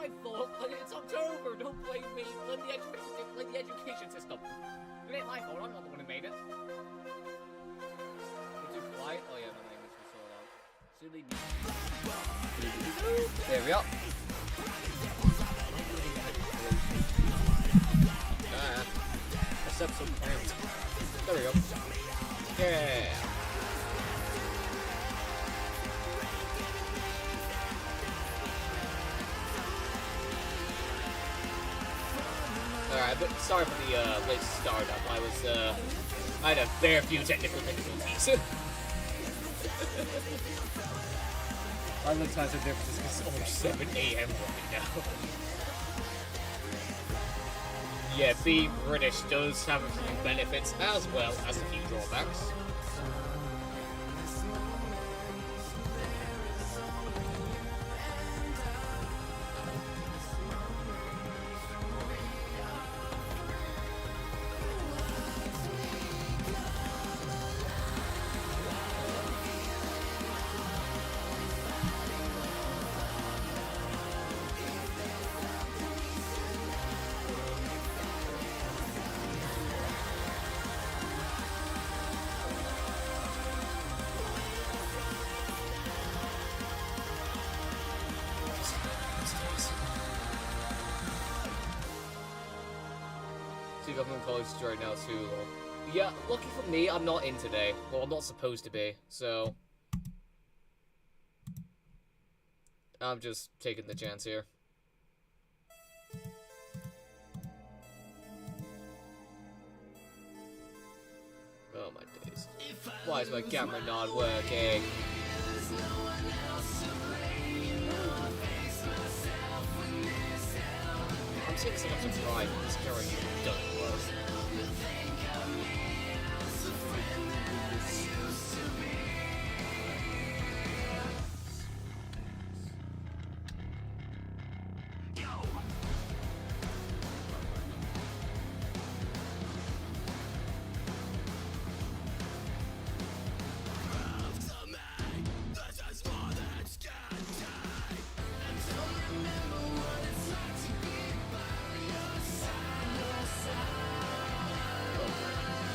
my fault. It's October. Don't blame me. Blame the education system. It ain't my fault. I'm not the one who made it. You're too quiet. Oh yeah, my language was so loud. Silly me. There we are. Except some plants. There we go. Yeah. Alright, but sorry for the late startup. I had a fair few technical difficulties. Our time zone difference is it's almost 7 AM right now. Yeah, being British does have a few benefits as well as a few drawbacks. Government college right now too. Yeah, lucky for me, I'm not in today. Well, I'm not supposed to be, so I'm just taking the chance here. Oh my days. Why is my camera not working? I'm seeing so much of pride in this character doesn't work.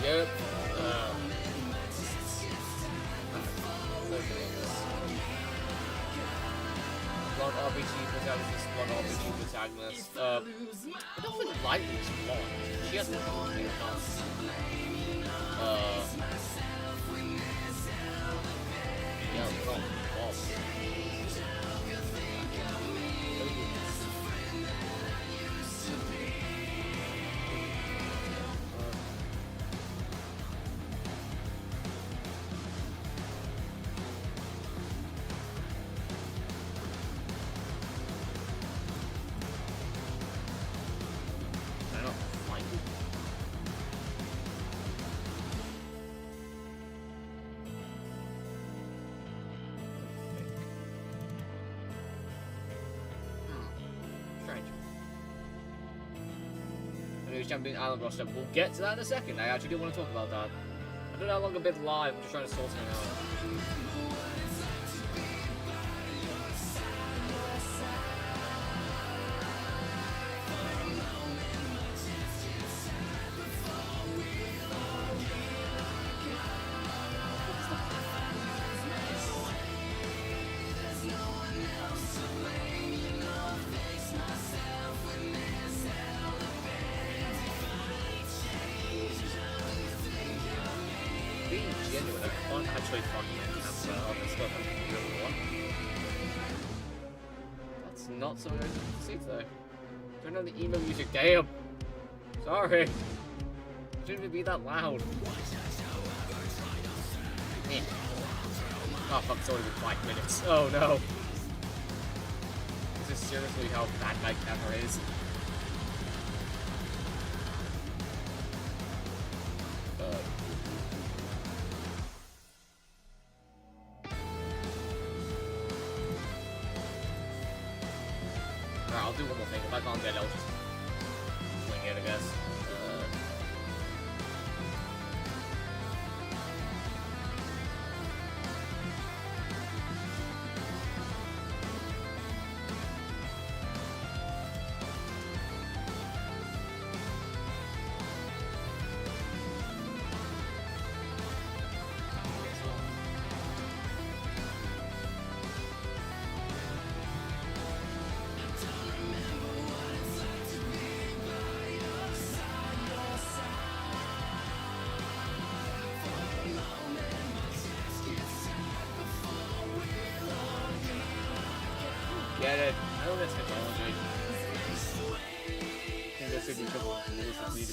Yep. Blonde RPG protagonist, blonde RPG protagonist. I don't think Lightning's blonde. She has blonde hair, yeah, blonde. Champion Island roster. We'll get to that in a second. I actually do want to talk about that. I don't know how long I've been live. I'm just trying to sort something out. That's not something I didn't see today. Turn on the emo music, damn! Sorry! Shouldn't even be that loud. Yeah. Oh fuck, it's already been 5 minutes. Oh no! This is seriously how bad my camera is. I'll do one more thing. If I can't get it, I'll just wing it, I guess.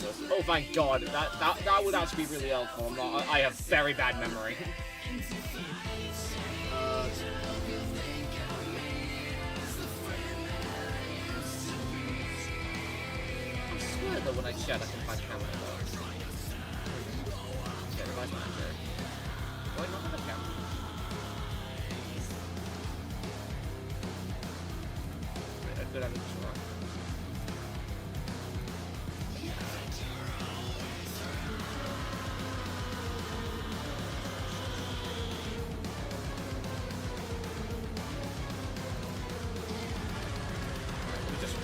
useless. Oh, thank God. That would actually be really helpful. I have very bad memory. I swear that when I shed, I can find camera. Yeah, revive manager. Why not have a camera? Good, I'm sure.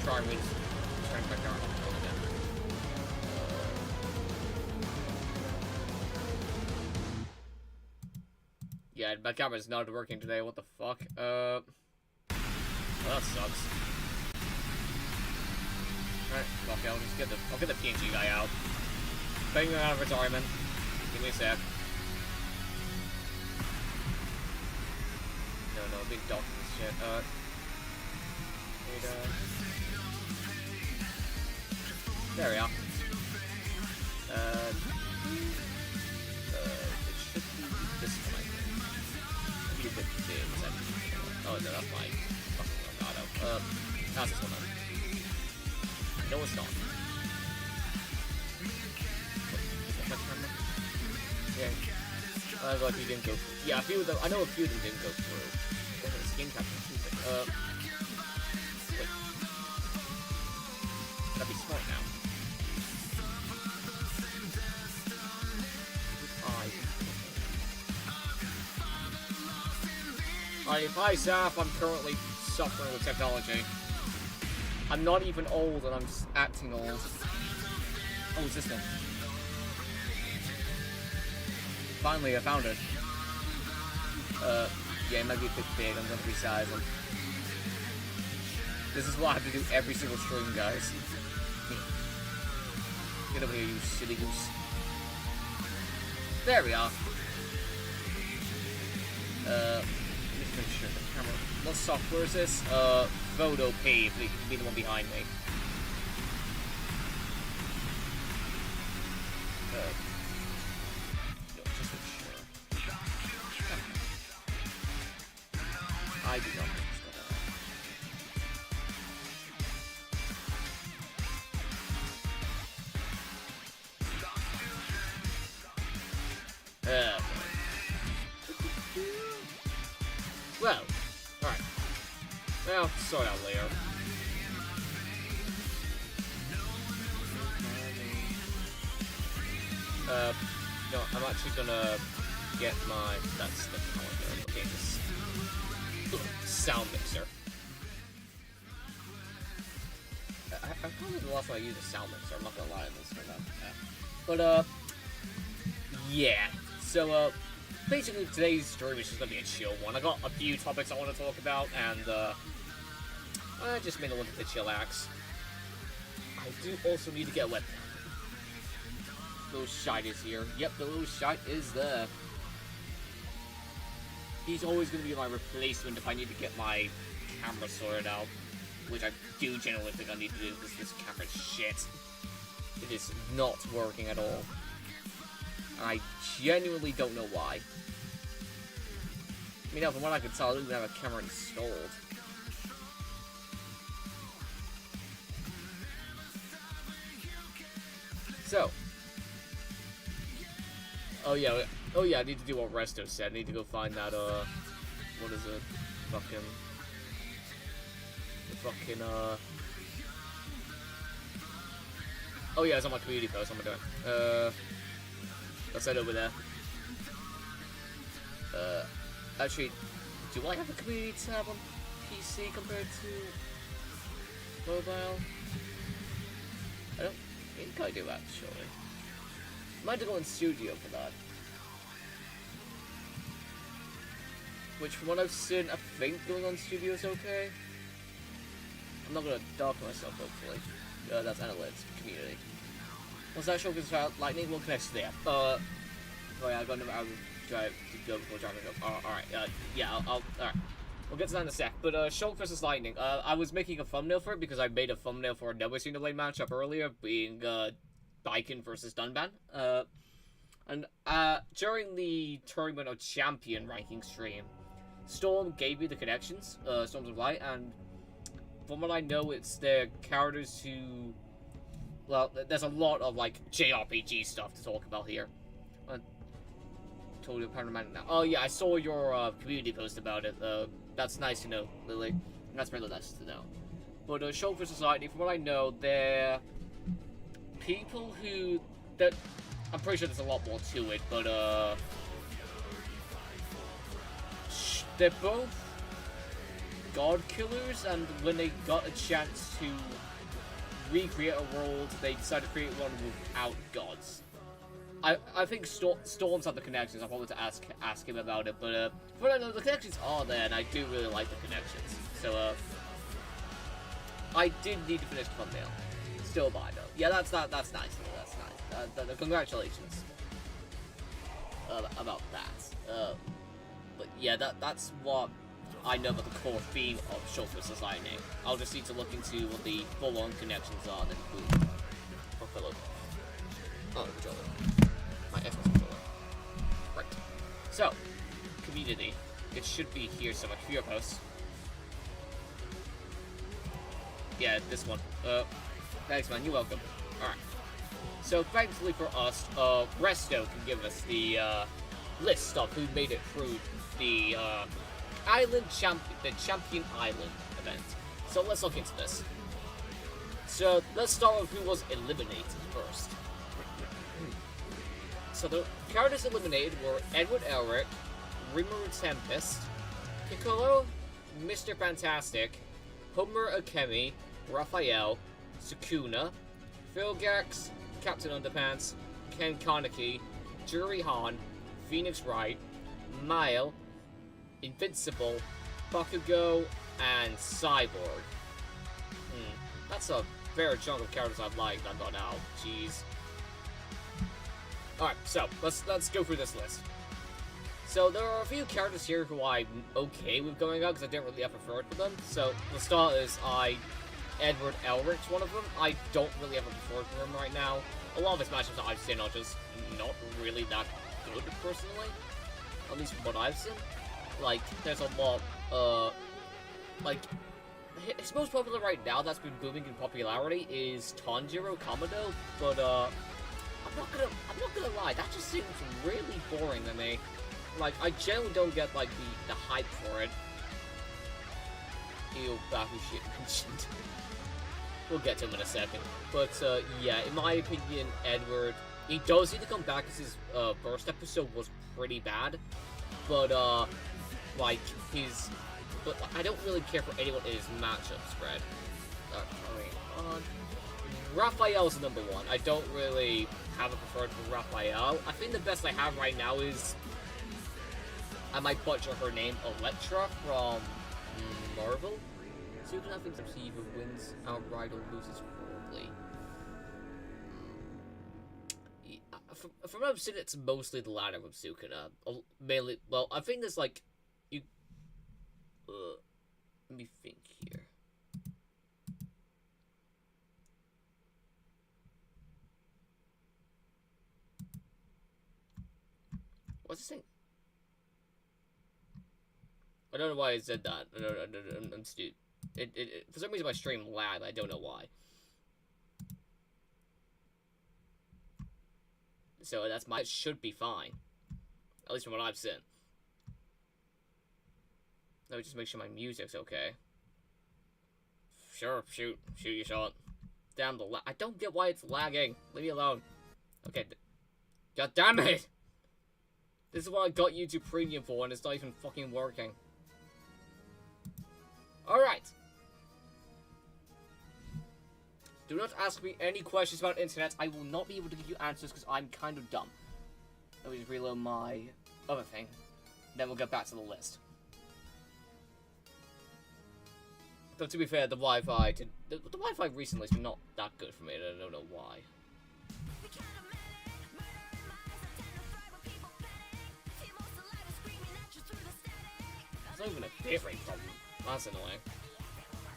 Try and turn back on again. Yeah, my camera's not working today. What the fuck? Well, that sucks. Alright, fuck it, I'll get the PNG guy out. Taking him out of retirement. Give me a sec. No, big dog this shit. There we are. It should be this one, I think. Maybe a bit big. Oh, no, that's my fucking Leonardo. That's this one then. No, it's not. Is that camera? Yeah. Like you didn't go through. Yeah, a few of them. I know a few of them didn't go through. Skin capture. Wait. Gotta be smart now. Hi, Saf. I'm currently suffering with technology. I'm not even old, and I'm just acting old. Oh, it's this one. Finally, I found it. Yeah, it might be a bit big. I'm gonna resize them. This is what I have to do every single stream, guys. Get over here, you silly goose. There we are. Make sure the camera. What software is this? Photo P, if it can be the one behind me. No, just make sure. I do not know well, alright. Well, sort out later. No, I'm actually gonna get my... That's the calendar. Okay, this... sound mixer. I probably the last time I used a sound mixer, I'm not gonna lie, this one up. But, yeah. So, basically today's stream is just gonna be a chill one. I got a few topics I want to talk about, and, I just made a look at the chillax. I do also need to get a webcam. Little shite is here. Yep, the little shite is there. He's always going to be my replacement if I need to get my camera sorted out. Which I do generally think I need to do because this camera's shit. It is not working at all. And I genuinely don't know why. I mean, from what I can tell, I don't even have a camera installed. So. Oh yeah, I need to do what Resto said. I need to go find that, what is it? Oh yeah, it's on my community post, what am I doing? Let's head over there. Actually, do I have a community tab on PC compared to mobile? I don't think I do, actually. I might have to go in studio for that. Which, from what I've seen, I think going on studio is okay. I'm not gonna darken myself, hopefully. That's analytics, community. What's that show? Because lightning will connect there. Oh yeah, I got another hour to drive to go before driving up. Alright, yeah, I'll alright. We'll get to that in a sec. But, Shulk versus Lightning. I was making a thumbnail for it because I made a thumbnail for a Double Xenoblade matchup earlier, being, Baiken versus Dunban. And during the Tournament of Champion ranking stream, Storm gave me the connections, Storms of Light, and from what I know, it's the characters who... Well, there's a lot of, like, JRPG stuff to talk about here. Totally permanent now. Oh, yeah, I saw your community post about it. That's nice to know, Lily. That's really nice to know. But Shulker Society, from what I know, they're people who... I'm pretty sure there's a lot more to it, but they're both god killers, and when they got a chance to recreate a world, they decided to create one without gods. I think Storm's had the connections. I'll probably have to ask him about it, but I know the connections are there, and I do really like the connections. So I did need to finish the thumbnail. Still by though. Yeah, that's nice. That's nice. Congratulations about that. But yeah, that's what I know about the core theme of Shulker Society. I'll just need to look into what the full-on connections are, then boom. Oh, hello. Oh, the controller. My Xbox controller. Right. So, community. It should be here somewhere. Career posts. Yeah, this one. Thanks, man. You're welcome. Alright. So, thankfully for us, Resto can give us the, list of who made it through the, the Champion Island event. So, let's look into this. So, let's start with who was eliminated first. So, the characters eliminated were Edward Elric, Rimuru Tempest, Piccolo, Mr. Fantastic, Homer Akemi, Raphael, Sukuna, Philgax, Captain Underpants, Ken Kaneki, Juri Han, Phoenix Wright, Mile, Invincible, Bakugo, and Cyborg. That's a fair chunk of characters I've liked I've got out. Jeez. Alright, so let's go through this list. So there are a few characters here who I'm okay with going out because I didn't really have a preferred for them. So the start is Edward Elric's one of them. I don't really have a preferred for him right now. A lot of his matchups that I've seen are just not really that good, personally. At least from what I've seen. Like, there's a lot, like, his most popular right now that's been booming in popularity is Tanjiro Kamado, but, I'm not gonna lie, that just seems really boring to me. Like, I generally don't get, like, the hype for it. Ew, Baku shit mentioned. We'll get to him in a second. But, yeah, in my opinion, Edward, he does need to come back because his, first episode was pretty bad. But, like, but I don't really care for anyone in his matchup spread. Raphael's number one. I don't really have a preferred for Raphael. I think the best I have right now is, I might butcher her name, Electra from Marvel. So you can have things that she either wins outright or loses horribly. From what I've seen, it's mostly the latter with Sukuna. Mainly, well, I think there's like, let me think here. What's this thing? I don't know why I said that. I'm stupid. For some reason my stream lagged. I don't know why. So it should be fine. At least from what I've seen. Let me just make sure my music's okay. Sure, shoot your shot. Damn the I don't get why it's lagging. Leave me alone. Okay. God damn it! This is what I got YouTube Premium for, and it's not even fucking working. Alright. Do not ask me any questions about internet. I will not be able to give you answers because I'm kind of dumb. Let me just reload my other thing. Then we'll get back to the list. Though to be fair, the Wi-Fi recently has been not that good for me, and I don't know why. It's not even a bit rate problem. That's annoying.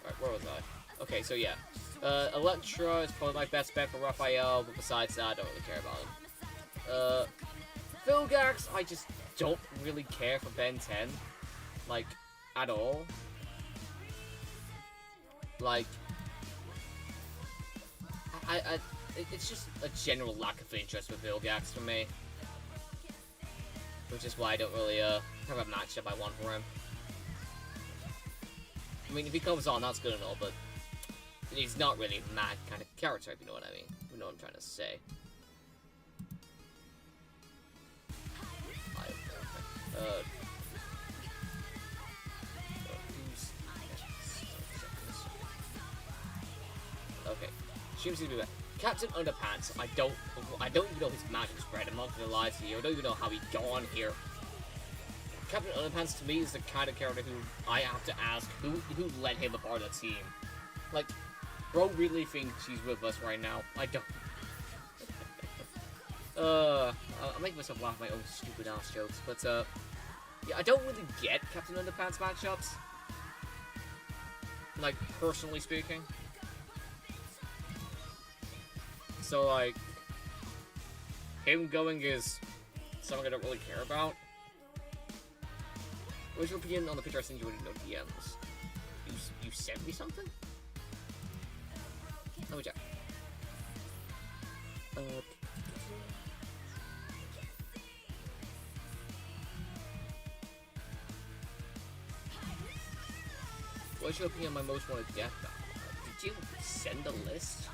Alright, where was I? Okay, so yeah. Electra is probably my best bet for Raphael, but besides that, I don't really care about him. Vilgax, I just don't really care for Ben 10. Like, at all. Like, it's just a general lack of interest with Vilgax for me. Which is why I don't really, have a matchup I want for him. I mean, if he comes on, that's good and all, but he's not really a mad kind of character, if you know what I mean. You know what I'm trying to say. Okay, seems to be back. Captain Underpants. I don't even know his magic spread. I'm not gonna lie to you. I don't even know how he got on here. Captain Underpants to me is the kind of character who I have to ask who let him apart of the team. Like, bro really thinks he's with us right now. I don't. I'm making myself laugh at my own stupid ass jokes, but yeah, I don't really get Captain Underpants matchups. Like, personally speaking. So, like, him going is something I don't really care about. What's your opinion on the picture I sent you with no DMs? You sent me something? Let me check. What's your opinion on my most wanted death battle? Did you send a list?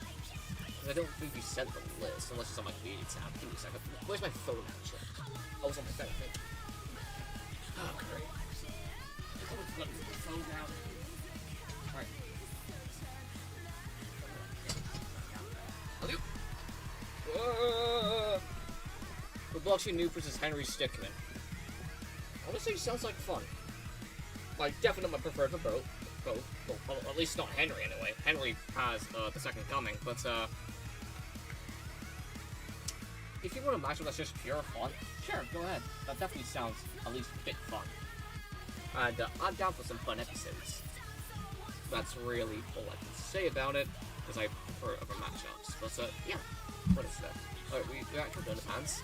Because I don't think you sent the list, unless it's on my media tab. Give me a second. Where's my phone actually? Oh, it's on my phone, I think. Oh, great. Let me put the phone down. Alright. The blockchain new versus Henry Stickmin. Honestly, sounds like fun. Like, definitely my preferred for both. Well, at least not Henry anyway. Henry has the second coming, but if you want a matchup that's just pure fun, sure, go ahead. That definitely sounds at least a bit fun. And I'm down for some fun episodes. That's really all I can say about it, because I prefer other matchups. But yeah, what is that? Alright, we actually done the pants.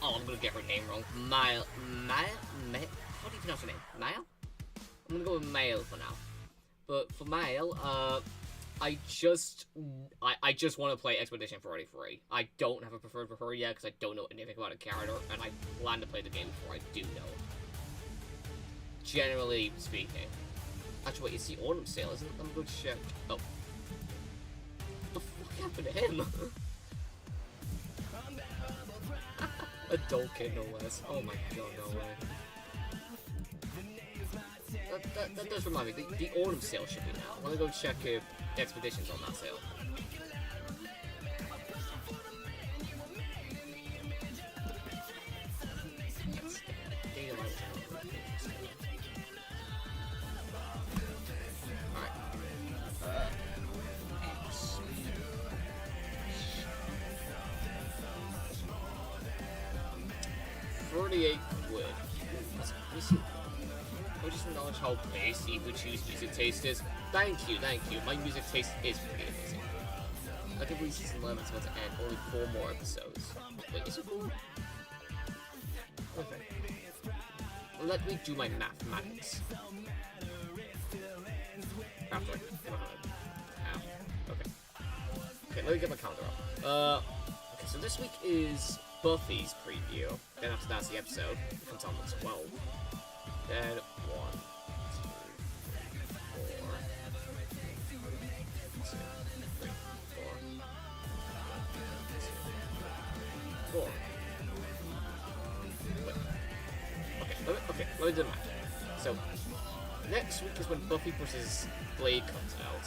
Oh, I'm gonna get her name wrong. Mile. How do you pronounce her name? Mile? I'm gonna go with Male for now. But for Male, I just want to play Expedition 43. I don't have a preferred for her yet because I don't know anything about a character, and I plan to play the game before I do know. Generally speaking. Actually, wait, it's the autumn sale, isn't it? Let me go check. Oh. What the fuck happened to him? Adult kid, no less. Oh my god, no way. That does remind me, the autumn sale should be now. I'm gonna go check if Expedition's on that sale. Alright. 38 quid. I just acknowledge how basic Uchi's music taste is. Thank you. My music taste is pretty amazing. I can believe season 11 is about to end. Only 4 more episodes. Wait, is it 4? Okay. Let me do my mathematics. After. Okay. Okay, let me get my calendar up. Okay, so this week is Buffy's preview. Then after that's the episode. It comes on the 12th. Then 1, 2, 3, 4. 4. Wait. Okay, let me do the math. So, next week is when Buffy vs. Blade comes out.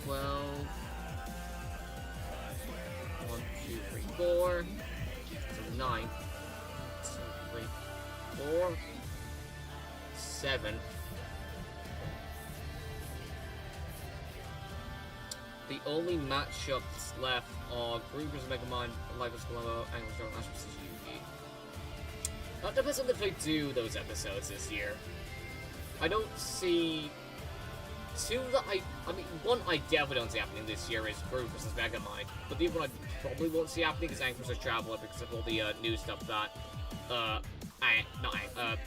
12. 1, 2, 3, 4. So 9. 1, 2, 3, 4. 7. The only matchups left are Group vs. Megamind, Life vs. Colombo, and Ash vs. Yugi. That depends on if they do those episodes this year. I don't see two that I mean, one I definitely don't see happening this year is Groove vs. Megamind, but the other one I probably won't see happening is Aang vs. Traveler because of all the new stuff that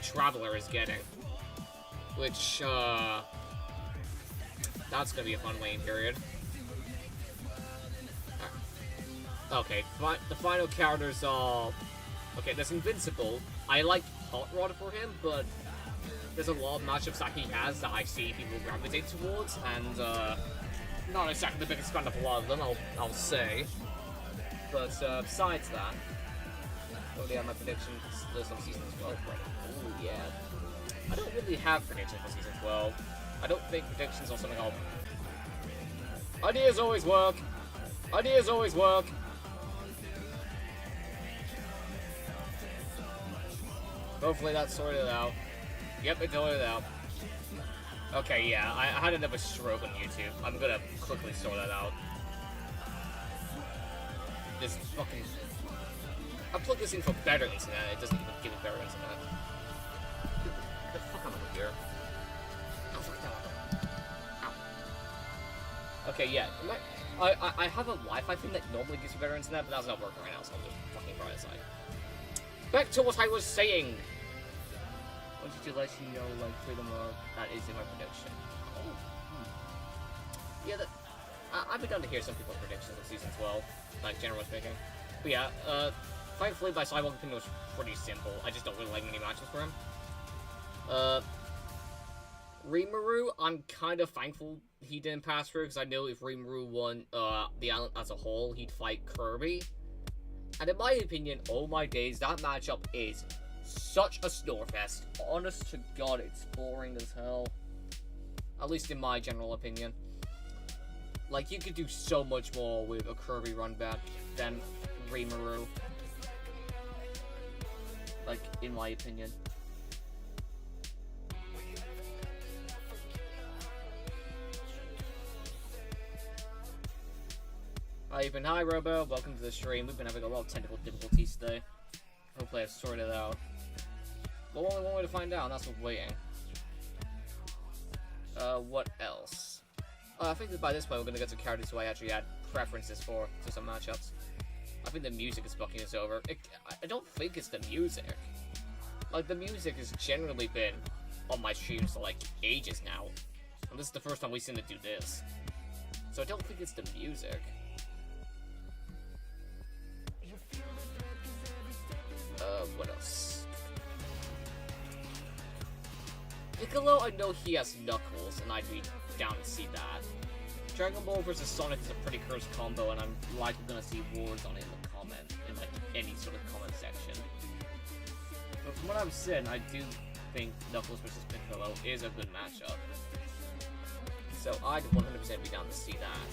Traveler is getting, which that's gonna be a fun waiting period. Okay, the final characters are okay. There's Invincible. I like Hot Rod for him, but there's a lot of matchups that he has that I see people gravitate towards, and not exactly the biggest fan of a lot of them, I'll say. But besides that, already have my predictions list on season 12 ready. Ooh, yeah. I don't really have predictions for season 12. I don't think predictions are something I'll... Ideas always work! Ideas always work! Hopefully that sorted it out. Yep, it sorted it out. Okay, yeah, I had another stroke on YouTube. I'm gonna quickly sort that out. This fucking... I plugged this in for better internet, it doesn't even give me better internet. Get the fuck out of here. Oh, fuck that. Ow. Okay, yeah. I have a Wi-Fi thing that normally gives me better internet, but that's not working right now, so I'll just fucking try it aside. Back to what I was saying! I wanted to let you know, like, freedom of that is in my prediction. Oh. Yeah, I've begun to hear some people's predictions of season 12, like, generally speaking. But yeah, thankfully, my Cyborg opinion was pretty simple. I just don't really like many matches for him. Rimuru, I'm kind of thankful he didn't pass through, because I know if Rimuru won the island as a whole, he'd fight Kirby. And in my opinion, oh my days, that matchup is such a snorefest. Honest to God, it's boring as hell. At least in my general opinion. Like, you could do so much more with a Kirby run back than Rimuru. Like, in my opinion. Hi, Ethan. Hi, Robo. Welcome to the stream. We've been having a lot of technical difficulties today. Hopefully I've sorted it out. But only one way to find out, and that's what's waiting. What else? I think that by this point we're gonna get to characters who I actually had preferences for to some matchups. I think the music is fucking us over. I don't think it's the music. Like, the music has generally been on my streams for, like, ages now. And this is the first time we've seen it do this. So I don't think it's the music. What else? Piccolo, I know he has Knuckles, and I'd be down to see that. Dragon Ball vs. Sonic is a pretty cursed combo, and I'm likely gonna see wars on it in like, any sort of comment section. But from what I've said, I do think Knuckles vs. Piccolo is a good matchup. So I'd 100% be down to see that.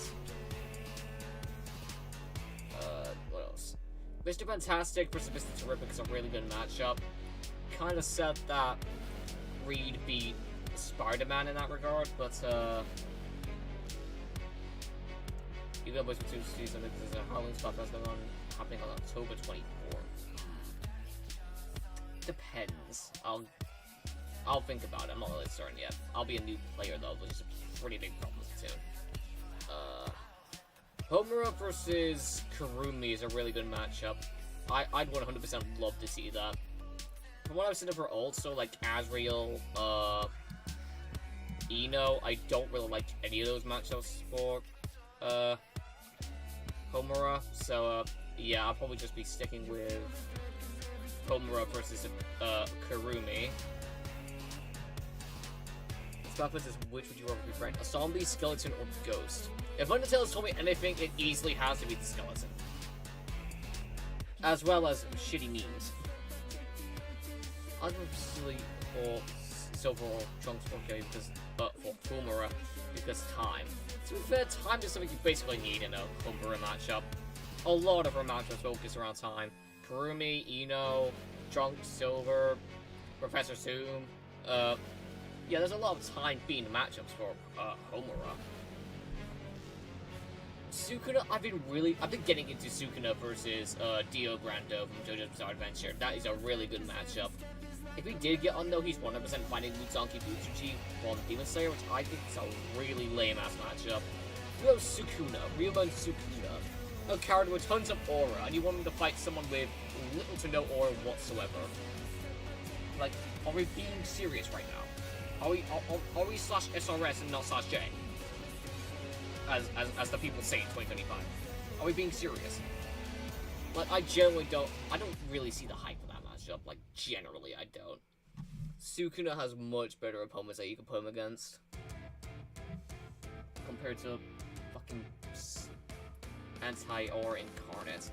What else? Mr. Fantastic vs. Mr. Terrific is a really good matchup. Kinda said that Reed beat Spider-Man in that regard, but even though most two season because there's a Halloween spot that's happening on October 24th. Depends. I'll think about it. I'm not really certain yet. I'll be a new player though, which is a pretty big problem too. Homura versus Kurumi is a really good matchup. I'd 100% love to see that. From what I've seen of her also, like Azrael, Ino, I don't really like any of those matchups for Homura, so yeah, I'll probably just be sticking with Homura versus Kurumi. This is which would you rather be friend? A zombie, skeleton, or ghost? If Undertale has told me anything, it easily has to be the skeleton. As well as shitty memes. I'd silly or Silver or Trunks 4K because for Homura because time. To be fair, time is something you basically need in a Homura matchup. A lot of her matchups focus around time. Kurumi, Ino, Trunks, Silver, Professor Zoom, yeah, there's a lot of time being matchups for Homura. Sukuna, I've been getting into Sukuna versus Dio Brando from JoJo's Bizarre Adventure. That is a really good matchup. If he did get on though, he's 100% fighting Muzanki Butsuchi from Demon Slayer, which I think is a really lame ass matchup. You have Sukuna, Ryuman Sukuna, a character with tons of aura, and you want him to fight someone with little to no aura whatsoever. Like, are we being serious right now? Are we slash SRS and not slash J? As the people say in 2025. Are we being serious? Like, I don't really see the hype for that matchup. Like, generally, I don't. Sukuna has much better opponents that you can put him against. Compared to fucking anti-or incarnate.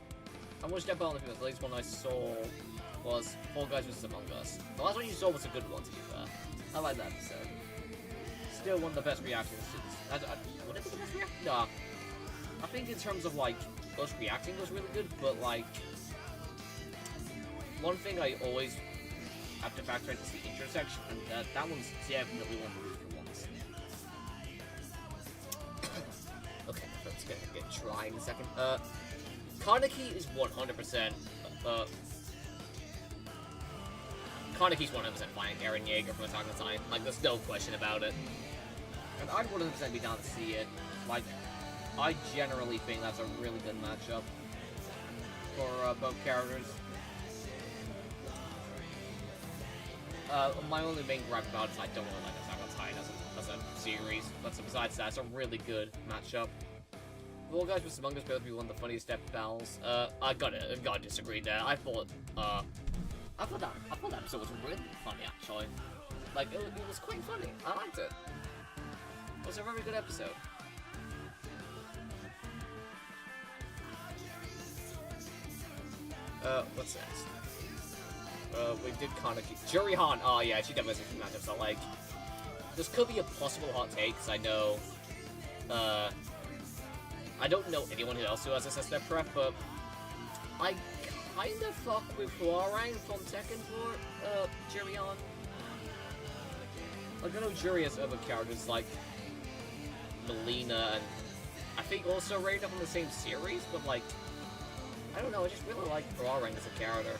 I watched that on the latest one I saw was Fall Guys vs. Among Us. The last one you saw was a good one, to be fair. I like that episode. Still one of the best reactions. Would it be the best reaction? Nah. I think in terms of, like, us reacting was really good, but, like, one thing I always have to factor in is the intersection, and that one's definitely one of the weaker ones. Okay, let's get dry in a second. Kaneki is 100%, Kaneki's 100% flying Eren Yeager from Attack on Titan. Like, there's no question about it. And I'd 100% be down to see it. Like, I generally think that's a really good matchup for both characters. My only main gripe about it is I don't really like Attack on Titan as a series. But besides that, it's a really good matchup. Fall Guys vs. Among Us both be one of the funniest step battles. I gotta disagree there. I thought that episode was really funny, actually. Like, it was quite funny. I liked it. It was a very good episode. What's next? We did Kaneki. Juri Han, oh yeah, she definitely has a matchup, so like, this could be a possible hot take, because I know, I don't know anyone else who has a step prep, but I kinda fuck with Huarang from Tekken for, Juri Han. Like, I know Juri has other characters like Melina, and I think also rated from the same series, but like, I don't know, I just really like Huarang as a character.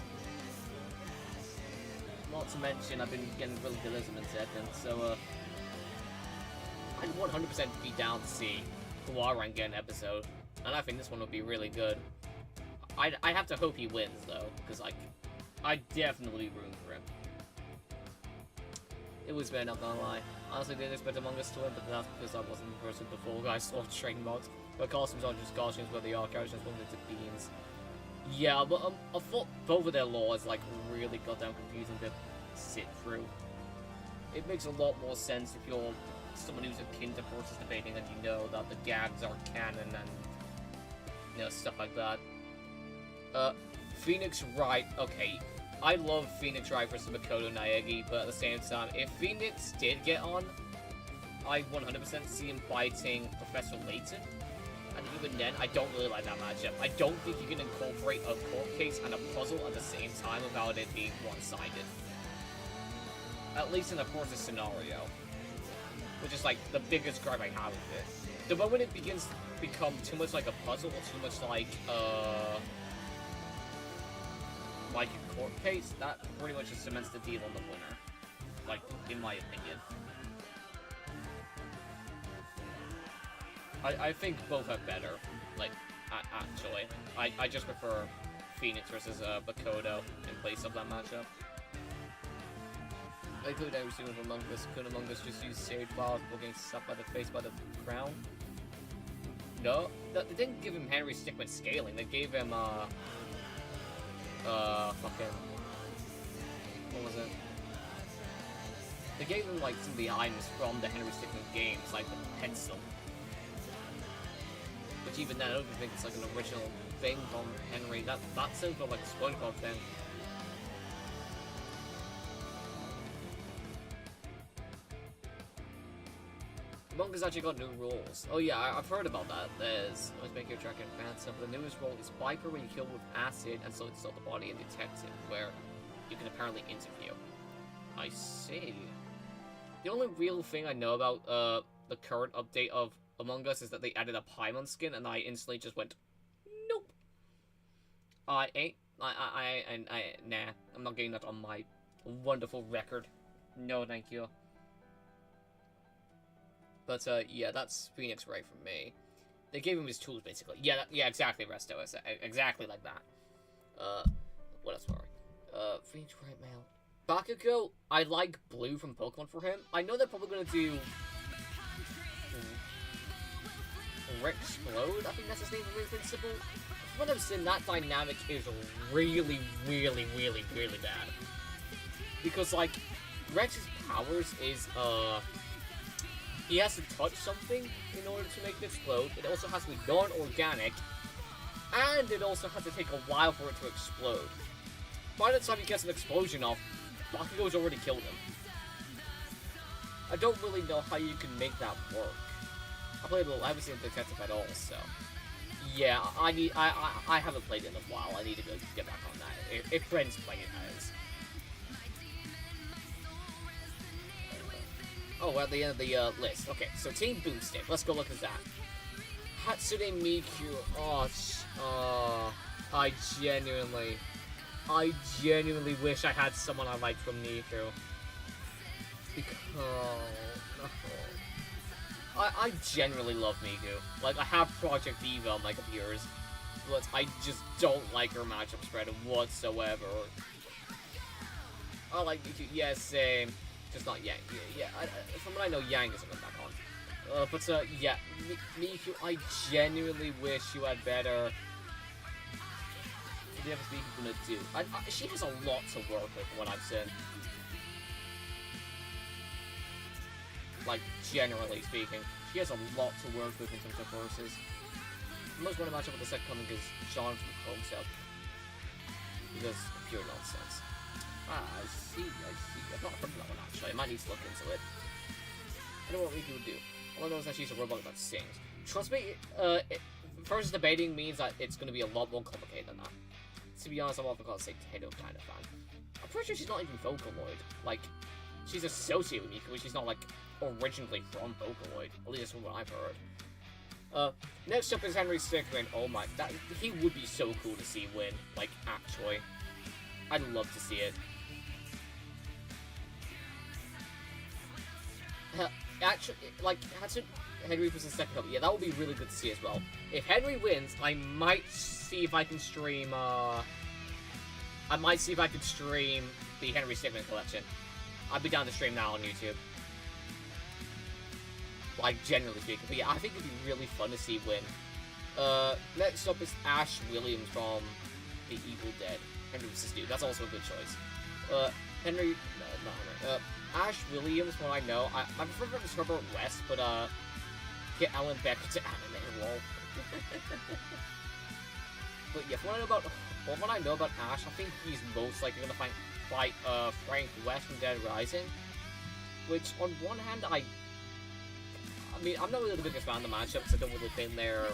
Not to mention, I've been getting really good at him in Tekken, so, I'd 100% be down to see Huarang get an episode, and I think this one would be really good. I have to hope he wins, though, because, like, I definitely room for him. It was bad, not gonna lie. Honestly, didn't expect Among Us to win, but that's because I wasn't in person before guys saw training mods. But costumes aren't just costumes, but they are characters limited to beans. Yeah, but I thought both of their laws, like, really goddamn confusing to sit through. It makes a lot more sense if you're someone who's akin to forces debating and you know that the gags are canon and, you know, stuff like that. Phoenix Wright, okay, I love Phoenix Wright versus Makoto Naegi, but at the same time, if Phoenix did get on, I 100% see him fighting Professor Layton, and even then, I don't really like that matchup. I don't think you can incorporate a court case and a puzzle at the same time without it being one-sided. At least in the Forza scenario, which is like the biggest gripe I have with it. The moment it begins to become too much like a puzzle or too much like a court case, that pretty much just cements the deal on the winner. Like, in my opinion. I think both are better, like, actually. I just prefer Phoenix versus Makoto in place of that matchup. I could have seen with Among Us. Could Among Us just use saved files before getting slapped by the face by the crown? No, they didn't give him Henry Stickmin scaling. They gave him fucking, what was it? They gave him like some of the items from the Henry Stickmin games, like the pencil. Which even then, I don't even think it's like an original thing from Henry. That sounds more like a SpongeBob thing. Among Us actually got new rules. Oh yeah, I've heard about that. Let's make your track advance. The newest role is Viper, where you kill with acid and slowly dissolve the body, and Detective, where you can apparently interview. I see. The only real thing I know about the current update of Among Us is that they added a Paimon skin, and I instantly just went, nope. I ain't. Nah. I'm not getting that on my wonderful record. No, thank you. But, yeah, that's Phoenix Wright for me. They gave him his tools, basically. Yeah, exactly, Resto. Exactly like that. What else were I? Phoenix Wright male. Bakugo, I like blue from Pokemon for him. I know they're probably gonna do... Explode? I think that's his name from Invincible. From what I've seen, that dynamic is really, really, really, really bad. Because, like, Rex's powers is, he has to touch something in order to make it explode. It also has to be non-organic. And it also has to take a while for it to explode. By the time he gets an explosion off, Bakugo's already killed him. I don't really know how you can make that work. I haven't seen the detective at all, so... Yeah, I haven't played it in a while. I need to go get back on that. If friends play it, that is. Oh, we're at the end of the list. Okay, so Team Boomstick. Let's go look at that. Hatsune Miku. I genuinely wish I had someone I liked from Miku. Because... No. I genuinely love Miku. Like, I have Project Eva on my computers, but I just don't like her matchup spread whatsoever. I like Miku, yeah, same. Just not Yang. Yeah, from what I know, Yang isn't back on. Yeah, Miku, I genuinely wish you had better... What do you have Miku gonna do? She has a lot to work with from what I've seen. Like, generally speaking, she has a lot to work with in terms of verses. The most wanted matchup with the second coming is John from Homestead. Because pure nonsense. I see. I've not heard of that one actually. I might need to look into it. I don't know what Miku would do. All I know is that she's a robot that sings. Trust me, versus debating means that it's going to be a lot more complicated than that. To be honest, I'm often called a Potato kind of fan. I'm pretty sure she's not even Vocaloid. Like, she's associated with Miku, but she's not, like, originally from Vocaloid. At least that's what I've heard. Next up is Henry Stickmin. Oh my, he would be so cool to see win. Like, actually. I'd love to see it. Actually, like, Henry was the second up. Yeah, that would be really good to see as well. If Henry wins, I might see if I can stream, the Henry Stickmin collection. I'd be down to stream now on YouTube. Like, generally speaking. But yeah, I think it'd be really fun to see win. Next up is Ash Williams from The Evil Dead. Henry vs. Dude. That's also a good choice. Henry... No, not Henry. Ash Williams, what I know. I prefer to Herbert West, but, get Alan Becker to animate, lol. But yeah, from what I know about Ash, I think he's most likely gonna fight Frank West from Dead Rising. Which, on one hand, I mean, I'm not really the biggest fan of the matchups. I don't really think their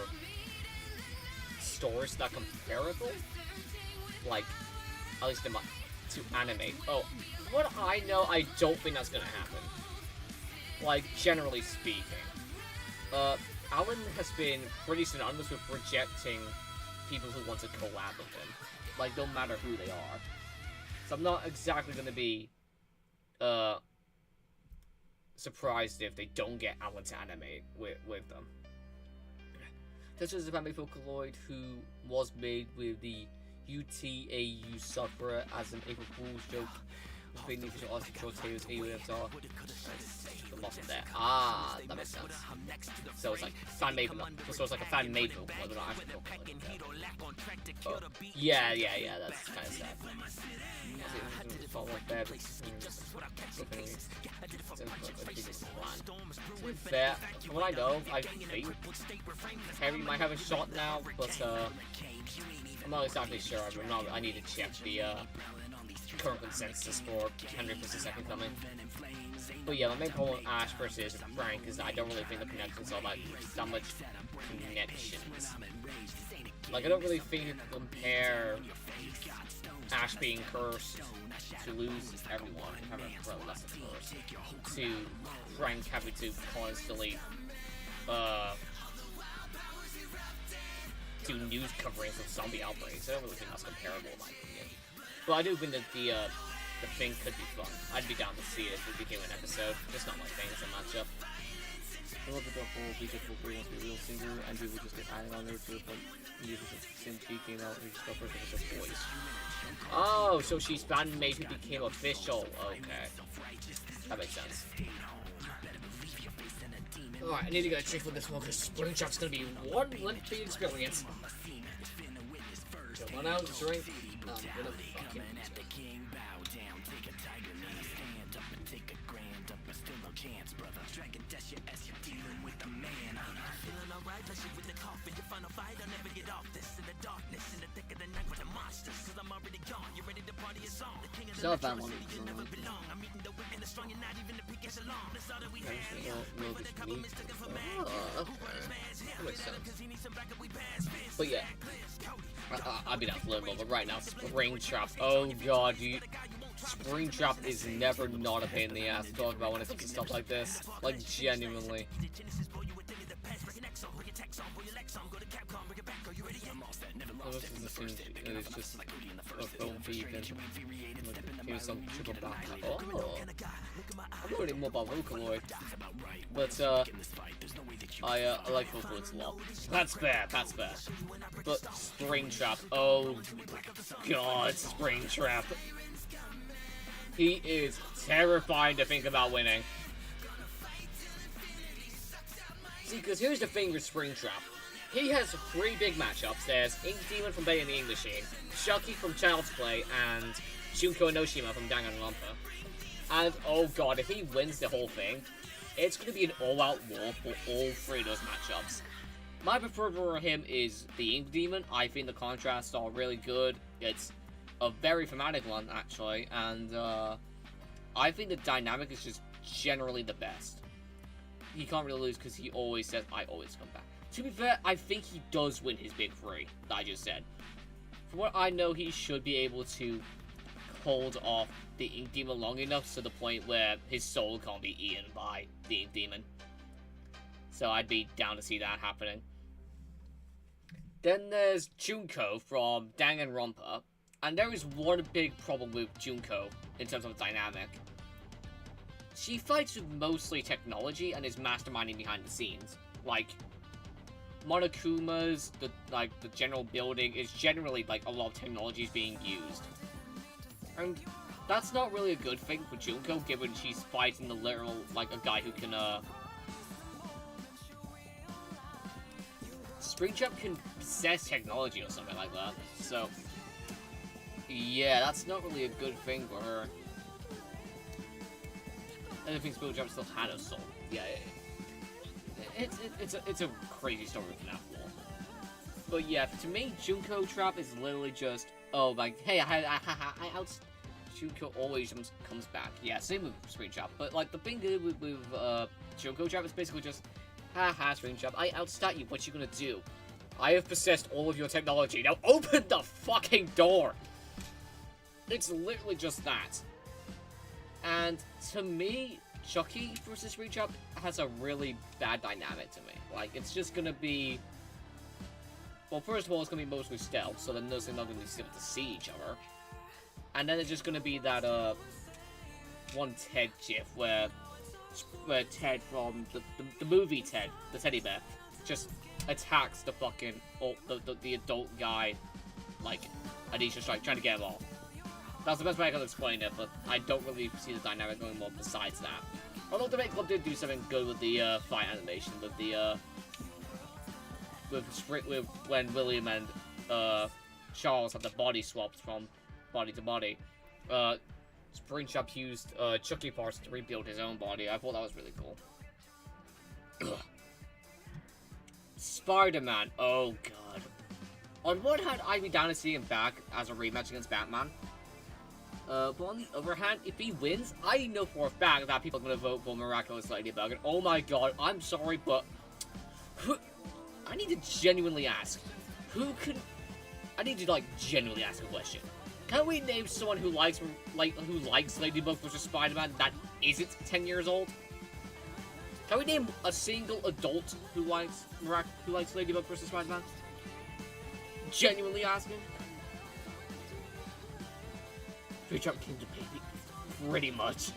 stories that comparable. Like, at least to animate. Oh, what I know, I don't think that's gonna happen. Like, generally speaking. Alan has been pretty synonymous with rejecting people who want to collab with him. Like, no matter who they are. So I'm not exactly gonna be, surprised if they don't get Alan to animate with them. This is a family Vocaloid who was made with the UTAU Sakura as an April Fool's joke. Between the official artist control tables, AUFR. The loss of there. Ah, that makes sense. So it's like fan made. So it's like a fan made Vocaloid, not actually Vocaloid. Oh. Yeah, that's kind of sad. Fair. From what I know, I think Harry might have a shot now, but I'm not exactly sure. I need to check the current consensus for Henry vs. Second Coming. But yeah, my main problem with Ash versus Frank is that I don't really think the connections are like that much connections. Like, I don't really think you can compare Ash being cursed to lose everyone, having a less than cursed, to Frank having to constantly do news coverings of zombie outbreaks. I don't really think that's comparable in my opinion. But I do think that the thing could be fun. I'd be down to see it if it became an episode. Just not my thing as a matchup. I love the whole BJ Football wants to be a real singer, and people just get added on there to it, but since he came out, he just got first as a voice. Oh, so she's fan made who became official. Okay. That makes sense. Alright, I need to get a trick for this one because Spring Trap's gonna be one lengthy experience. Come on out, drink. I'm gonna fucking Still a fan one. Oh, okay. That makes sense. But yeah. I'll be down for a little bit, but right now, Spring Trap. Oh god, Spring Trap is never not a pain in the ass to talk about when it comes to stuff like this. Like, genuinely. It's just a film feed and here's some triple back. Oh, I'm learning more about Vocaloid, but I like Vocaloids a lot. That's fair, that's fair. But Spring Trap, oh god, Spring Trap. He is terrifying to think about winning. See, because here's the thing with Spring Trap. He has 3 big matchups. There's Ink Demon from Bay in the Ink Machine, Shucky from Child's Play, and Shunko Enoshima from Danganronpa. And oh god, if he wins the whole thing, it's going to be an all-out war for all 3 of those matchups. My preferred for him is the Ink Demon. I think the contrasts are really good. It's a very thematic one, actually, and I think the dynamic is just generally the best. He can't really lose because he always says, I always come back. To be fair, I think he does win his big 3 that I just said. From what I know, he should be able to hold off the Ink Demon long enough to the point where his soul can't be eaten by the Ink Demon. So I'd be down to see that happening. Then there's Junko from Danganronpa. And there is one big problem with Junko in terms of dynamic. She fights with mostly technology and is masterminding behind the scenes. Like, Monokuma's, the general building is generally, like, a lot of technology is being used. And that's not really a good thing for Junko, given she's fighting the literal, like, a guy who can, Springtrap can possess technology or something like that, so yeah, that's not really a good thing for her. I don't think Springtrap still had a soul. Yeah, it's a crazy story with FNAF lore. But yeah, to me, Junko Trap is literally just, oh, like, hey, I out. Junko always comes back. Yeah, same with Springtrap. But like the thing with Junko Trap is basically just, haha, Springtrap, I outstat you. What you gonna do? I have possessed all of your technology. Now open the fucking door. It's literally just that. And to me, Chucky versus Springtrap has a really bad dynamic to me. Like, it's just gonna be, well, first of all, it's gonna be mostly stealth, so then they're not gonna be able to see each other. And then it's just gonna be that one Ted gif where Ted from the movie Ted, the teddy bear, just attacks the fucking the adult guy, like, and he's just like trying to get him off. That's the best way I can explain it, but I don't really see the dynamic going more besides that. Although the Make Club did do something good with the fight animation, with the with when William and Charles had the body swaps from body to body. Springtrap used Chucky parts to rebuild his own body. I thought that was really cool. Spider-Man. Oh god. On one hand, I'd be down to see him back as a rematch against Batman. But on the other hand, if he wins, I know for a fact that people are going to vote for Miraculous Ladybug. And oh my god, I'm sorry, but I need to genuinely ask. I need to, like, genuinely ask a question. Can we name someone who likes Ladybug versus Spider-Man that isn't 10 years old? Can we name a single adult who likes Ladybug versus Spider-Man? Genuinely asking. Free Trump Kingdom baby, pretty much.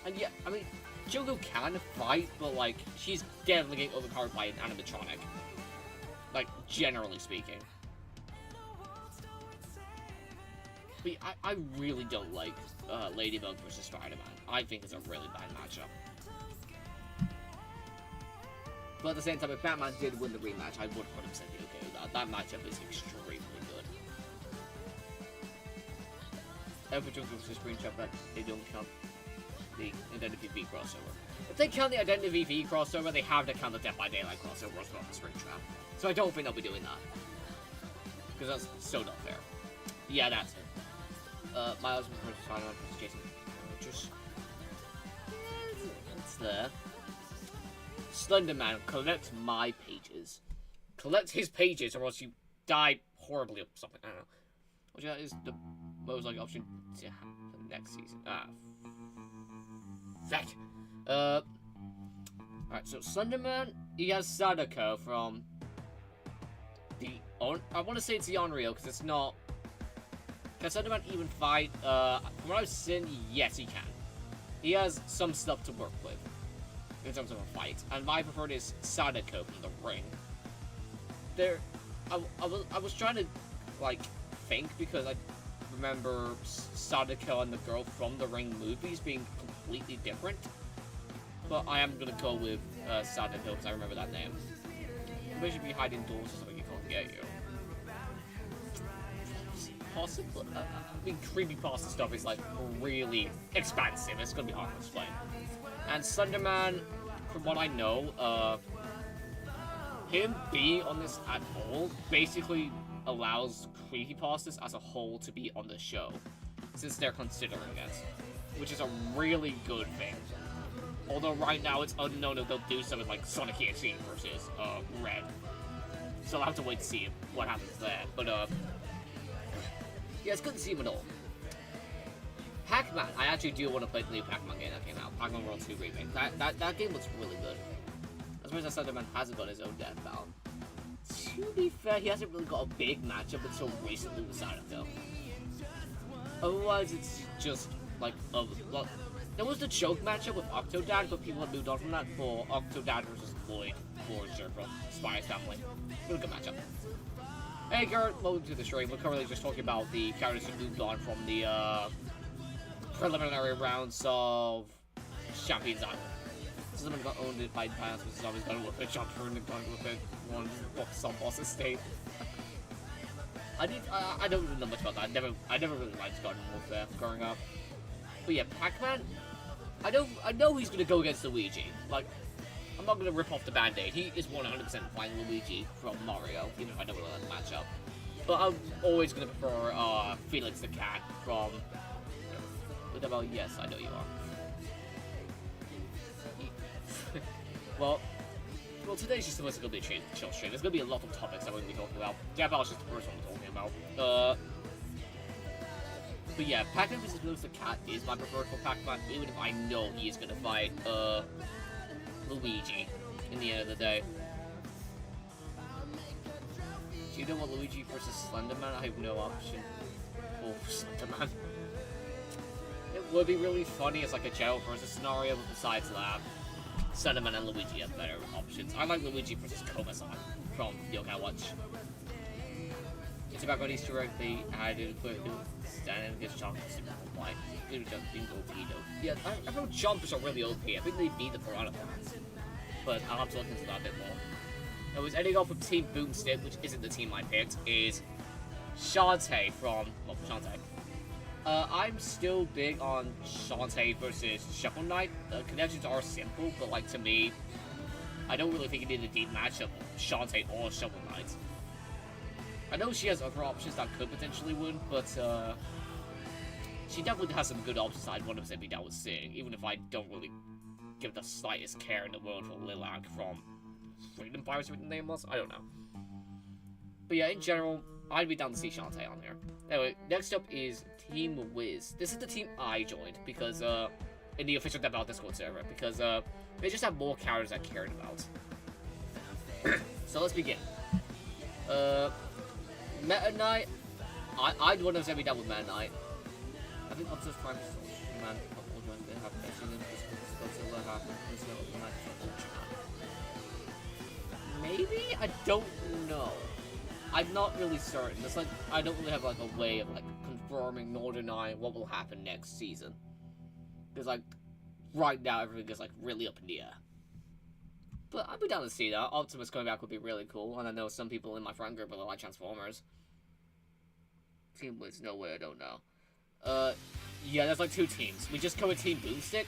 And yeah, I mean, Jogo can fight, but like she's definitely getting overpowered by an animatronic. Like generally speaking. But yeah, I really don't like Ladybug versus Spider-Man. I think it's a really bad matchup. But at the same time, if Batman did win the rematch, I would 100% be okay with that. That matchup is extremely good. Everton versus screenshot that they don't count the Identity V crossover. If they count the Identity V crossover, they have to count the Dead by Daylight crossover as well as Springtrap. So I don't think they'll be doing that. Because that's so not fair. Yeah, that's it. Miles versus Spider-Man versus Jason. Just... it's there. Slenderman, collect my pages. Collect his pages or else you die horribly or something. I don't know. Which is the most likely option to happen next season. Fact. Alright, so Slenderman, he has Sadako from the... I want to say it's the Unreal, because it's not... Can Slenderman even fight? From what I've seen, yes, he can. He has some stuff to work with in terms of a fight, and my preferred is Sadako from the Ring. I was trying to, like, think, because I remember Sadako and the girl from the Ring movies being completely different, but I am gonna go with Sadako because I remember that name. Maybe should be hiding doors or something you can't get you. Possible. I mean, creepypasta stuff is like really expansive. It's gonna be hard to explain. And Slenderman, from what I know, him being on this at all basically allows creepypastas as a whole to be on the show, since they're considering it, which is a really good thing. Although right now it's unknown if they'll do something like Sonic EXE versus Red, so I'll have to wait to see what happens there. But yeah, it's good to see him at all. Pac-Man, I actually do want to play the new Pac-Man game that came out, Pac-Man World 2 Remake. That game looks really good. As much as Slenderman hasn't got his own death battle. To be fair, he hasn't really got a big matchup until recently with Sadako. Otherwise, it's just like well, there was the choke matchup with Octodad, but people have moved on from that for Octodad versus Lloyd Forrester from Spy's Family. Really good matchup. Hey Garrett, welcome to the stream. We're currently just talking about the characters who moved on from the preliminary rounds of Champions Island. Someone got owned by Pass, which is always got to look at jump through and got to look at one some boss's state. I don't really know much about that. I never really liked Garden Warfare growing up. But yeah, Pac-Man, I know he's gonna go against Luigi. Like, I'm not gonna rip off the Band-Aid. He is 100% fine Luigi from Mario, even if I don't really like the matchup. But I'm always gonna prefer Felix the Cat from. Yes, I know you are. Well, today's just supposed to be a chill stream. There's gonna be a lot of topics that we're gonna be talking about. Death Battle's just the first one we're talking about. But yeah, Pac-Man vs. Felix the Cat is my preferred for Pac-Man, even if I know he is gonna fight Luigi in the end of the day. Do you know what Luigi versus Slenderman? I have no option for Slenderman. It would be really funny as like a Gel versus scenario, but besides that, Slenderman and Luigi have better options. I like Luigi versus Komasan from Yokai Watch. It's about what Easter egg they added for standing against Jump Super White. Yeah, I know Jumpers are really OP. I think they need the Piranha Plants. But I'll have to look into that a bit more. Now, who's ending off with Team Boomstick, which isn't the team I picked, is Shantae from. Well, Shantae. I'm still big on Shantae versus Shovel Knight. The connections are simple, but like to me, I don't really think you need a deep matchup of Shantae or Shovel Knight. I know she has other options that could potentially win, but she definitely has some good options I'd 100% be down with seeing, even if I don't really give the slightest care in the world for Lilac from Freedom Fighters, what the name was? I don't know. But yeah, in general, I'd be down to see Shantae on here. Anyway, next up is Team Wiz. This is the team I joined because in the official Death Battle Discord server, because they just have more characters I cared about. So let's begin. Meta Knight. I'd want to say we done with Meta Knight. I think Optimus Prime is man. They have Godzilla maybe? I don't know. I'm not really certain. It's like I don't really have like a way of like confirming nor denying what will happen next season. Because like right now everything is like really up in the air. But I'd be down to see that. Optimus coming back would be really cool, and I know some people in my friend group really like Transformers. Team Wiz, no way, I don't know. Yeah, there's like 2 teams. We just covered Team Boomstick,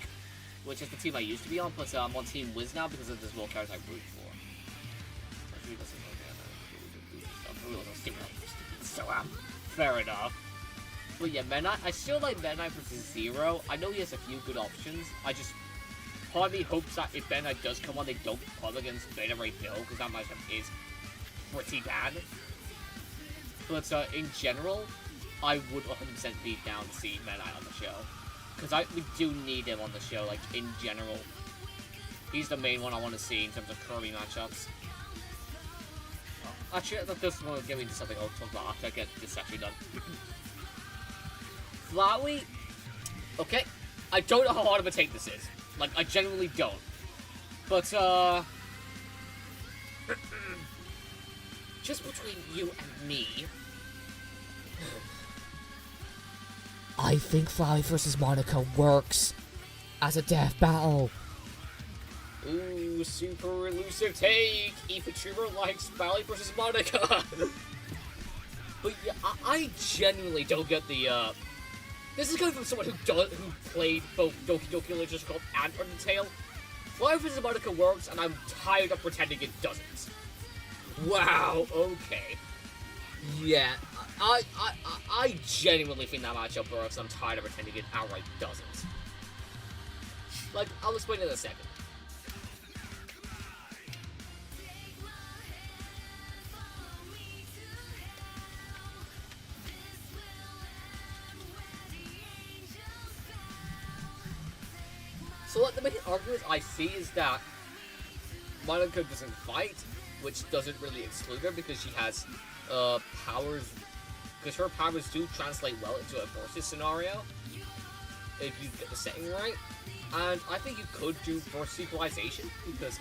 which is the team I used to be on, but I'm on Team Wiz now because of this more characters I root for. So, fair enough. But yeah, Meta Knight, I still like Meta Knight versus Zero. I know he has a few good options. Part of me hopes that if Meta Knight does come on, they don't put him against Beta Ray Bill, because that matchup is pretty bad. But in general, I would 100% be down to see Meta Knight on the show. Because we do need him on the show, like, in general. He's the main one I want to see in terms of Kirby matchups. Actually, this will get me into something I'll talk about after I get this actually done. Flowey? Okay. I don't know how hard of a take this is. Like, I genuinely don't. But, just between you and me, I think Flowey vs. Monica works as a death battle. Ooh, super elusive take! Ifuchiro likes Flowey vs. Monica! But yeah, I genuinely don't get the, this is coming from someone who played both Doki Doki Literature Club and Undertale. Flowey vs. Monica works, and I'm tired of pretending it doesn't. Wow, okay. Yeah, I genuinely think that matchup works, and I'm tired of pretending it outright doesn't. Like, I'll explain it in a second. So like, the main argument I see is that Monica doesn't fight, which doesn't really exclude her because she has powers, because her powers do translate well into a versus scenario if you get the setting right. And I think you could do burst equalization because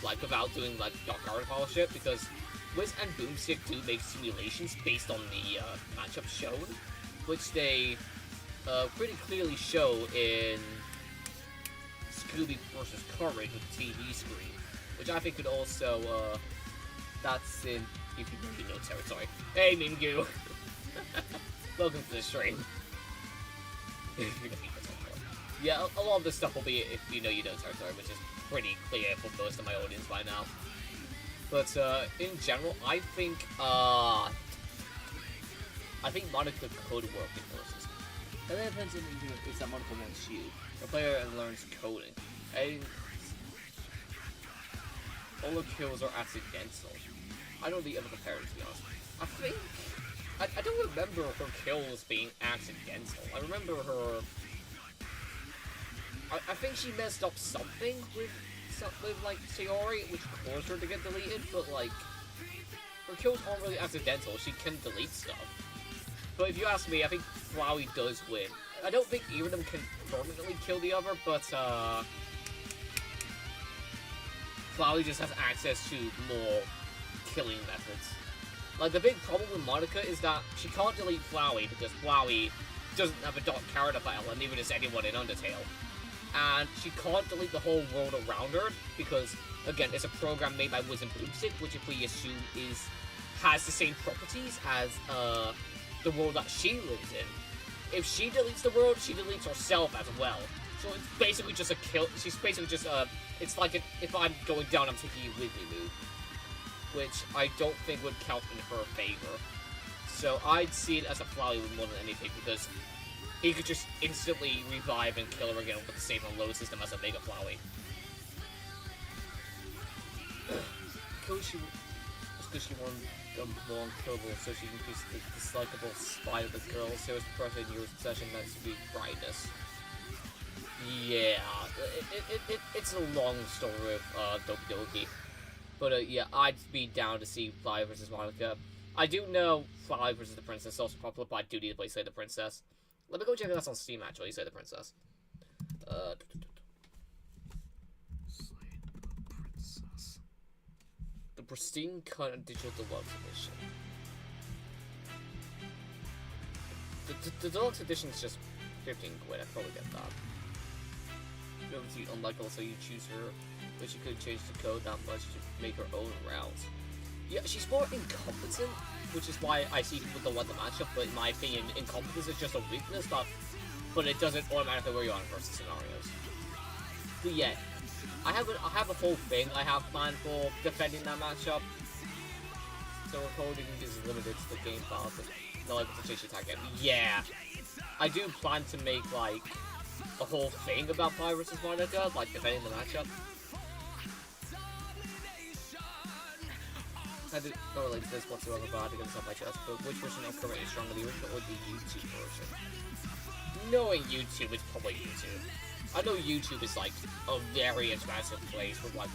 like without doing like Dark Power Fellowship, because Wiz and Boomstick do make simulations based on the matchup shown, which they pretty clearly show in Scooby vs. Courage with the TV screen, which I think could also, that's in if you know territory. Hey, Mingyu! Welcome to the stream. Yeah, a lot of this stuff will be if you know territory, which is pretty clear for most of my audience by now. But, in general, I think Monica could work in versus. And then depends on if that Monica wants you. The player learns coding. And all the kills are accidental. I don't think ever compared, to be honest. I don't remember her kills being accidental. I remember her. I think she messed up something with like Sayori, which caused her to get deleted. But like, her kills aren't really accidental. She can delete stuff. But if you ask me, I think Flowey does win. I don't think either of them can permanently kill the other, but Flowey just has access to more killing methods. Like, the big problem with Monica is that she can't delete Flowey because Flowey doesn't have a Dark Character file, and neither does anyone in Undertale. And she can't delete the whole world around her because, again, it's a program made by Wiz and Boomstick, which if we assume has the same properties as the world that she lives in. If she deletes the world, she deletes herself as well. So it's basically just a kill. She's basically just it's like if I'm going down, I'm taking you with me move, which I don't think would count in her favor. So I'd see it as a Flowey more than anything because he could just instantly revive and kill her again with the same load system as a Mega Flowey. Because she won more unkillable, so she increases the dislikable spite of the girl, so it's pressure in your possession meant to be brightness. Yeah, it's a long story with Doki Doki. But yeah, I'd be down to see Fly versus Monica. I do know Fly versus the Princess is also popular, but I do need to play Slay the Princess. Let me go check this on Steam actually, Slay the Princess. Slay the Princess. The Pristine Cut Digital Deluxe Edition. The Deluxe Edition is just 15 quid, I'd probably get that. Obviously unlikable, so you choose her, but she could change the code that much to make her own routes. Yeah, she's more incompetent, which is why I see people don't want the matchup, but in my opinion, incompetence is just a weakness, but it doesn't automatically wear you on versus scenarios. But yeah, I have a whole thing I have planned for defending that matchup. So recording is limited to the game file, but not able to change the attack game. Yeah, I do plan to make like a whole thing about Fly versus Monica, like defending the matchup. I don't relate to this whatsoever, but I had to get this off my chest. But which version of currently is stronger, the original or the YouTube version? Knowing YouTube, it's probably YouTube. I know YouTube is like a very expensive place with like,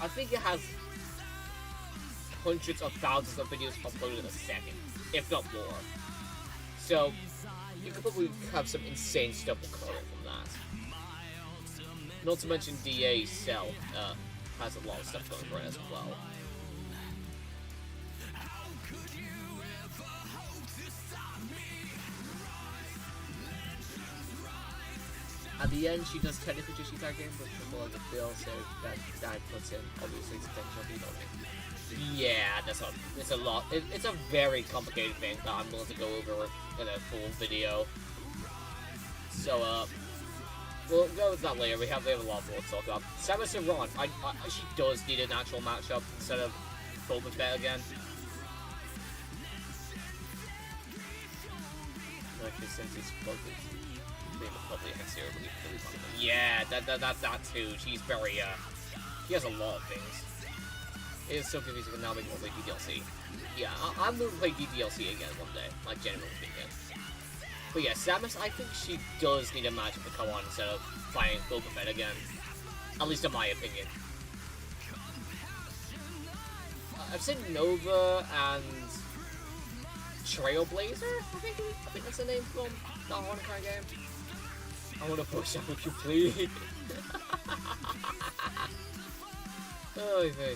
I think it has hundreds of thousands of videos uploaded a second, if not more. So you could probably have some insane stuff coming from that. Not to mention DA Cell has a lot of stuff going for it as well. At the end, she does technically just use that game, but more like a bill, so that puts in obviously potential reloading. Yeah, it's a lot. It's a very complicated thing that I'm willing to go over in a full video. So we'll go with that later. We have a lot more to talk about. Samus Aran, she does need an actual matchup instead of Boba Fett again. Like since he's focused. Probably really funny. Yeah, that too. She's very she has a lot of things. It is so confusing and now making more play DLC. Yeah, I'm gonna play DLC again one day, like genuinely speaking. But yeah, Samus, I think she does need a matchup to come on instead of fighting Boba Fett again. At least in my opinion. I've seen Nova and Trailblazer, I think that's the name from that Hanukkah game. I want to push up with you, please. Oh, okay.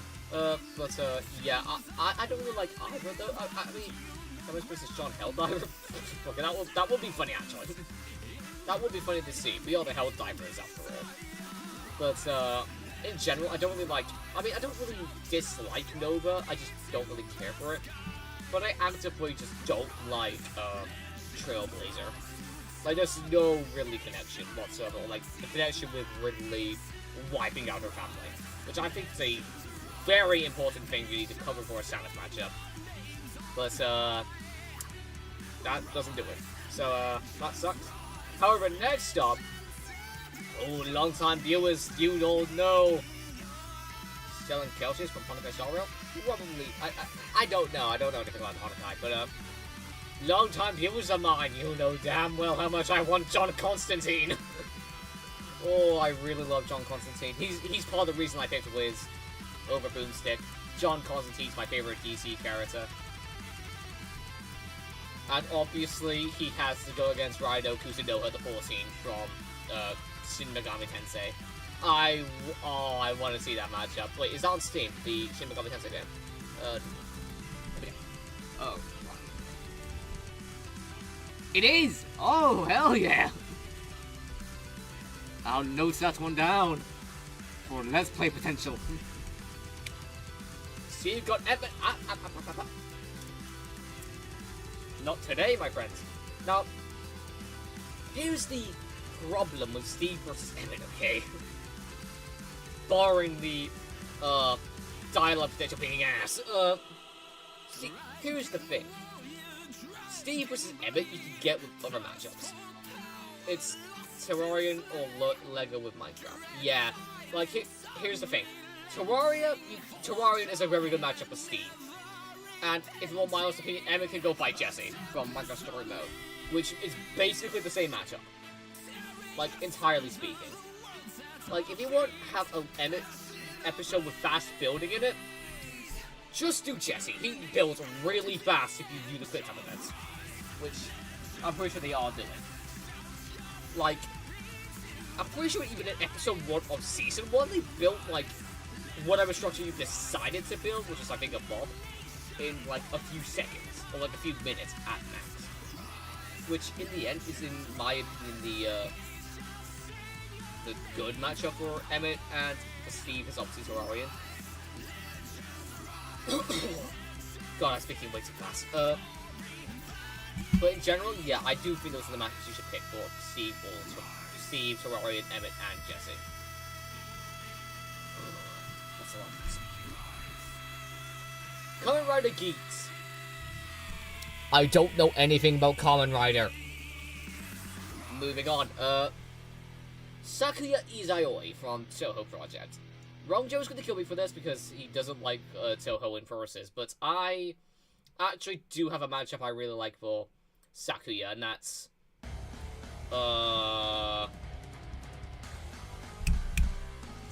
Yeah, I don't really like either though. I mean, Samus versus John Helldiver. Okay, that would be funny actually. That would be funny to see. We are the Helldivers after all. But in general, I don't really like. I mean, I don't really dislike Nova. I just don't really care for it. But I actively just don't like Trailblazer. Like, there's no really connection whatsoever. Like, the connection with Ridley wiping out her family. Which I think is a very important thing you need to cover for a Samus matchup. But, that doesn't do it. So, that sucks. However, next up... Oh, long-time viewers, you all know... Stellan Kelchis from Hanukkah Star Rail? Probably... I don't know. I don't know anything about Hanukkah, but, long-time viewers of mine, you know damn well how much I want John Constantine. Oh, I really love John Constantine. He's part of the reason I picked Wiz over Boomstick. John Constantine's my favorite DC character. And obviously, he has to go against Raido Kusunoha, the 14 from Shin Megami Tensei. I want to see that matchup. Wait, is that on Steam, the Shin Megami Tensei game? Oh. It is! Oh, hell yeah! I'll note that one down for Let's Play potential. See, you've got Emmett. Not today, my friends. Now, here's the problem with Steve versus Emmett, okay? Barring the dialogue potential being ass. See, here's the thing. Steve versus Emmett you can get with other matchups. It's Terrarian or Lego with Minecraft. Yeah, like here's the thing. Terrarian is a very good matchup with Steve. And if you want my honest opinion, Emmett can go fight Jesse from Minecraft Story Mode, which is basically the same matchup. Like, entirely speaking. Like, if you want to have an Emmett episode with fast building in it, just do Jesse. He builds really fast if you do the quick time events, which I'm pretty sure they are doing. Like, I'm pretty sure even in episode 1 of season 1, they built, like, whatever structure you decided to build, which is, I think, a mob, in, like, a few seconds, or, like, a few minutes at max. Which, in the end, is, in my opinion, the good matchup for Emmett and Steve is obviously Terrarian. God, I'm speaking way too fast. But in general, yeah, I do think those are the matches you should pick for Steve, Terrarian, Emmett, and Jesse. That's a lot of Kamen Rider Geeks. I don't know anything about Kamen Rider. Moving on, Sakuya Izayoi from Toho Project. Wrong Joe's gonna kill me for this because he doesn't like Toho in versus, but I actually do have a matchup I really like for Sakuya, and that's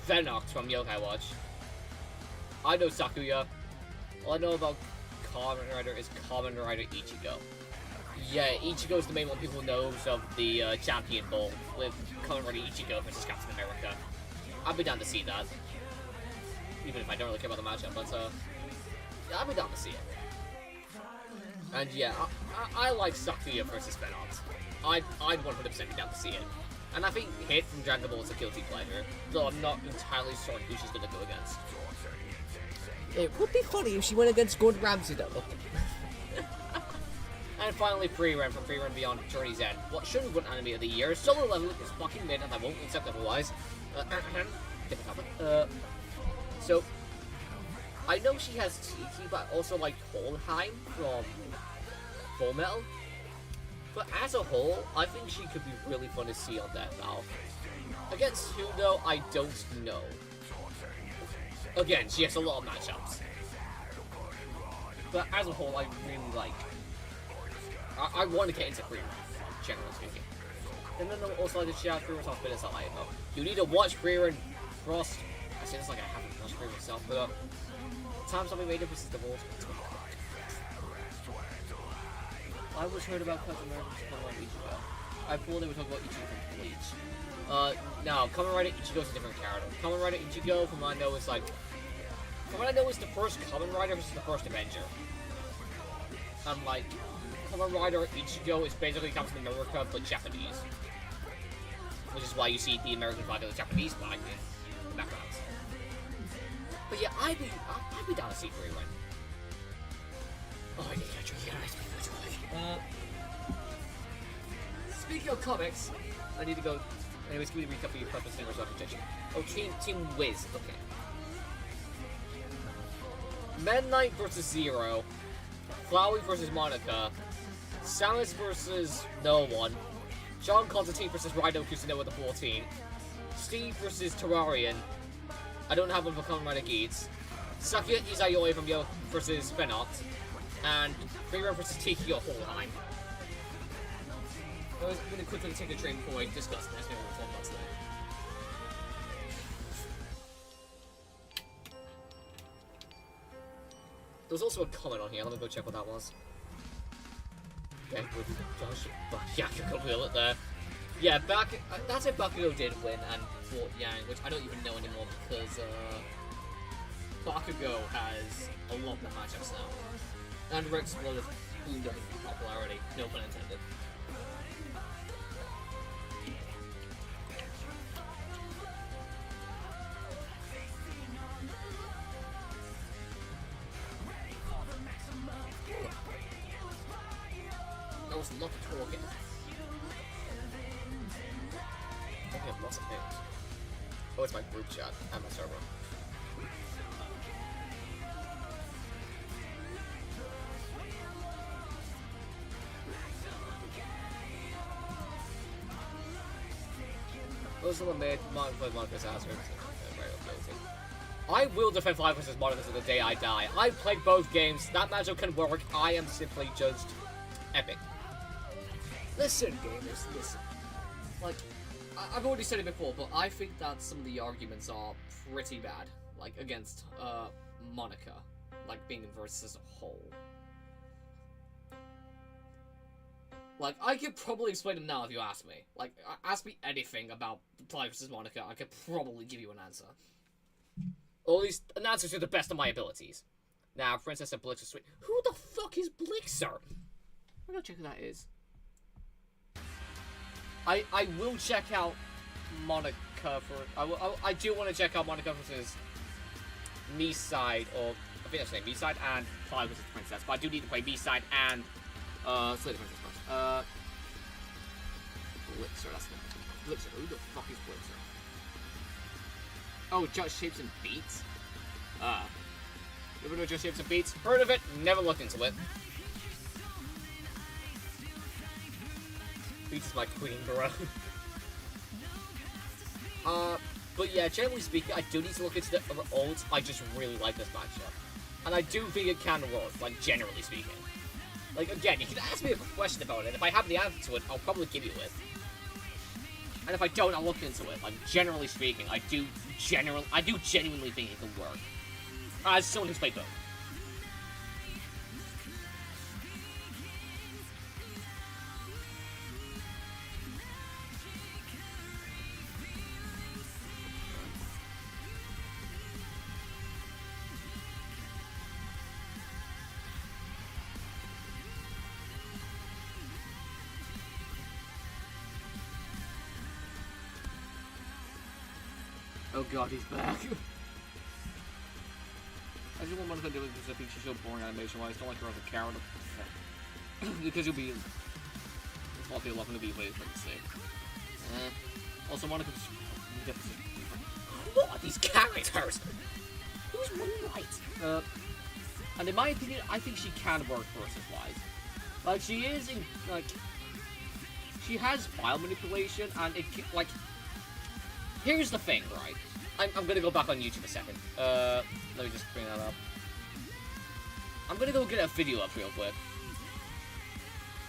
Venox from Yokai Watch. I know Sakuya. All I know about Kamen Rider is Kamen Rider Ichigo. Yeah, Ichigo is the main one people knows of the Champion Bowl with Kamen Rider Ichigo versus Captain America. I'd be down to see that. Even if I don't really care about the matchup, but yeah, I'd be down to see it. And yeah, I like Sakuya versus Venox. I'd 100% be down to see it. And I think Hit from Dragon Ball is a guilty pleasure, though I'm not entirely certain who she's gonna go against. It would be funny if she went against Gordon Ramsay, though. And finally, Freerun from Freerun Beyond Journey's End. What should have won Anime of the Year? Solo Level is fucking mid, and I won't accept otherwise. Different topic. So, I know she has Tiki, but I also like Holheim from Full Metal. But as a whole, I think she could be really fun to see on that Valve. Against who, though, I don't know. Again, she has a lot of matchups. But as a whole, I really like... I want to get into Freerun, generally speaking. And then also, like, the shout Freerun sounds better, so I know. You need to watch Freerun Frost. I say this like I haven't watched Freerun myself, but times something made up is the rules. I was heard about Captain America talking about Ichigo. I thought they were talking about Ichigo from Bleach. No, Kamen Rider Ichigo is a different character. Kamen Rider Ichigo, from what I know, is like... From what I know, is the first Kamen Rider versus the first Avenger. And like, Kamen Rider Ichigo is basically Captain America, but Japanese. Which is why you see the American flag and the Japanese flag in the backgrounds. But yeah, I'd be down to see Freerun. Oh, I need to drink it. Speaking of comics, I need to go. Anyways, give me a recap of your purpose and representation. Oh, Team Wiz. Okay. Midnight versus Zero. Flowey versus Monica. Samus versus no one. John Constantine versus Rhino Kusuno with the 14. Steve versus Terrarian. I don't have one for Kamen Rider Geats. Sakuya Izayoi from Yo versus Venox. And Freerun versus Tiki or Holheim. I was going to quickly take a train before I discuss this. Maybe we'll talk about today. There was also a comment on here. Let me go check what that was. Okay, Yakuko will it there. Yeah, that's if Bakugo did win and fought Yang, which I don't even know anymore because Bakugo has a lot more matchups now. And Rex will have boomed up in popularity, no pun intended. That was a lot of talking. I think I have lots of names. Oh, it's my group chat and my server. Those are the made Monica's answer. Very ability. I will defend Fly vs. Monica to the day I die. I played both games. That matchup can work. I am simply just epic. Listen, gamers, listen. Like, I've already said it before, but I think that some of the arguments are pretty bad. Like, against, Monica. Like, being in versus as a whole. Like, I could probably explain them now if you ask me. Like, ask me anything about Fly vs. Monica, I could probably give you an answer. Or at least an answer to the best of my abilities. Now, Princess and Blixer Sweet. Who the fuck is Blixer? I'm gonna check who that is. I will check out Monica for... I do want to check out Monica versus Me-Side, or... I think that's the name, Me-Side and Fly vs. Princess. But I do need to play Me-Side and... Slay the Princess first. Blixer, that's the Blixer. Who the fuck is Blixer? Oh, Just Shapes and Beats? You ever know Just Shapes and Beats? Heard of it, never looked into it. Beats is my queen, bro. But yeah, generally speaking, I do need to look into the other ults. I just really like this matchup. And I do think it can work, like, generally speaking. Like, again, you can ask me a question about it. If I have the answer to it, I'll probably give you it. And if I don't, I'll look into it. Like, generally speaking, I do genuinely think it can work. As someone who's played both. Oh god, he's back. I just want Monica to do it because I think she's so boring animation-wise. I don't like her as a character. Because you'll be... It's not the 11 to be played, like the same. Also, Monica's... What are these characters? Who's Moonlight? And in my opinion, I think she can work versus-wise. Like, she is in... Like... She has file manipulation, and it... Like... Here's the thing, right? I'm gonna go back on YouTube a second. Let me just bring that up. I'm gonna go get a video up real quick.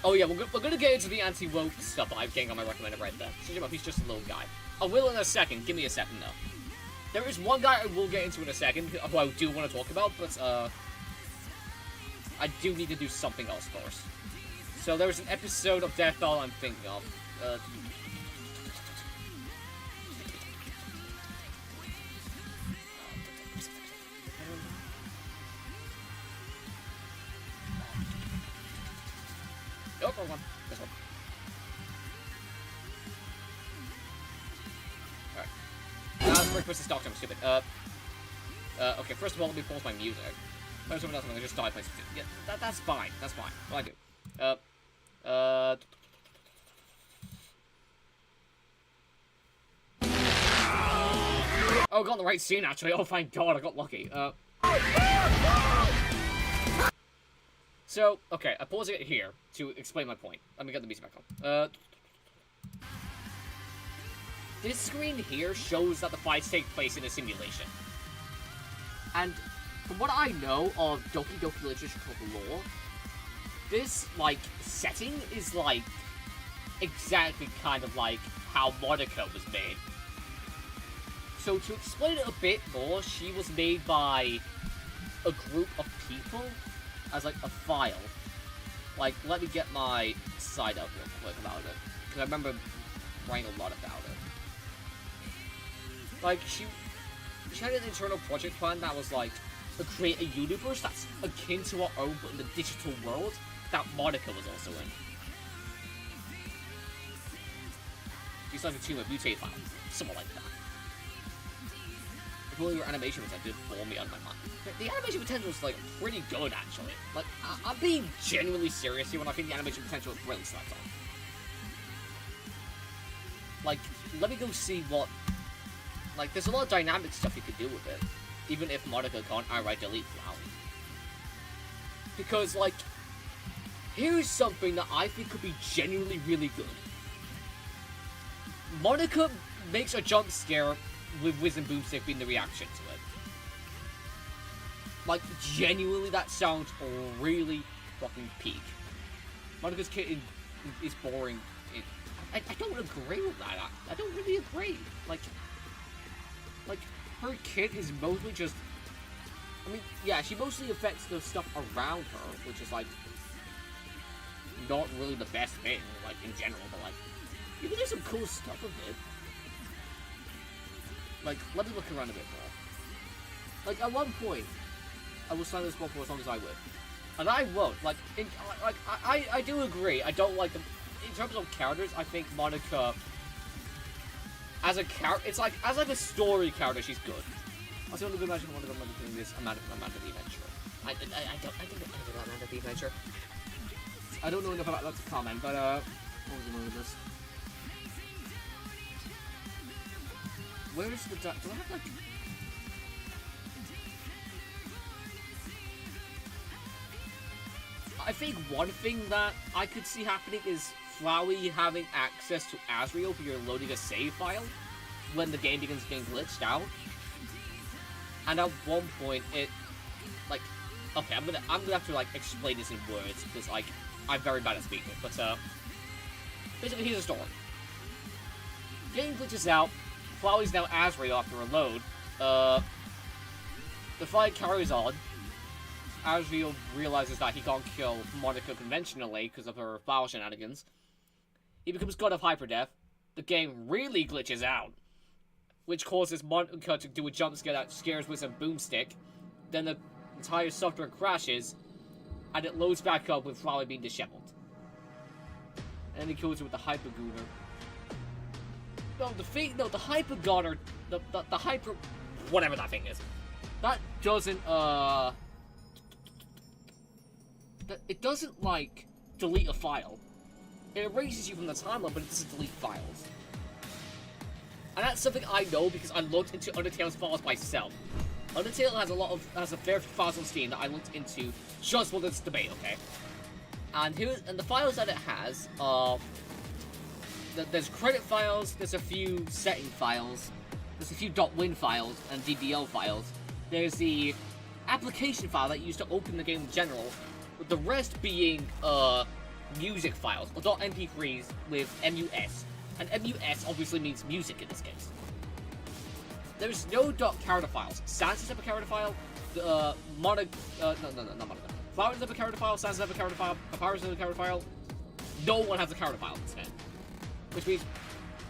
Oh yeah, we're gonna get into the anti-woke stuff that I'm getting on my recommended right there. So he's just a little guy. I will in a second. Give me a second, though. There is one guy I will get into in a second, who I do want to talk about, but, I do need to do something else first. So there's an episode of Death Doll I'm thinking of. Oh, wrong one. This one. Alright. Brick versus Doctor, I'm stupid. Okay, first of all, let me pause my music. There's someone else, I'm gonna just start playing some shit. Yeah, that's fine. That's fine. What do I do? Oh, I got the right scene, actually. Oh, thank God, I got lucky. So, okay, I'm pausing it here to explain my point. Let me get the music back on. This screen here shows that the fights take place in a simulation. And from what I know of Doki Doki Literature Club lore, this, like, setting is, like, exactly kind of like how Monica was made. So to explain it a bit more, she was made by a group of people as, like, a file. Like, let me get my side up real quick about it, because I remember writing a lot about it. Like, she had an internal project plan that was, like, to create a universe that's akin to our own, but in the digital world that Monica was also in. She's like a team of mutate file, something like that. If only your animation was, like, did blow me out of my mind. The animation potential is, like, pretty good, actually. Like, I'm being genuinely serious here when I think the animation potential is really slept on. Like, let me go see what... Like, there's a lot of dynamic stuff you could do with it, even if Monica can't outright delete Flower. Because, like, here's something that I think could be genuinely really good. Monica makes a jump scare with Wiz and Boomstick being the reaction to it. Like, genuinely, that sounds really fucking peak. Monika's kit is boring. I don't agree with that. I don't really agree. Like, her kit is mostly just... I mean, yeah, she mostly affects the stuff around her, which is, like, not really the best thing, like, in general, but, like, you can do some cool stuff with it. Like, let me look around a bit more. Like, at one point, I will sign this one for as long as I would. And I won't. Like, I do agree. I don't like them. In terms of characters, I think Monika, as a character, it's like, as like a story character, she's good. I also want to imagine one of them doing this Amanda the Adventure. I don't know Amanda the Adventure. I don't know enough about that to comment, but what was the name of this? Where's the do I have like... I think one thing that I could see happening is Flowey having access to Asriel if you're loading a save file when the game begins getting glitched out. And at one point it, like, okay, I'm gonna have to like explain this in words because like I'm very bad at speaking. But basically here's the story. Game glitches out. Flowey's now Asriel after a load. The fight carries on. Asriel realizes that he can't kill Monika conventionally because of her foul shenanigans. He becomes God of Hyperdeath. The game really glitches out, which causes Monika to do a jump scare that scares with a boomstick. Then the entire software crashes, and it loads back up with Flowey being disheveled. And he kills her with the Hypergooner. The Hypergooner, the Hyper... whatever that thing is. That doesn't, it doesn't, like, delete a file. It erases you from the timeline, but it doesn't delete files. And that's something I know because I looked into Undertale's files myself. Undertale has a fair few files on Steam that I looked into just for this debate, okay? And the files that it has are... There's credit files, there's a few setting files, there's a few .win files and DDL files. There's the application file that you use to open the game in general, with the rest being music files, or .mp3s with MUS. And MUS obviously means music in this case. There's no .character files. Sans doesn't have a character file. Not Monica. Flower doesn't have a character file. Sans doesn't have a character file. Papyrus doesn't have a character file. No one has a character file instead. Which means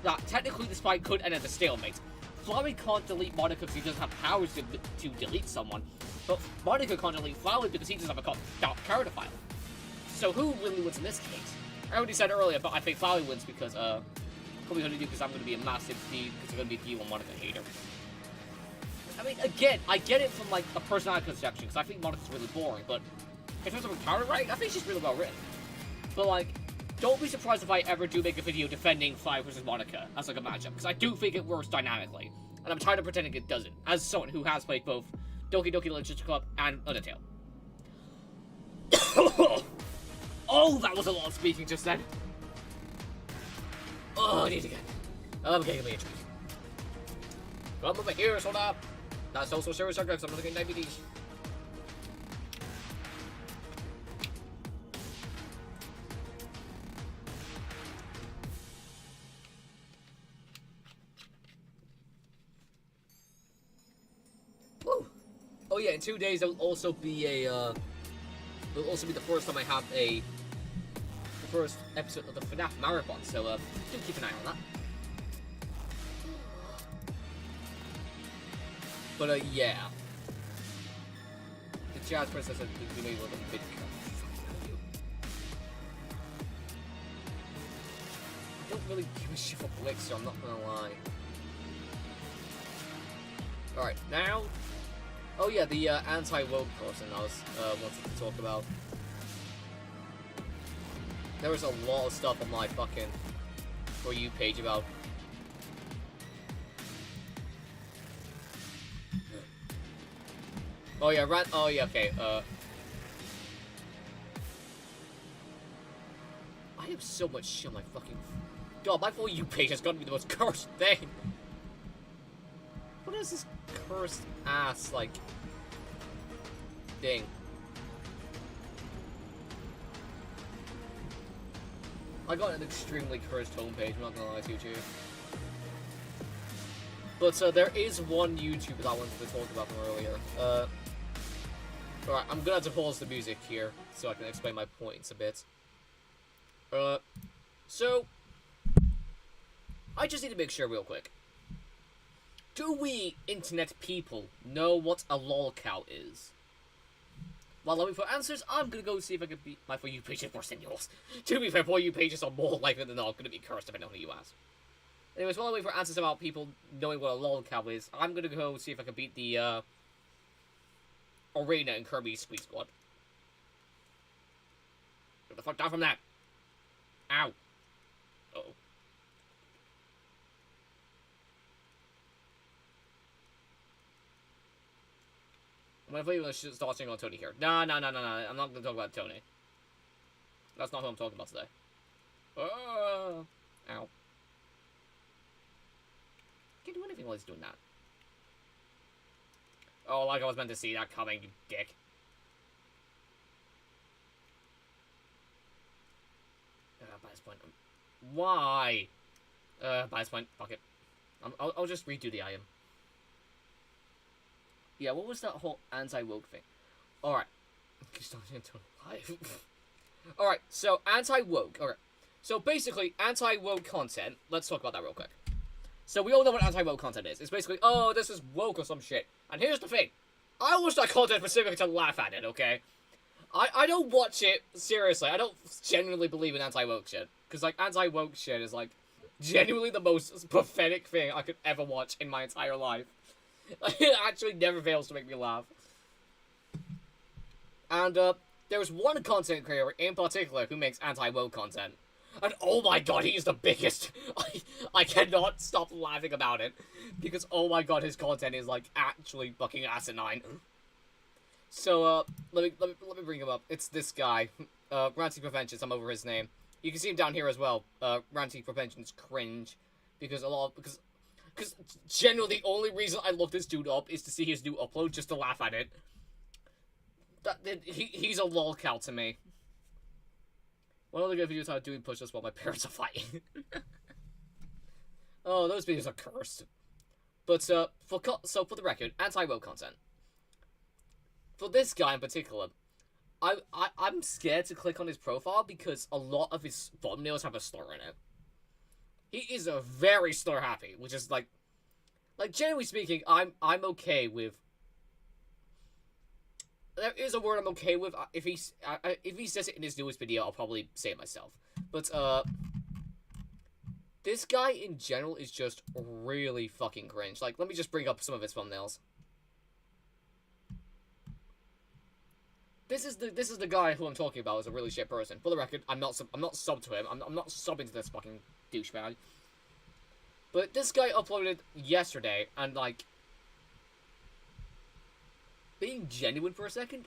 that technically this fight could end at a stalemate. Flowey can't delete Monica because he doesn't have powers to delete someone. But Monica can't delete Flowey because he doesn't have a character file. So who really wins in this case? I already said earlier, but I think Flowey wins because, probably going to do because I'm going to be a massive D, because I'm going to be a D1 Monica hater. I mean, again, I get it from, like, a personality conception, because I think Monica's really boring, but in terms of a character writing, I think she's really well written. But, like, don't be surprised if I ever do make a video defending Flowey versus Monica as, like, a matchup, because I do think it works dynamically, and I'm tired of pretending it doesn't, as someone who has played both Doki Doki Literature Club and Undertale. Oh, that was a lot of speaking just then. Oh, I need to get... I'm getting me a treat. Come over here, hold up. That's also serious subjects, I'm looking at diabetes. Woo! Oh yeah, in 2 days there'll also be a, it'll also be the first time I have the first episode of the FNAF Marathon, so, do keep an eye on that. But, yeah. The Jazz Princess has been able to bid. I don't really give a shit for Blixer, I'm not gonna lie. Alright, now... Oh yeah, the anti-woke person I was wanted to talk about. There was a lot of stuff on my fucking For You page about... Oh yeah, oh yeah, okay, I have so much shit on my fucking... God, my For You page has got to be the most cursed thing! What is this cursed ass, like... thing. I got an extremely cursed homepage, I'm not gonna lie to you, Chief. But there is one YouTuber that I wanted to talk about from earlier. Alright, I'm gonna have to pause the music here so I can explain my points a bit. So I just need to make sure real quick. Do we internet people know what a lolcow is? While waiting for answers, I'm gonna go see if I can beat my For You page is worse than yours. To be fair, For You pages are more likely than not gonna be cursed depending on who you ask. Anyways, while I wait for answers about people knowing what a lolcow is, I'm gonna go see if I can beat the arena in Kirby's Squeeze Squad. Get the fuck down from that! Ow! Uh-oh. I'm gonna start talking on Tony here. No. I'm not gonna talk about Tony. That's not who I'm talking about today. Ow. Can't do anything while he's doing that. Oh, like I was meant to see that coming, you dick. By this point, why? By this point, fuck it. I'll just redo the item. Yeah, what was that whole anti-woke thing? Alright. Alright, so anti-woke. Alright. So basically, anti-woke content, let's talk about that real quick. So we all know what anti-woke content is. It's basically, oh, this is woke or some shit. And here's the thing. I watch that content specifically to laugh at it, okay? I don't watch it seriously. I don't genuinely believe in anti-woke shit. Because, like, anti-woke shit is, like, genuinely the most pathetic thing I could ever watch in my entire life. It actually never fails to make me laugh. And, there was one content creator in particular who makes anti-woke content. And oh my god, he's the biggest. I cannot stop laughing about it. Because oh my god, his content is like actually fucking asinine. So, let me bring him up. It's this guy. Ranty Preventions, I'm over his name. You can see him down here as well. Ranty Preventions cringe. Because because generally the only reason I look this dude up is to see his new upload just to laugh at it. He's a lolcow to me. One of the good videos how doing push-ups while my parents are fighting. Oh, those videos are cursed. But, for the record, anti-woke content. For this guy in particular, I'm scared to click on his profile because a lot of his thumbnails have a slur in it. He is a very slur-happy, which is, like, generally speaking, I'm okay with... There is a word I'm okay with. If he says it in his newest video, I'll probably say it myself. But, this guy in general is just really fucking cringe. Like, let me just bring up some of his thumbnails. This is the guy who I'm talking about as a really shit person. For the record, I'm not subbed to him. I'm not subbing to this fucking douchebag. But this guy uploaded yesterday, and like, being genuine for a second,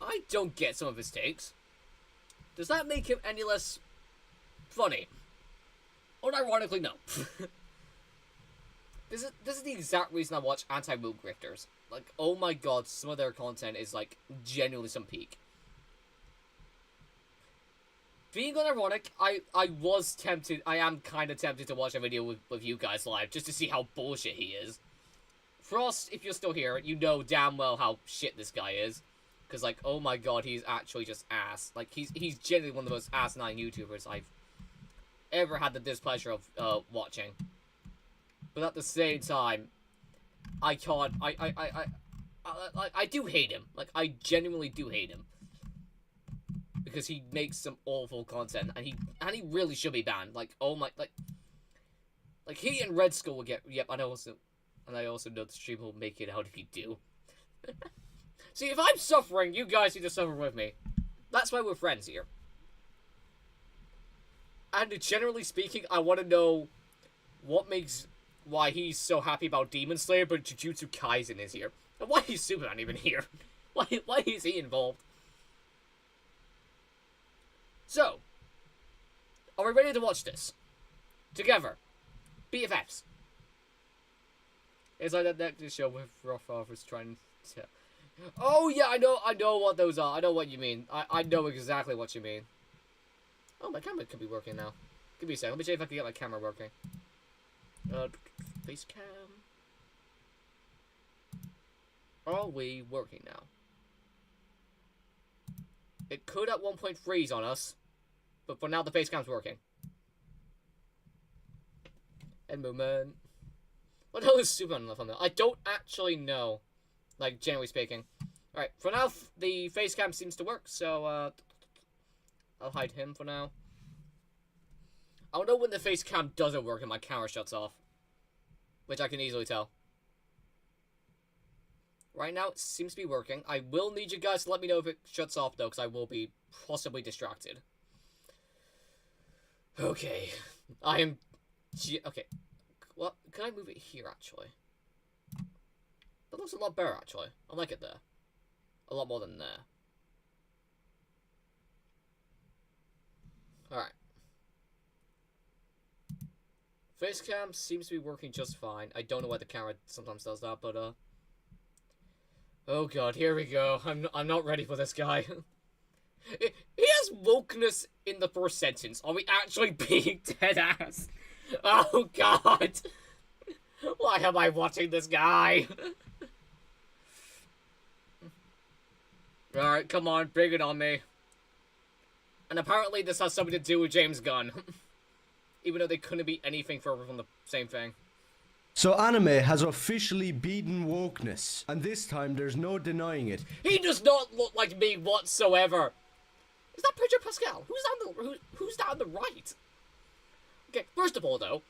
I don't get some of his takes. Does that make him any less funny? Unironically, no. This is the exact reason I watch anti-woke grifters. Like, oh my god, some of their content is, like, genuinely some peak. Being unironic, I am kind of tempted to watch a video with you guys live, just to see how bullshit he is. Frost, if you're still here, you know damn well how shit this guy is. Because, like, oh my god, he's actually just ass. Like, he's genuinely one of the most asinine YouTubers I've ever had the displeasure of, watching. But at the same time, I can't, I do hate him. Like, I genuinely do hate him. Because he makes some awful content, and he really should be banned. Like, oh my, like he and Red Skull will get, yep, and I also know the stream will make it out if you do. See, if I'm suffering, you guys need to suffer with me. That's why we're friends here. And generally speaking, I want to know why he's so happy about Demon Slayer, but Jujutsu Kaisen is here. And why is Superman even here? Why is he involved? So, are we ready to watch this? Together. BFFs. It's like that show with Rothfather's trying to... Oh yeah, I know what those are. I know what you mean. I know exactly what you mean. Oh, my camera could be working now. Give me a second. Let me see if I can get my camera working. Face cam. Are we working now? It could at one point freeze on us, but for now the face cam's working. And movement. What the hell is Superman on the thumbnail? I don't actually know. Like, generally speaking. Alright, for now, the face cam seems to work, so, I'll hide him for now. I'll know when the face cam doesn't work and my camera shuts off. Which I can easily tell. Right now, it seems to be working. I will need you guys to let me know if it shuts off, though, because I will be possibly distracted. Okay. I am... Okay. Well, can I move it here, actually? That looks a lot better, actually. I like it there. A lot more than there. Alright. Facecam seems to be working just fine. I don't know why the camera sometimes does that, but, oh god, here we go. I'm not ready for this guy. He has wokeness in the first sentence. Are we actually being dead ass? Oh god! Why am I watching this guy? Alright, come on, bring it on me. And apparently this has something to do with James Gunn. Even though they couldn't be anything further from the same thing. So anime has officially beaten wokeness, and this time there's no denying it. He does not look like me whatsoever. Is that Pedro Pascal? Who's that on the right? Okay, first of all, though,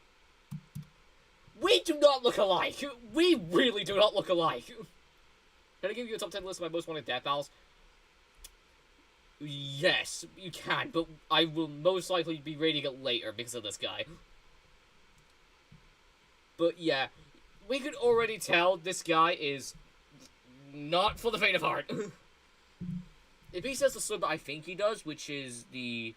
we do not look alike. We really do not look alike. Can I give you a top 10 list of my most wanted death pals? Yes, you can, but I will most likely be rating it later because of this guy. But yeah, we could already tell this guy is not for the faint of heart. If he says the slur that I think he does, which is the...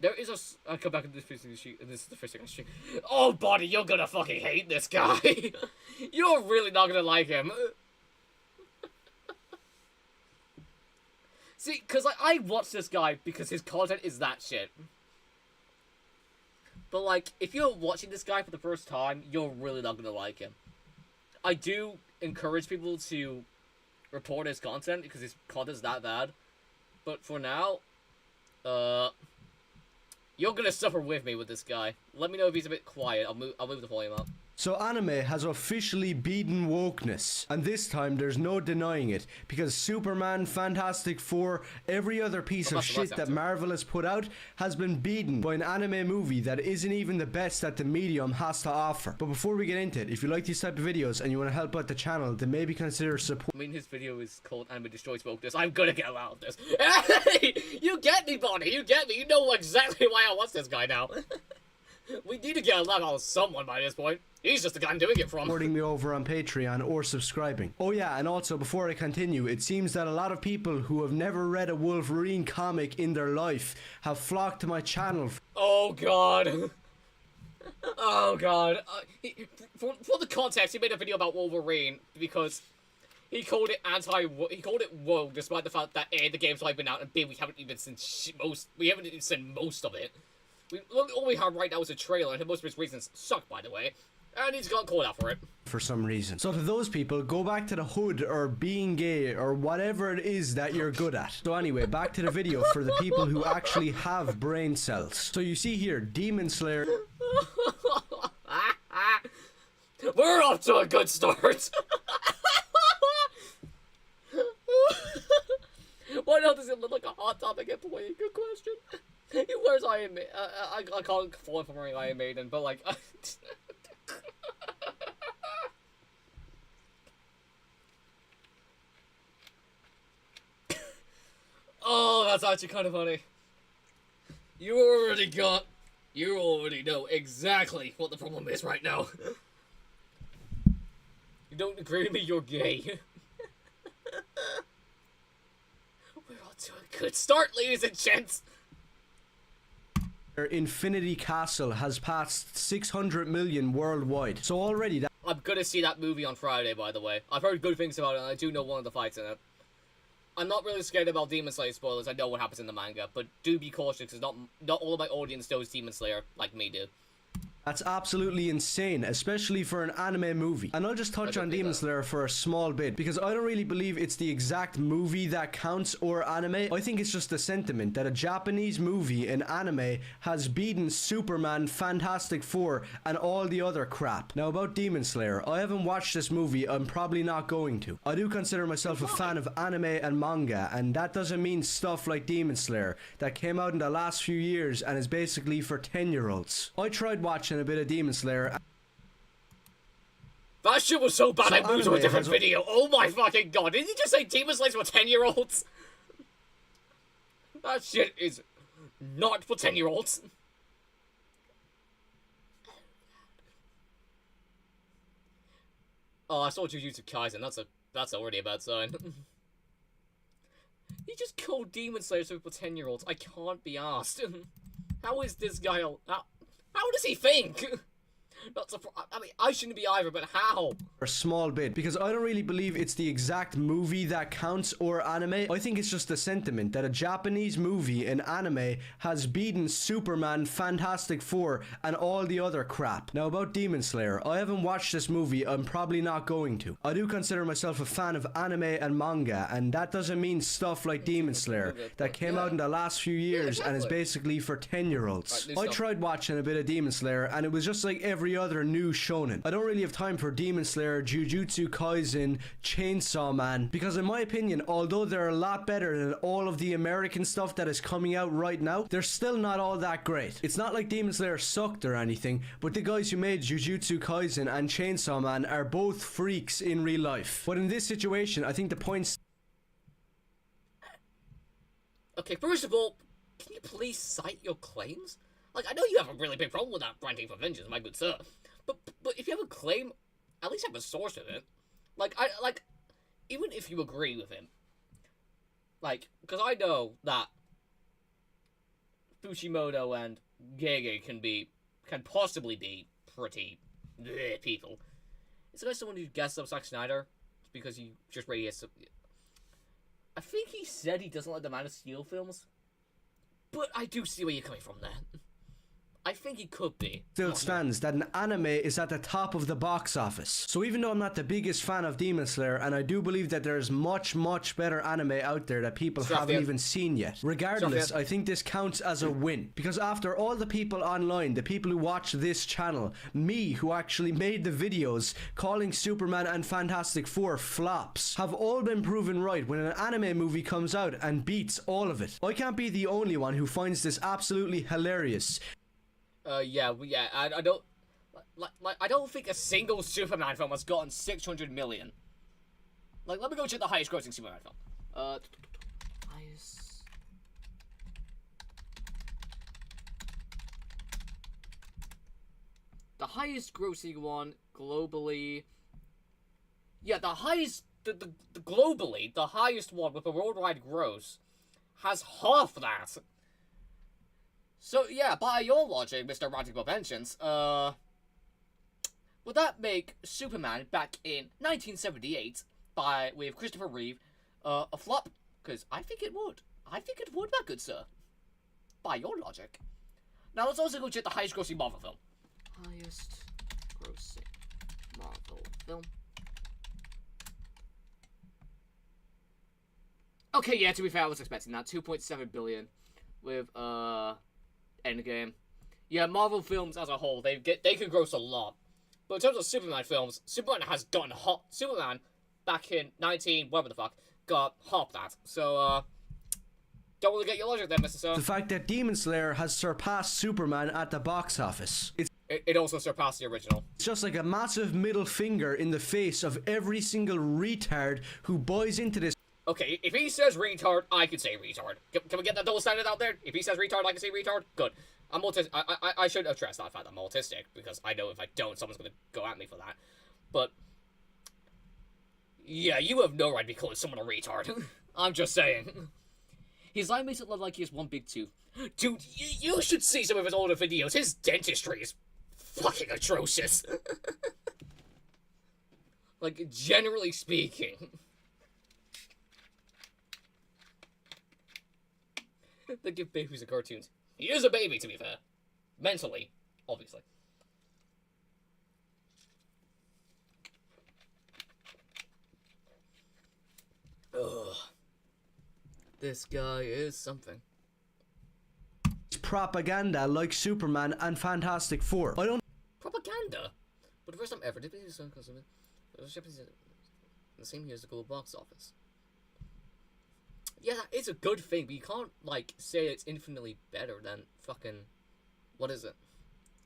There is a... I'll come back to this first thing and this is the first thing I shoot. Oh, buddy, you're gonna fucking hate this guy. You're really not gonna like him. See, because I watch this guy because his content is that shit. But, like, if you're watching this guy for the first time, you're really not gonna like him. I do encourage people to report his content because his content's that bad. But for now, you're gonna suffer with me with this guy. Let me know if he's a bit quiet. I'll move the volume up. So anime has officially beaten wokeness, and this time there's no denying it, because Superman, Fantastic Four, every other piece of shit that Marvel has put out has been beaten by an anime movie that isn't even the best that the medium has to offer. But before we get into it, if you like these type of videos and you want to help out the channel, then maybe consider support. I mean, his video is called Anime Destroys Wokeness. I'm gonna get out of this. Hey! You get me, Bonnie! You get me! You know exactly why I watch this guy now. We need to get a lot out of someone by this point. He's just the guy I'm doing it from. Supporting me over on Patreon or subscribing. Oh yeah, and also before I continue, it seems that a lot of people who have never read a Wolverine comic in their life have flocked to my channel. Oh god. Oh god. For the context, he made a video about Wolverine because he called it woke, despite the fact that A, the game's already been out, and B, we haven't even seen most of it. All we have right now is a trailer, and most of his reasons suck, by the way. And he's got called out for it. For some reason. So to those people, go back to the hood or being gay or whatever it is that you're good at. So anyway, back to the video for the people who actually have brain cells. So you see here, Demon Slayer. We're off to a good start. Why not does it look like a Hot Topic employee? Good question. He wears Iron Maiden. I can't fall from wearing Iron Maiden, but like... Oh, that's actually kind of funny. You already know exactly what the problem is right now. You don't agree with me, you're gay. We're on to a good start, ladies and gents. Infinity Castle has passed 600 million worldwide. So already that I'm gonna see that movie on Friday, by the way. I've heard good things about it, and I do know one of the fights in it. I'm not really scared about Demon Slayer spoilers. I know what happens in the manga, but do be cautious, because not all of my audience knows Demon Slayer like me do. That's absolutely insane, especially for an anime movie. And I'll just touch on Demon Slayer for a small bit, because I don't really believe it's the exact movie that counts or anime. I think it's just the sentiment that a Japanese movie in anime has beaten Superman, Fantastic Four, and all the other crap. Now about Demon Slayer, I haven't watched this movie, I'm probably not going to. I do consider myself a fan of anime and manga, and that doesn't mean stuff like Demon Slayer, that came out in the last few years and is basically for 10-year-olds. I tried watching a bit of Demon Slayer. That shit was so bad, I moved to a different video. Oh my fucking god, did you just say Demon Slayer's for 10-year-olds? That shit is not for 10-year-olds. Oh, I saw Jujutsu Kaisen, that's already a bad sign. He just called Demon Slayer for 10-year-olds. I can't be asked. How is this guy... How does he think? I mean, I shouldn't be either, but how? A small bit, because I don't really believe it's the exact movie that counts or anime. I think it's just the sentiment that a Japanese movie in anime has beaten Superman, Fantastic Four, and all the other crap. Now about Demon Slayer, I haven't watched this movie, I'm probably not going to. I do consider myself a fan of anime and manga, and that doesn't mean stuff like Demon Slayer, that came out in the last few years and is basically for 10-year-olds. I tried watching a bit of Demon Slayer, and it was just like every other new shonen. I don't really have time for Demon Slayer, Jujutsu Kaisen, Chainsaw Man, because in my opinion, although they're a lot better than all of the American stuff that is coming out right now, they're still not all that great. It's not like Demon Slayer sucked or anything, but the guys who made Jujutsu Kaisen and Chainsaw Man are both freaks in real life. But in this situation, I think the points... Okay, first of all, can you please cite your claims? Like, I know you have a really big problem with that branding for vengeance, my good sir. But if you have a claim, at least have a source of it. Like, even if you agree with him. Like, because I know that Fushimoto and Gege can possibly be pretty bleh people. Is there someone who guessed up Zack Snyder? Because he just really has some... I think he said he doesn't like the Man of Steel films. But I do see where you're coming from there. I think he could be. Still stands that an anime is at the top of the box office. So even though I'm not the biggest fan of Demon Slayer, and I do believe that there's much better anime out there that people haven't even seen yet, regardless, I think this counts as a win. Because after all the people online, the people who watch this channel, me who actually made the videos calling Superman and Fantastic Four flops, have all been proven right when an anime movie comes out and beats all of it. I can't be the only one who finds this absolutely hilarious. Yeah, I don't... Like, I don't think a single Superman film has gotten 600 million. Like, let me go check the highest grossing Superman film. Highest... The highest grossing one, globally... Yeah, the highest... globally, the highest one with a worldwide gross has half that. So, yeah, by your logic, Mr. Radical Vengeance, would that make Superman back in 1978 with Christopher Reeve, a flop? Because I think it would. I think it would, my good sir. By your logic. Now, let's also go check the highest grossing Marvel film. Highest grossing Marvel film. Okay, yeah, to be fair, I was expecting that. 2.7 billion with, Endgame. Yeah, Marvel films as a whole, they can gross a lot. But in terms of Superman films, Superman has gotten hot. Superman, back in whatever the fuck, got half that. So, don't really get your logic there, Mr. Sir. The fact that Demon Slayer has surpassed Superman at the box office. It also surpassed the original. It's just like a massive middle finger in the face of every single retard who buys into this. Okay, if he says retard, I can say retard. Can we get that double standard out there? If he says retard, I can say retard? Good. I'm autistic. I should address that fact I'm autistic, because I know if I don't, someone's gonna go at me for that. But, yeah, you have no right to be calling someone a retard. I'm just saying. His eye makes it look like he has one big tooth. Dude, you should see some of his older videos. His dentistry is fucking atrocious. Like, generally speaking. They give babies a cartoons. He is a baby, to be fair. Mentally, obviously. Ugh. This guy is something. Propaganda like Superman and Fantastic Four. I don't Propaganda? For the first time ever, did they use the same year as the global box office? Yeah, that is a good thing, but you can't, like, say it's infinitely better than fucking... What is it?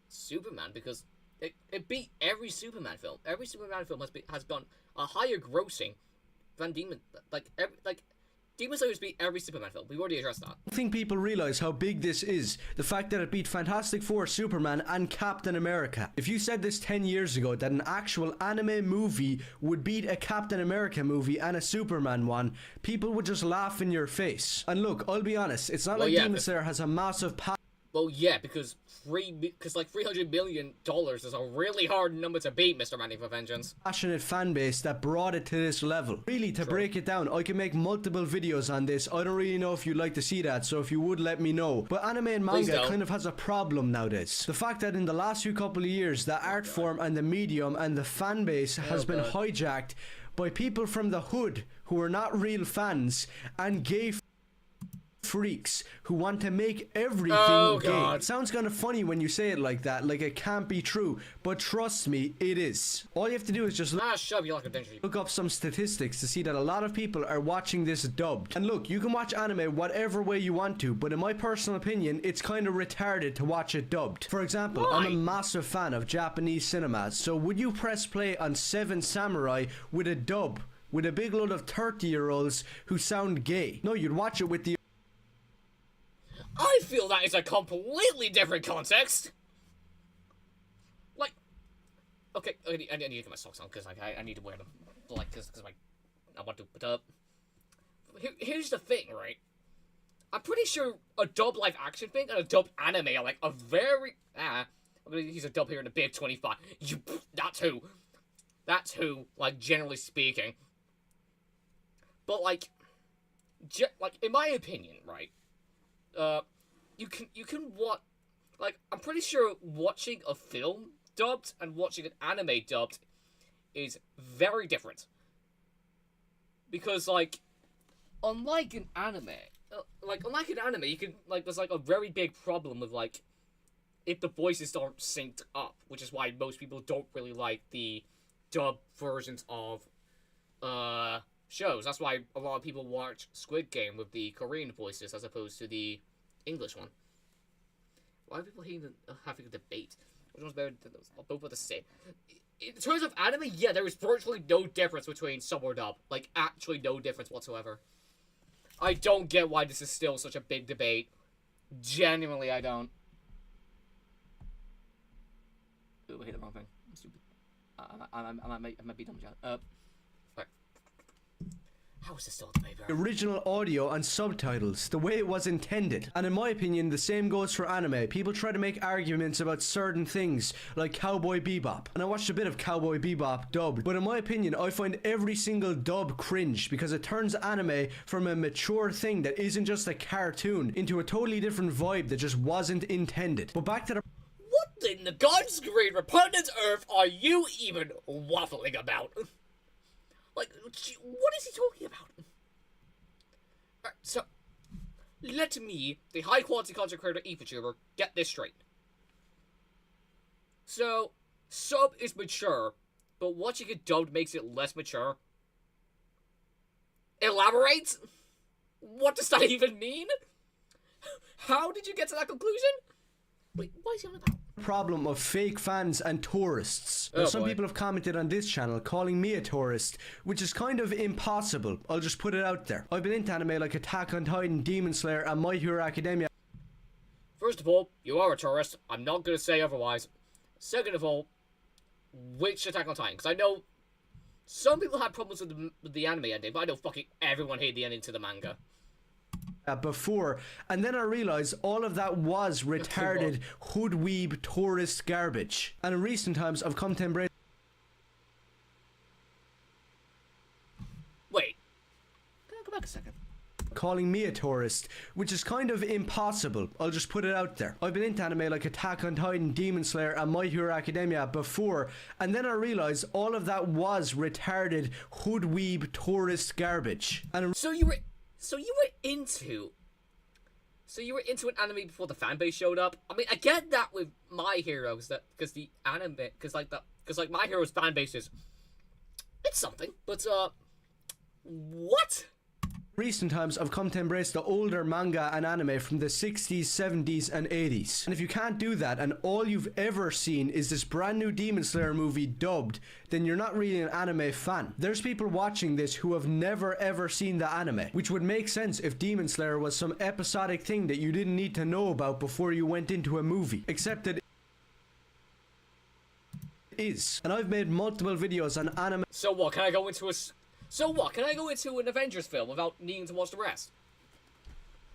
Superman, because it beat every Superman film. Every Superman film has gone a higher grossing than Demon... Demon Slayer's beat every Superman film. We've already addressed that. I think people realize how big this is. The fact that it beat Fantastic Four, Superman, and Captain America. If you said this 10 years ago, that an actual anime movie would beat a Captain America movie and a Superman one, people would just laugh in your face. And look, I'll be honest, it's not like Demon Slayer has a massive Well, yeah, because like $300 million is a really hard number to beat, Mr. Manning for Vengeance. passionate fan base that brought it to this level. Really, to break it down, I can make multiple videos on this. I don't really know if you'd like to see that, so if you would, let me know. But anime and manga kind of has a problem nowadays. The fact that in the last few couple of years, the art form and the medium and the fan base has been hijacked by people from the hood who are not real fans and gay freaks who want to make everything gay. It sounds kind of funny when you say it like that, like it can't be true, but trust me, it is. All you have to do is just look up some statistics to see that a lot of people are watching this dubbed. And look, you can watch anime whatever way you want to, but in my personal opinion, it's kind of retarded to watch it dubbed. For example, I'm a massive fan of Japanese cinema, so would you press play on Seven Samurai with a dub, with a big load of 30-year-olds who sound gay? No, you'd watch it with the I feel that is a completely different context. Like, okay, I need to get my socks on because like I need to wear them, like because I want to put up. Here's the thing, right? I'm pretty sure a dub live action thing and a dub anime are like a very I'm gonna use a dub here in a bit 25. That's who. Like generally speaking. But like in my opinion, right? You can watch, like, I'm pretty sure watching a film dubbed and watching an anime dubbed is very different. Because, like, unlike an anime, you can, like, there's, like, a very big problem with, like, if the voices aren't synced up, which is why most people don't really like the dub versions of, shows. That's why a lot of people watch Squid Game with the Korean voices as opposed to the English one. Why are people having a debate? Which one's better? Both are the same. In terms of anime, yeah, there is virtually no difference between sub or dub. Like, actually no difference whatsoever. I don't get why this is still such a big debate. Genuinely, I don't. Ooh, I hit the wrong thing. I'm stupid. I might be dumb, John. Right. How is this still a debate, bro? Original audio and subtitles, the way it was intended. And in my opinion, the same goes for anime. People try to make arguments about certain things, like Cowboy Bebop. And I watched a bit of Cowboy Bebop dubbed, but in my opinion, I find every single dub cringe because it turns anime from a mature thing that isn't just a cartoon into a totally different vibe that just wasn't intended. But back to the... What in the God's green repugnant earth are you even waffling about? Like, what is he talking about? Alright, so, let me, the high-quality content creator eVTuber, get this straight. So, sub is mature, but watching it dubbed makes it less mature. Elaborate? What does that even mean? How did you get to that conclusion? Wait, what is he on about? Problem of fake fans and tourists. Now, some people have commented on this channel calling me a tourist, which is kind of impossible. I'll just put it out there. I've been into anime like Attack on Titan, Demon Slayer, and My Hero Academia. First of all, you are a tourist. I'm not going to say otherwise. Second of all, which Attack on Titan? Because I know some people had problems with the anime ending, but I know fucking everyone hated the ending to the manga. Before, and then I realized all of that was retarded hoodweeb tourist garbage. And in recent times I've come to embrace back a second. calling me a tourist, which is kind of impossible. I'll just put it out there. I've been into anime like Attack on Titan, Demon Slayer, and My Hero Academia before, and then I realized all of that was retarded, hoodweeb, tourist garbage. And So you were into an anime before the fan base showed up. I mean, I get that with My Hero, because My Hero's fan base is, it's something, but what? recent times I've come to embrace the older manga and anime from the 60s, 70s and 80s. And if you can't do that and all you've ever seen is this brand new Demon Slayer movie dubbed, then you're not really an anime fan. There's people watching this who have never ever seen the anime, which would make sense if Demon Slayer was some episodic thing that you didn't need to know about before you went into a movie. Except that it is. And I've made multiple videos on anime. So what, can I go into an Avengers film without needing to watch the rest?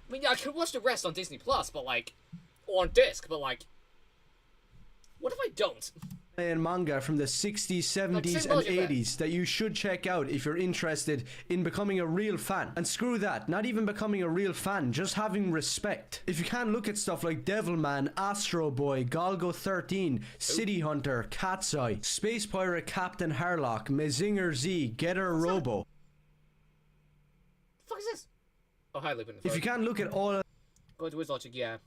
I mean, yeah, I can watch the rest on Disney Plus, but like, or on disc, but like, what if I don't? And manga from the 60s, 70s and 80s that you should check out if you're interested in becoming a real fan. And screw that, not even becoming a real fan, just having respect. If you can't look at stuff like Devilman, Astro Boy, Golgo 13, City Hunter, Cat's Eye, Space Pirate Captain Harlock, Mazinger Z, Getter Robo. The fuck is this? Oh, hi, Lupin. If you can't look at all of Going to WizLogic, yeah.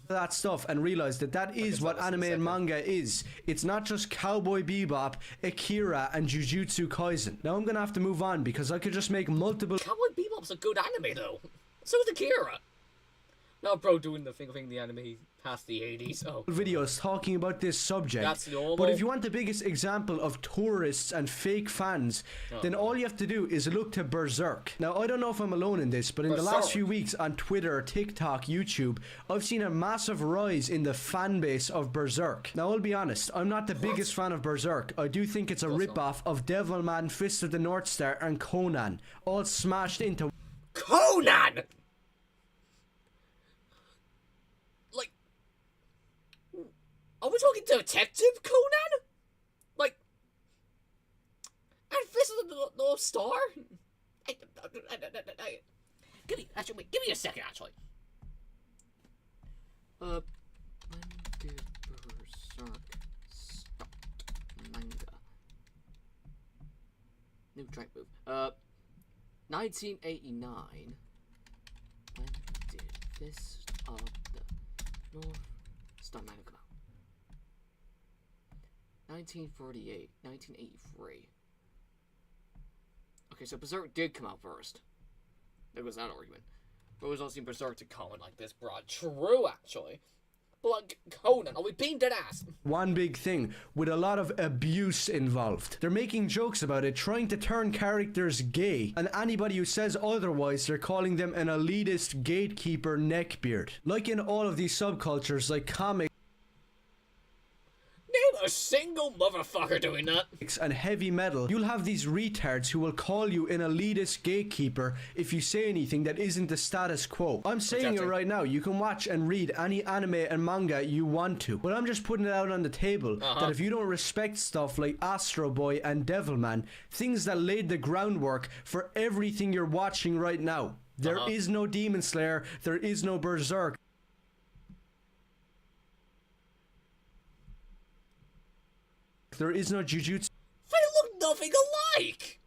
that stuff and realize that that is what anime and manga is. It's not just Cowboy Bebop, Akira and Jujutsu Kaisen. Now I'm gonna have to move on because I could just make multiple Cowboy Bebop's a good anime though. So is Akira. Now bro doing the thing the anime past the 80s. Oh. videos talking about this subject. That's normal. But if you want the biggest example of tourists and fake fans, then all you have to do is look to Berserk. Now I don't know if I'm alone in this, but in the last few weeks on Twitter, TikTok, YouTube, I've seen a massive rise in the fan base of Berserk. Now I'll be honest, I'm not the biggest fan of Berserk. I do think it's a rip-off of Devilman, Fist of the North Star and Conan, all smashed into Conan! Like, are we talking Detective Conan? Like, and Fist of the North Star? Give me a second, actually. When did Berserk start? Manga. New track move. 1989. When did Fist of the North Star manga come out? 1948, 1983. Okay, so Berserk did come out first. There was that argument. But it was not seen Berserk to comment like this, broad. True, actually. But like, Conan, are we being dead ass? one big thing with a lot of abuse involved. They're making jokes about it, trying to turn characters gay, and anybody who says otherwise, they're calling them an elitist gatekeeper neckbeard. Like in all of these subcultures like comics Name a single motherfucker doing that. and heavy metal, you'll have these retards who will call you an elitist gatekeeper if you say anything that isn't the status quo. I'm saying it right now, you can watch and read any anime and manga you want to, but I'm just putting it out on the table that if you don't respect stuff like Astro Boy and Devilman, things that laid the groundwork for everything you're watching right now. There is no Demon Slayer, there is no Berserk. There is no Jujutsu They look nothing alike!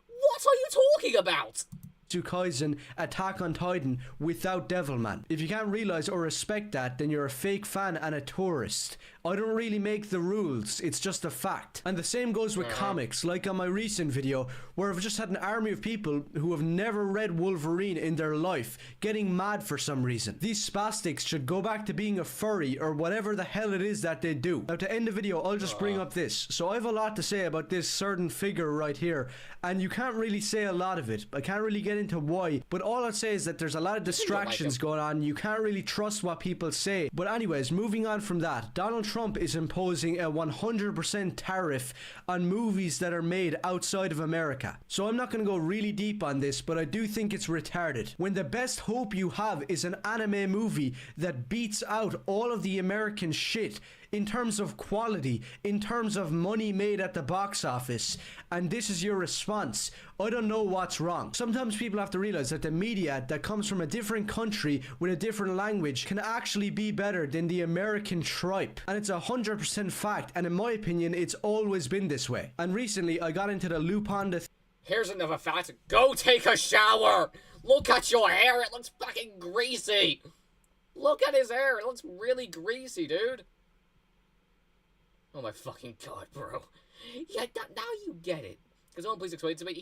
What are you talking about? Kaisen, Attack on Titan without Devilman. If you can't realize or respect that, then you're a fake fan and a tourist. I don't really make the rules, it's just a fact. And the same goes with comics, like on my recent video, where I've just had an army of people who have never read Wolverine in their life, getting mad for some reason. These spastics should go back to being a furry, or whatever the hell it is that they do. Now to end the video, I'll just bring up this. So I have a lot to say about this certain figure right here, and you can't really say a lot of it. I can't really get into why, but all I'll say is that there's a lot of distractions going on. You can't really trust what people say. But anyways, moving on from that, Donald Trump is imposing a 100% tariff on movies that are made outside of America. So I'm not going to go really deep on this, but I do think it's retarded. When the best hope you have is an anime movie that beats out all of the American shit in terms of quality, in terms of money made at the box office, and this is your response. I don't know what's wrong. Sometimes people have to realize that the media that comes from a different country with a different language can actually be better than the American tripe. And it's 100% fact, and in my opinion, it's always been this way. And recently, I got into the loop on the Here's another fact. Go take a shower! Look at your hair, it looks fucking greasy! Look at his hair, it looks really greasy, dude. Oh my fucking god, bro. Yeah, now you get it. Because no one please explain it to me.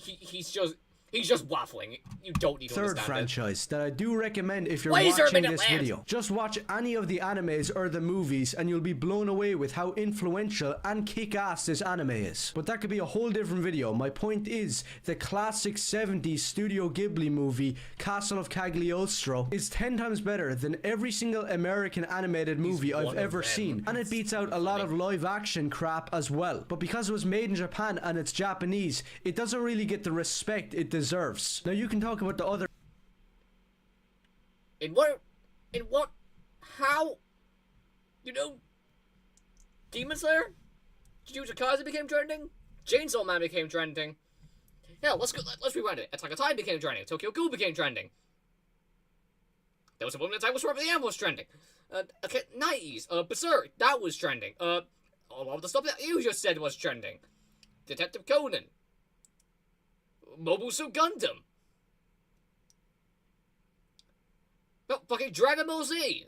He's just waffling. You don't need to third understand franchise that I do recommend if you're Laser watching Minute this Land. video. Just watch any of the animes or the movies and you'll be blown away with how influential and kick-ass this anime is. But that could be a whole different video. My point is, the classic 70s Studio Ghibli movie, Castle of Cagliostro, is 10 times better than every single American animated movie I've ever seen. And it beats out a lot of live action crap as well. But because it was made in Japan and it's Japanese, it doesn't really get the respect it deserves. Now you can talk about the other how, you know, Demon Slayer, Jujutsu Kaisen became trending, Chainsaw Man became trending. Yeah, let's rewind it. Attack on Titan became trending, Tokyo Ghoul became trending. There was a moment in time where Sword of the Anvil was trending. Okay, 90s, Berserk, that was trending. All of the stuff that you just said was trending. Detective Conan. Mobile Suit Gundam. No, fucking Dragon Ball Z.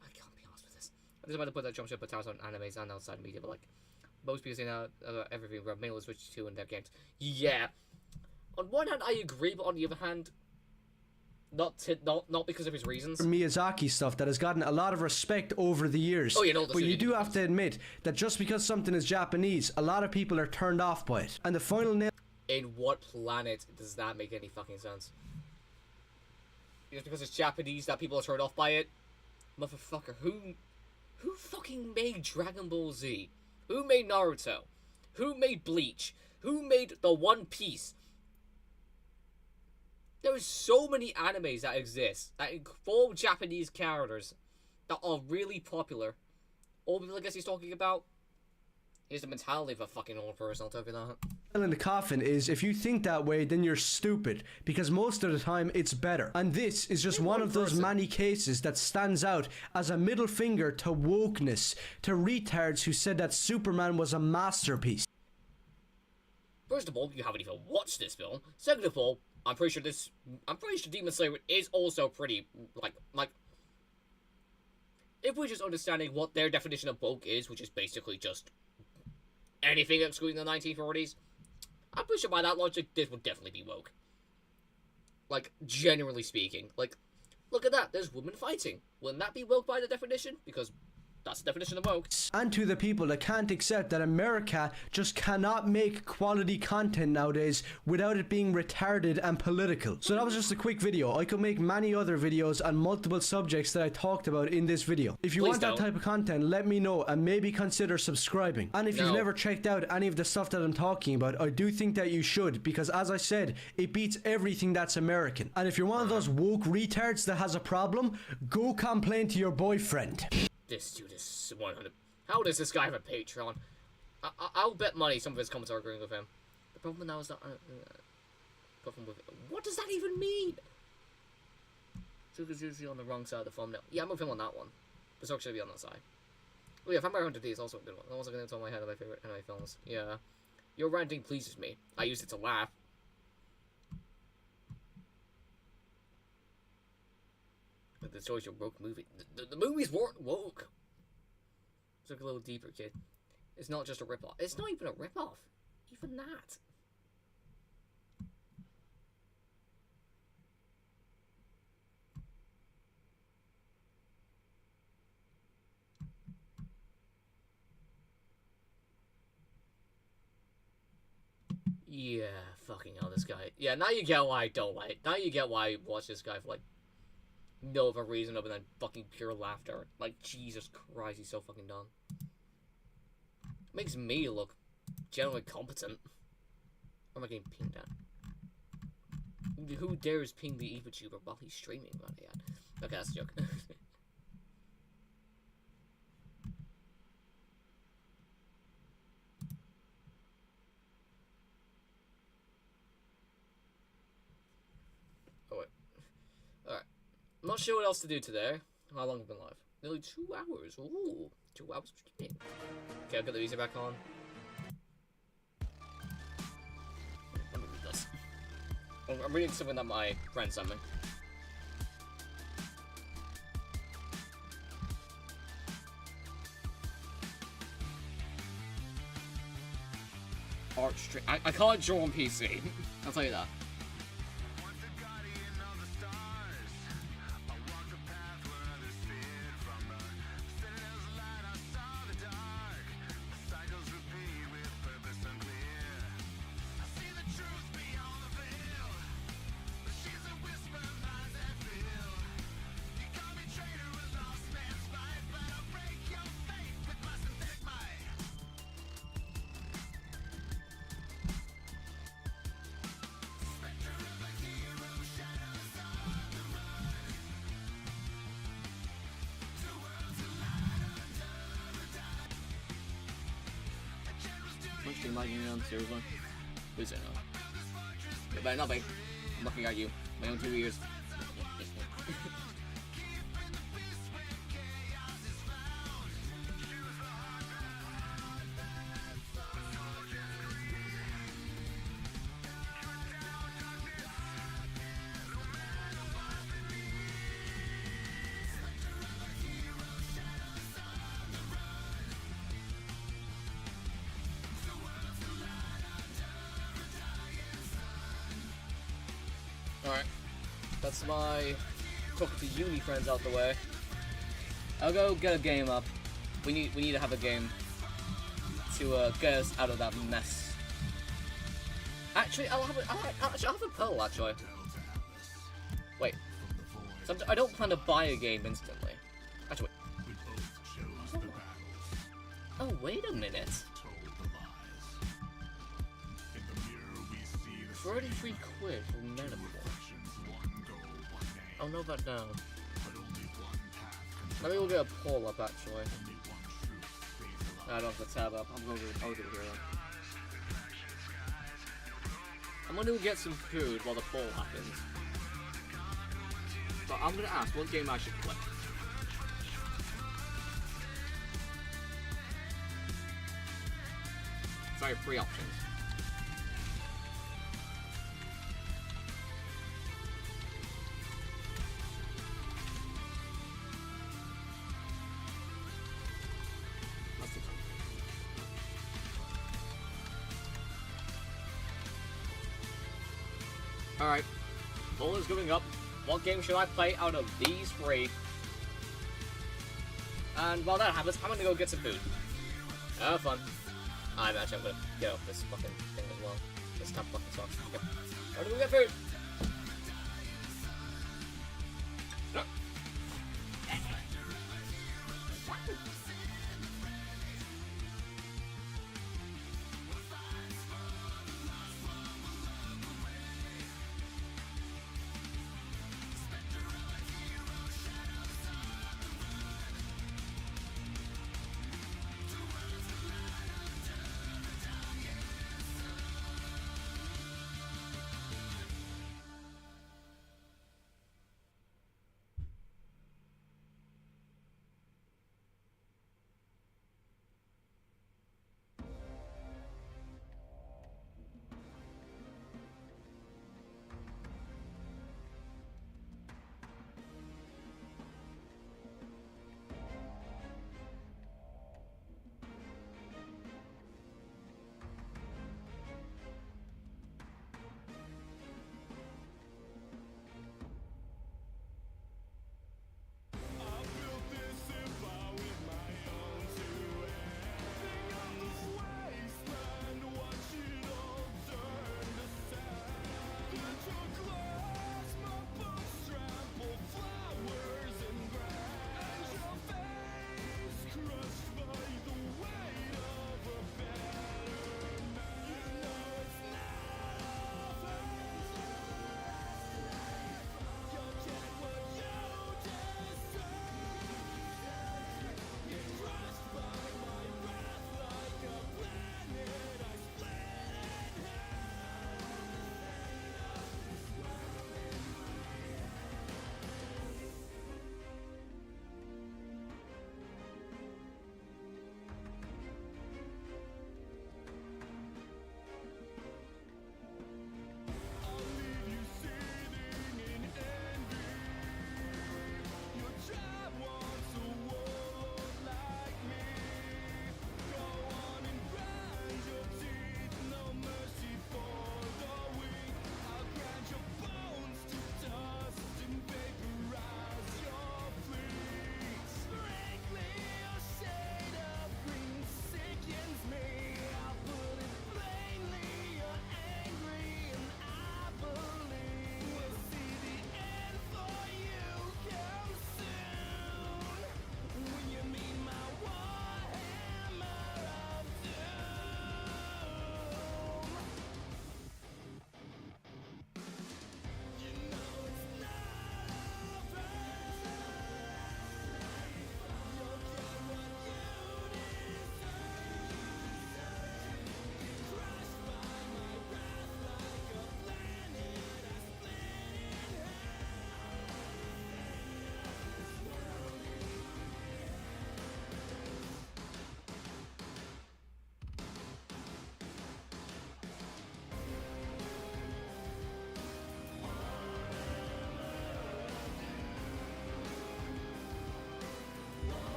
I can't be honest with this. I'm just about to put that jump ship on animes and outside media, but like, most people say now everything about mainly Switch 2 in their games. Yeah. On one hand, I agree, but on the other hand, not because of his reasons. Miyazaki stuff that has gotten a lot of respect over the years. Oh, you know, but you do have to admit that just because something is Japanese, a lot of people are turned off by it. And the final nail. In what planet does that make any fucking sense? Just because it's Japanese that people are turned off by it? Motherfucker, who fucking made Dragon Ball Z? Who made Naruto? Who made Bleach? Who made the One Piece? There's so many animes that exist that involve Japanese characters that are really popular. All people I guess he's talking about is the mentality of a fucking old person, I'll tell you that. In the coffin is, if you think that way, then you're stupid, because most of the time it's better. And this is just one of those many cases that stands out as a middle finger to wokeness, to retards who said that Superman was a masterpiece. First of all, you haven't even watched this film. Second of all, I'm pretty sure Demon Slayer is also pretty, like, if we're just understanding what their definition of woke is, which is basically just anything excluding the 1940s, I'm pretty sure by that logic, this would definitely be woke. Like, generally speaking. Like, look at that, there's women fighting. Wouldn't that be woke by the definition? Because that's the definition of woke. And to the people that can't accept that America just cannot make quality content nowadays without it being retarded and political. So that was just a quick video. I could make many other videos on multiple subjects that I talked about in this video. If you want that type of content, let me know and maybe consider subscribing. And if you've never checked out any of the stuff that I'm talking about, I do think that you should, because as I said, it beats everything that's American. And if you're one of those woke retards that has a problem, go complain to your boyfriend. This dude is 100. How does this guy have a Patreon? I'll bet money some of his comments are agreeing with him. The problem now is that what does that even mean? Zuka's usually on the wrong side of the thumbnail. Yeah, I'm with him on that one. Berserk should be on that side. Oh yeah, Vampire Hunter D is also a good one. That was going to top my head of my favorite anime films. Yeah. Your ranting pleases me. I use it to laugh. But the choice of woke movie. The movies weren't woke. Let's look a little deeper, kid. It's not just a ripoff. It's not even a ripoff. Even that. Yeah, fucking hell, this guy. Yeah, now you get why I don't like. Now you get why I watch this guy for like no other reason other than fucking pure laughter. Like, Jesus Christ, he's so fucking dumb. Makes me look generally competent. Or am I getting pinged at? Who dares ping the EvaTuber while he's streaming? Oh, yeah. Okay, that's a joke. I'm not sure what else to do today. How long have I been live? Nearly 2 hours. Ooh, 2 hours of streaming. Okay, I'll get the music back on. Let me read this. I'm reading something that my friend sent me. Art stream. I can't draw on PC. I'll tell you that. Much like you on seriously? Please say no. You better not be. I'm looking at you. My own 2 ears. Alright. That's my talking to uni friends out the way. I'll go get a game up. We need to have a game to get us out of that mess. Actually, I'll have a poll actually. Wait. I don't plan to buy a game instantly. Actually, wait. Oh, wait a minute. 33 quid for medical. I'll know that now. Let me go get a poll up actually. I don't have the tab up. I'll go here. I'm gonna go get some food while the poll happens. But I'm gonna ask what game I should play. So I have 3 options. Alright, poll is going up. What game should I play out of these 3? And while that happens, I'm gonna go get some food. Have fun. I'm gonna get off this fucking thing as well. This tab fucking sucks. Okay. How do we get food?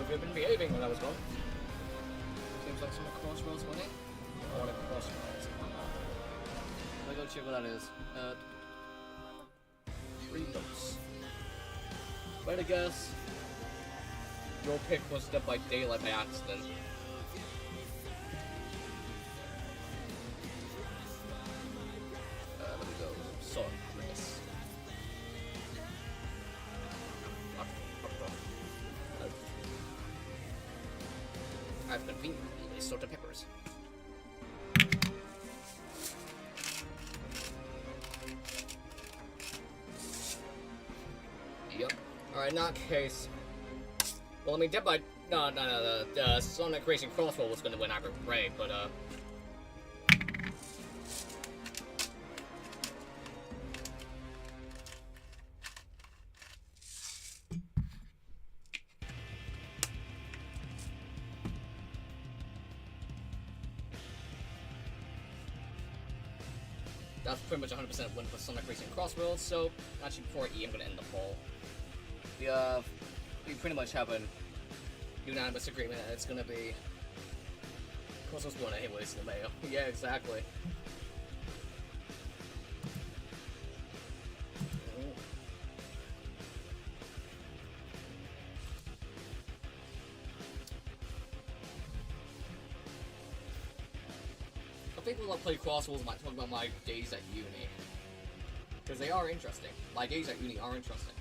you've been behaving when I was gone. Seems like some crossroads winning. I want to crossroads. Let me go check what that is. 3 notes. Better guess. Your pick was Dead by Daylight by accident. Let me go. Sorry, Chris. I've conveniently sorted peppers. Yep. Alright, in that case. Well, I mean, Dead by. No, the Sonic Racing Crossroad was gonna win Aggro Ray, but, that's pretty much 100% win for Sonic Racing Crossroads, so actually before E, I'm gonna end the poll. We pretty much have an unanimous agreement that it's gonna be Crossroads 1 anyways in the mail. Yeah, exactly. I think when I play Crossroads, I might talk about my days at uni. Because they are interesting. My days at uni are interesting.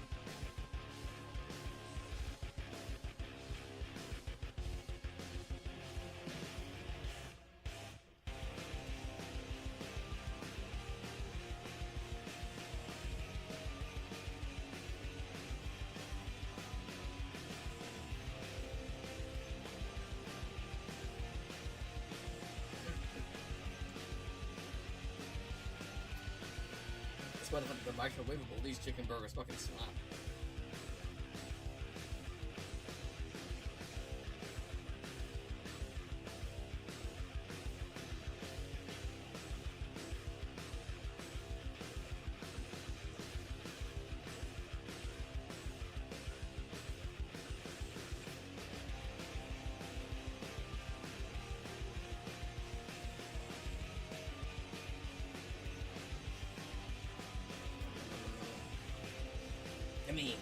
Despite the fact that they're microwavable, these chicken burgers fucking slap. I mean,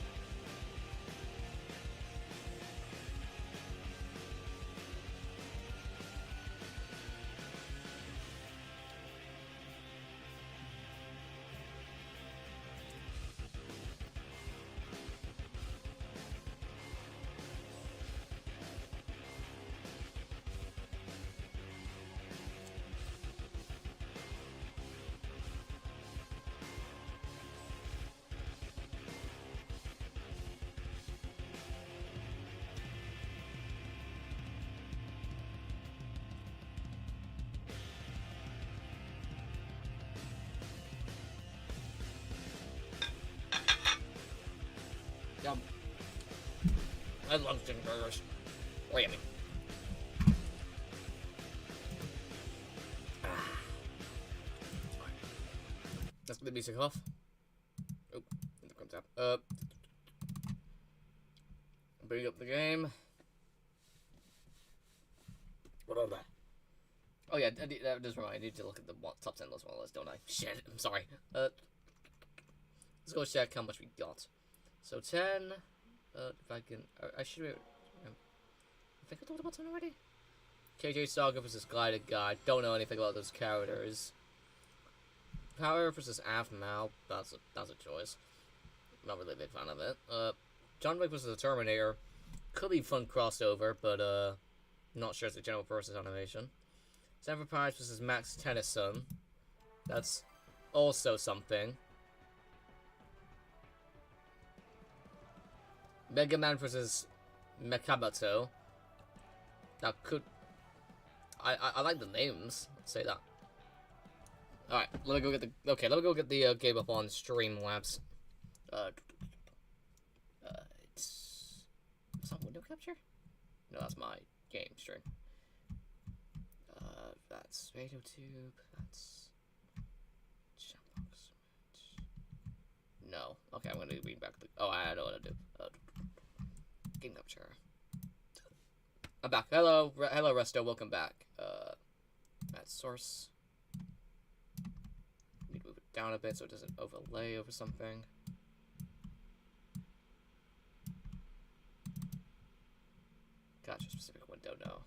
yum. I love chicken burgers. Oh, yummy. Let's get the music off. Oh, there comes out. Bring up the game. What are that? Oh yeah, that does remind me. I need to look at the top 10 list as well as, don't I? Shit, I'm sorry. Let's go check how much we got. So 10. If I can, I should. I think I talked about 10 already. KJ Saga versus Glided Guy. Don't know anything about those characters. Power versus Afmal. That's a choice. Not really a big fan of it. John Wick versus the Terminator. Could be fun crossover, but not sure it's a general versus animation. Seven Pirates versus Max Tennyson. That's also something. Mega Man versus Mekabato. That could. I like the names. Let's say that. All right, let me go get the. Okay, let me go get the game up on Streamlabs. It's that window capture? No, that's my game stream. That's RadioTube. That's Jambox. No. Okay, I'm gonna read back the. Oh, I know what to do. Game capture. I'm back. Hello, hello, Resto. Welcome back. At source. Need to move it down a bit so it doesn't overlay over something. Gotcha. Specific window. No.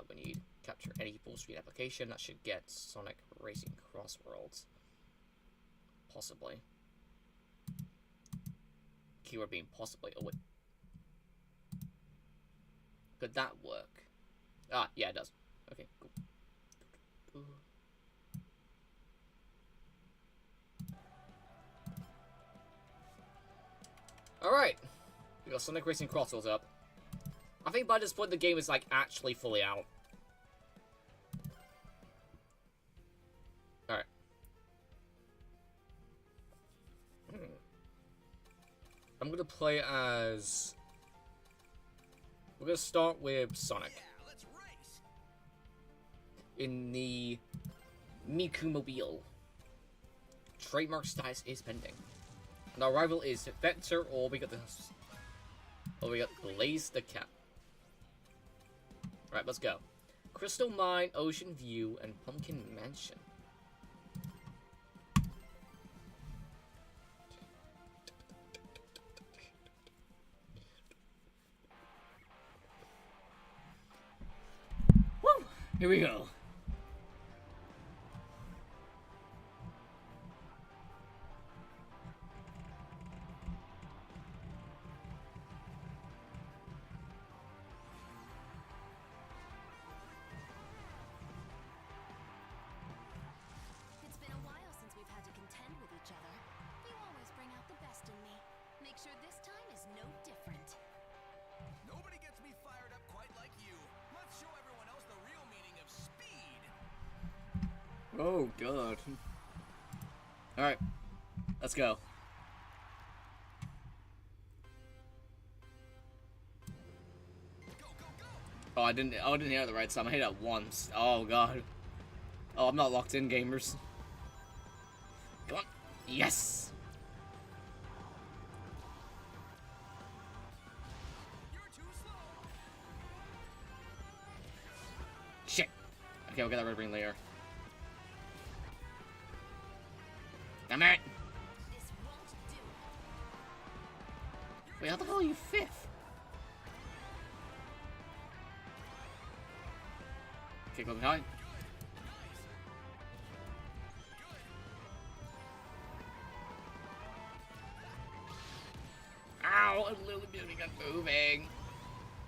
When you capture any full screen application, that should get Sonic Racing Cross Worlds. Possibly. Keyword being possibly. Oh wait. Could that work? Ah, yeah, it does. Okay, cool. Alright. We got Sonic Racing Cross Worlds up. I think by this point the game is like actually fully out. Alright. I'm gonna play as... We're gonna start with Sonic. In the Miku Mobile. Trademark status is pending. And our rival is Vector, or we got this. Or we got Blaze the Cat. Alright, let's go. Crystal Mine, Ocean View, and Pumpkin Mansion. Woo! Here we go. It's been a while since we've had to contend with each other. You always bring out the best in me. Make sure this time is no different. Nobody gets me fired up quite like you. Let's show everyone else the real meaning of speed. Oh, God. Alright. Let's go. Oh, I didn't hear it the right time. I hit it once. Oh, God. Oh, I'm not locked in, gamers. Come on. Yes! You're too slow. Shit. Okay, we'll get that red ring later. Damn it! This won't do. Wait, how the hell are you fifth? Okay, go behind. Ow, I'm literally moving and moving.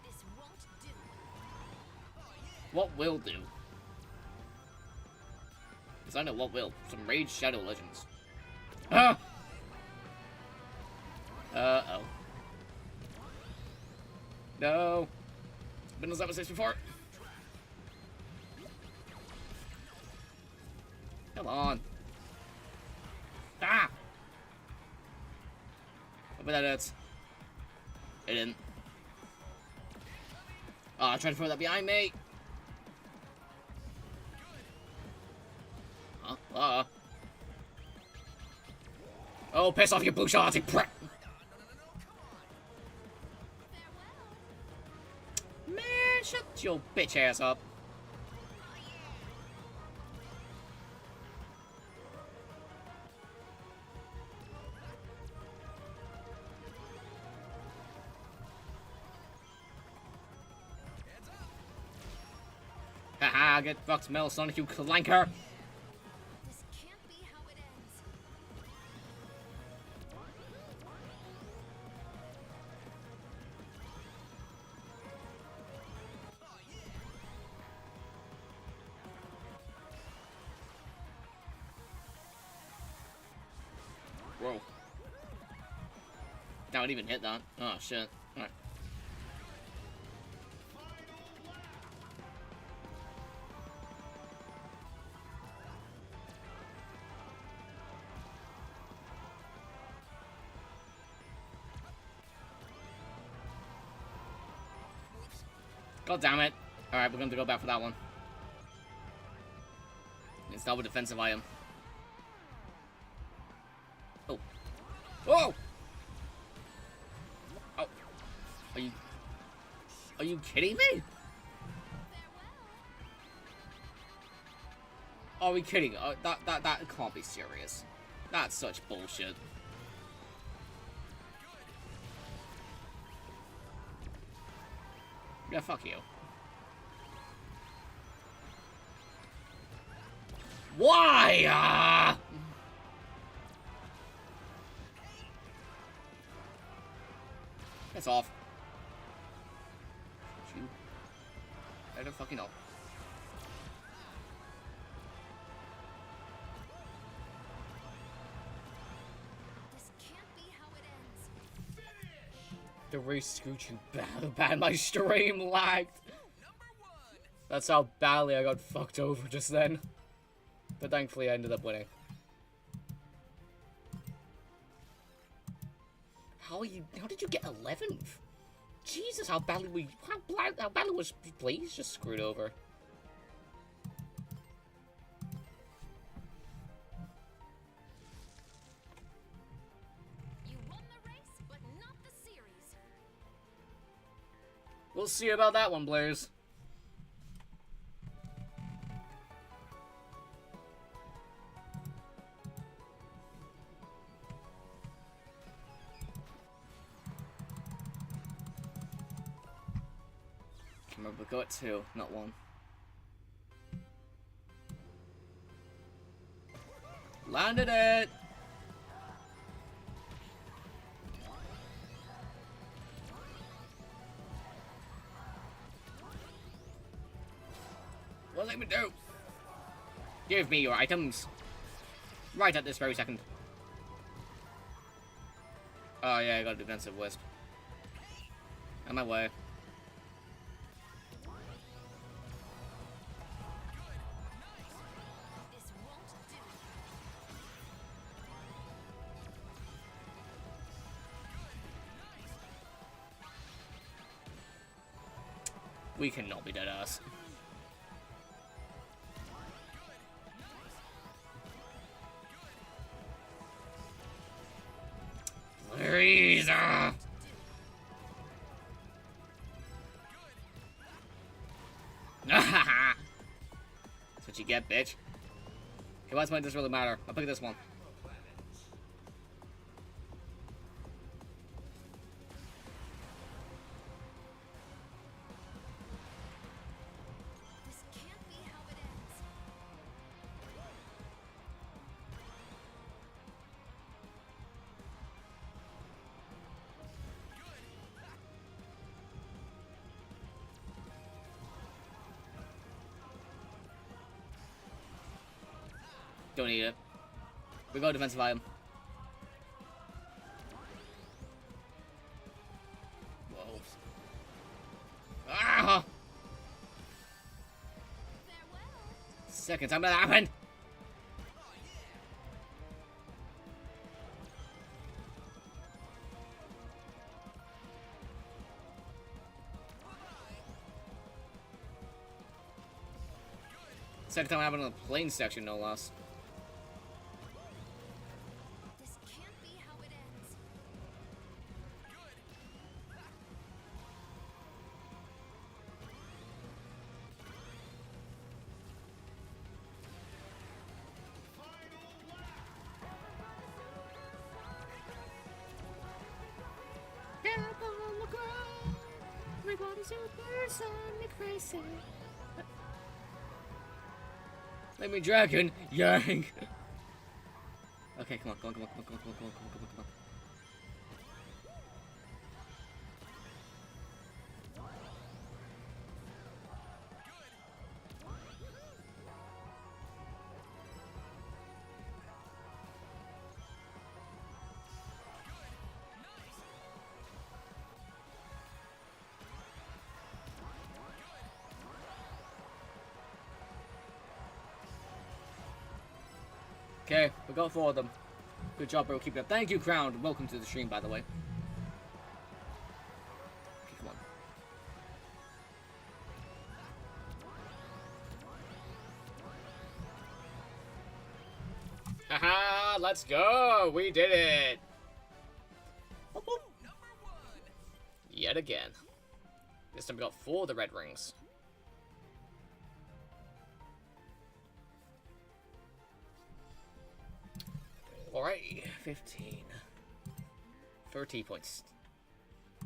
This won't do. What will do? Because I know what will. Some Rage Shadow Legends. Ah! Uh-oh. No. Been on those episodes before. Come on. Ah! I bet that hurts. It didn't. Oh, I tried to throw that behind me. Huh? Oh, piss off, you bullshitty prick! Man, shut your bitch ass up. Haha, get fucked, Mel Sonic, you clanker! This can't be how it ends. Whoa. That would even hit that. Oh, shit. Alright. God damn it. Alright, we're going to go back for that one. It's double defensive item. Oh. Whoa! Oh. Are you kidding me? Are we kidding? That can't be serious. That's such bullshit. Yeah, fuck you. Why? That's off. You. I don't fucking know. This can't be how it ends. The race scooching bad. My stream lagged. That's how badly I got fucked over just then. But thankfully I ended up winning. How did you get 11th? Jesus, how badly was Blaze just screwed over? You won the race, but not the series. We'll see about that one, Blaze. Remember, we got 2, not 1. Landed it! What let me do? Give me your items. Right at this very second. Oh yeah, I got a defensive wisp. On my way. This won't do. We cannot be dead ass. Please. That's what you get, bitch. Okay, why does this really matter? I'll pick this one. This can't be how it ends. Don't need it. We go defensive item. Whoa. Ah! Farewell. Second time that happened. Second time happened in the plane section, no less. This can't be how it ends. Let me dragon, yank. Okay, come on, come on, come on, come on, come on, come on, come on, come on, come on. Okay, we got 4 of them. Good job, bro. Keep it up. Thank you, Crown. Welcome to the stream, by the way. Okay, come on. Haha, let's go! We did it! Boop, boop. Yet again. This time we got 4 of the red rings. Alright, 15. 30 points.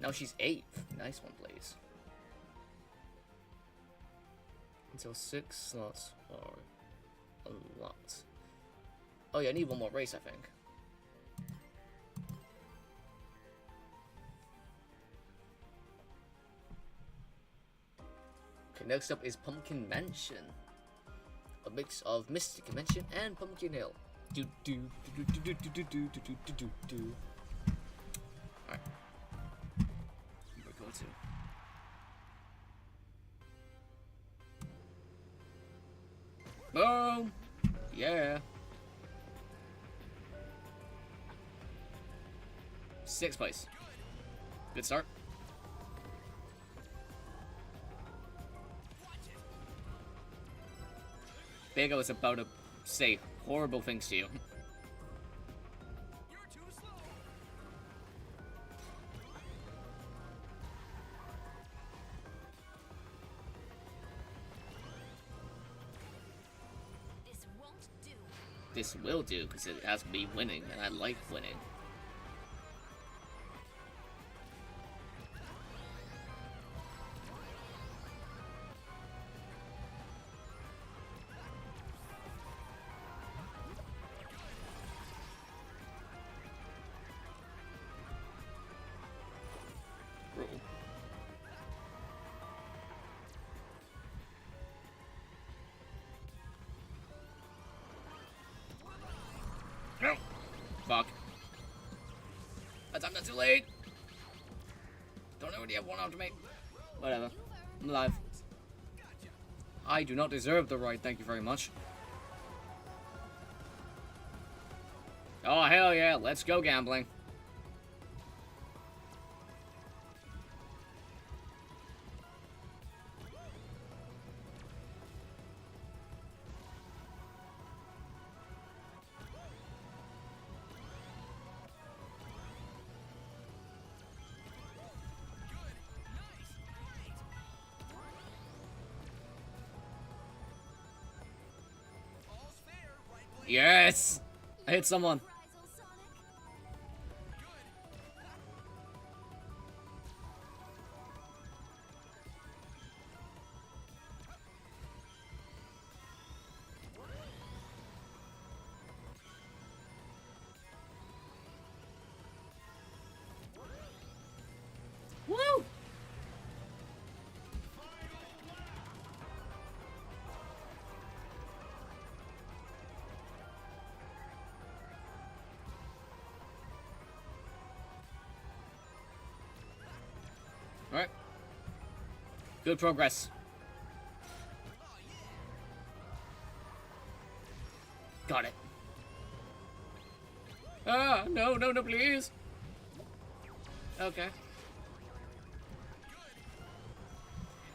Now she's 8th. Nice one, please. Until 6 slots are a lot. Oh yeah, I need one more race, I think. Okay, next up is Pumpkin Mansion. A mix of Mystic Mansion and Pumpkin Hill. Do do do do do do do do do do do do. Alright. We're going to. Boom! Yeah. 6th place. Good start. Bego is about to say horrible things to you. You're too slow. This won't do. This will do, because it has me winning, and I like winning. No! Fuck. I'm not too late! Don't already have one after me. Whatever. I'm alive. I do not deserve the right, thank you very much. Oh, hell yeah, let's go gambling. All's fair, right blade? Yes! I hit someone. Reprisal, Sonic. Woo! Alright. Good progress. Got it. Ah, no, no, no, please. Okay.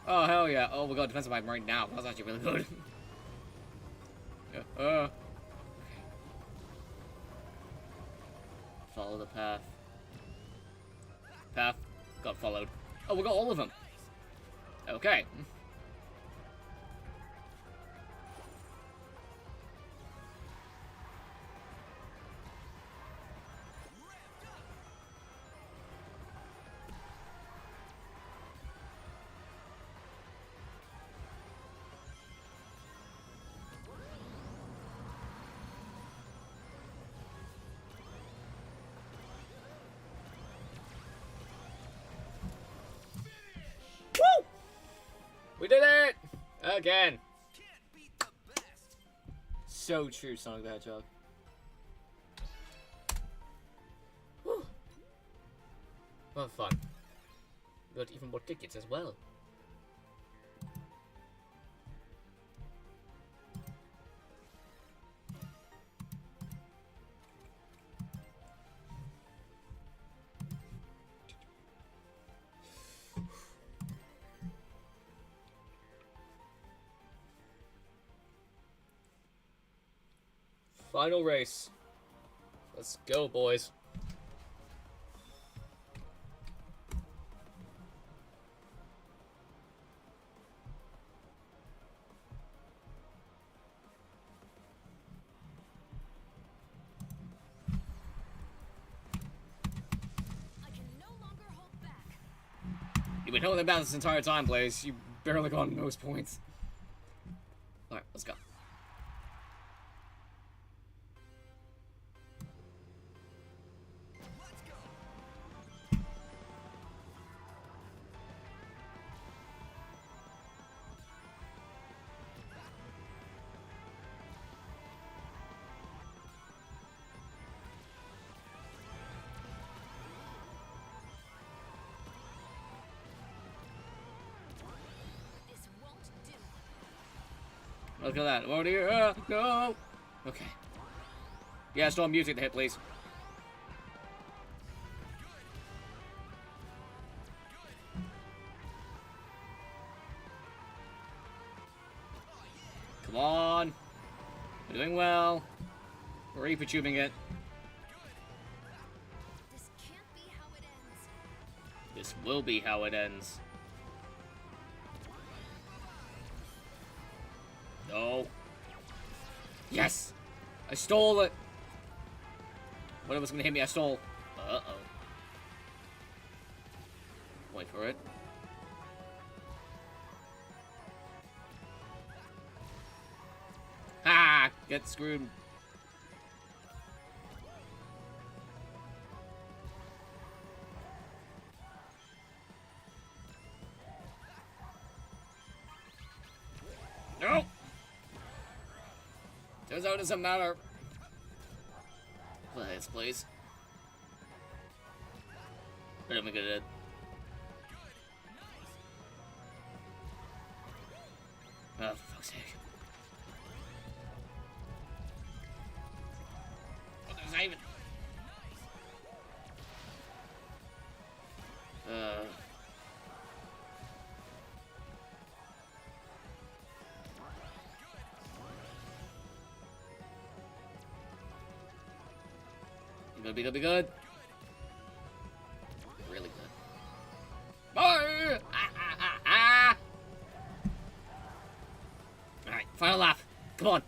Oh, hell yeah. Oh, we got defensive item right now. That's actually really good. Yeah, follow the path. Path got followed. Oh, we got all of them. Okay. Woo! We did it! Again. Can't beat the best. So true, Sonic the Hedgehog. Woo. Well, fun. We got even more tickets as well. Final race. Let's go, boys. You've been holding back this entire time, Blaze. You barely got most points. Alright, let's go. This won't do. Look at that. Oh dear. No. Okay. Yeah, storm music to hit, please. Come on. We're doing well. We're Reaper tubing it. This can't be how it ends. This will be how it ends. No. Yes! I stole it! Whatever's gonna hit me, I stole. Uh-oh. Wait for it. Ha! Get screwed. No! Turns out it doesn't matter. Please, please. Let me get it. Oh, for fuck's sake. What is that even? Good, be good. Really good. Oh! Alright, final lap. Come on.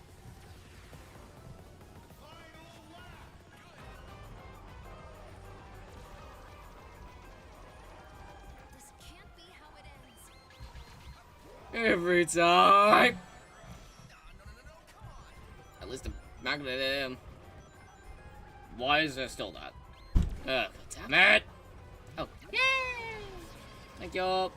This can't be how it ends. Every time. At least the magnet him. Why is there still that? God damn it! Oh, yay! Thank you. God,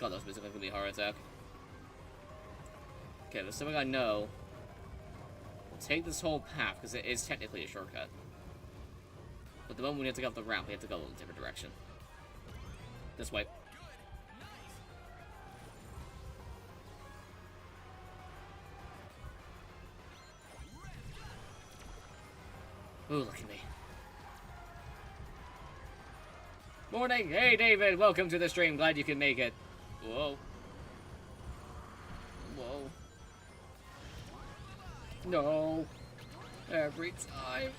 that was basically gonna be a heart attack. Okay, there's something I know. We'll take this whole path, because it is technically a shortcut. But the moment we have to go up the ramp, we have to go in a different direction. This way. Ooh, look at me. Morning! Hey, David! Welcome to the stream. Glad you can make it. Whoa. Whoa. No. Every time.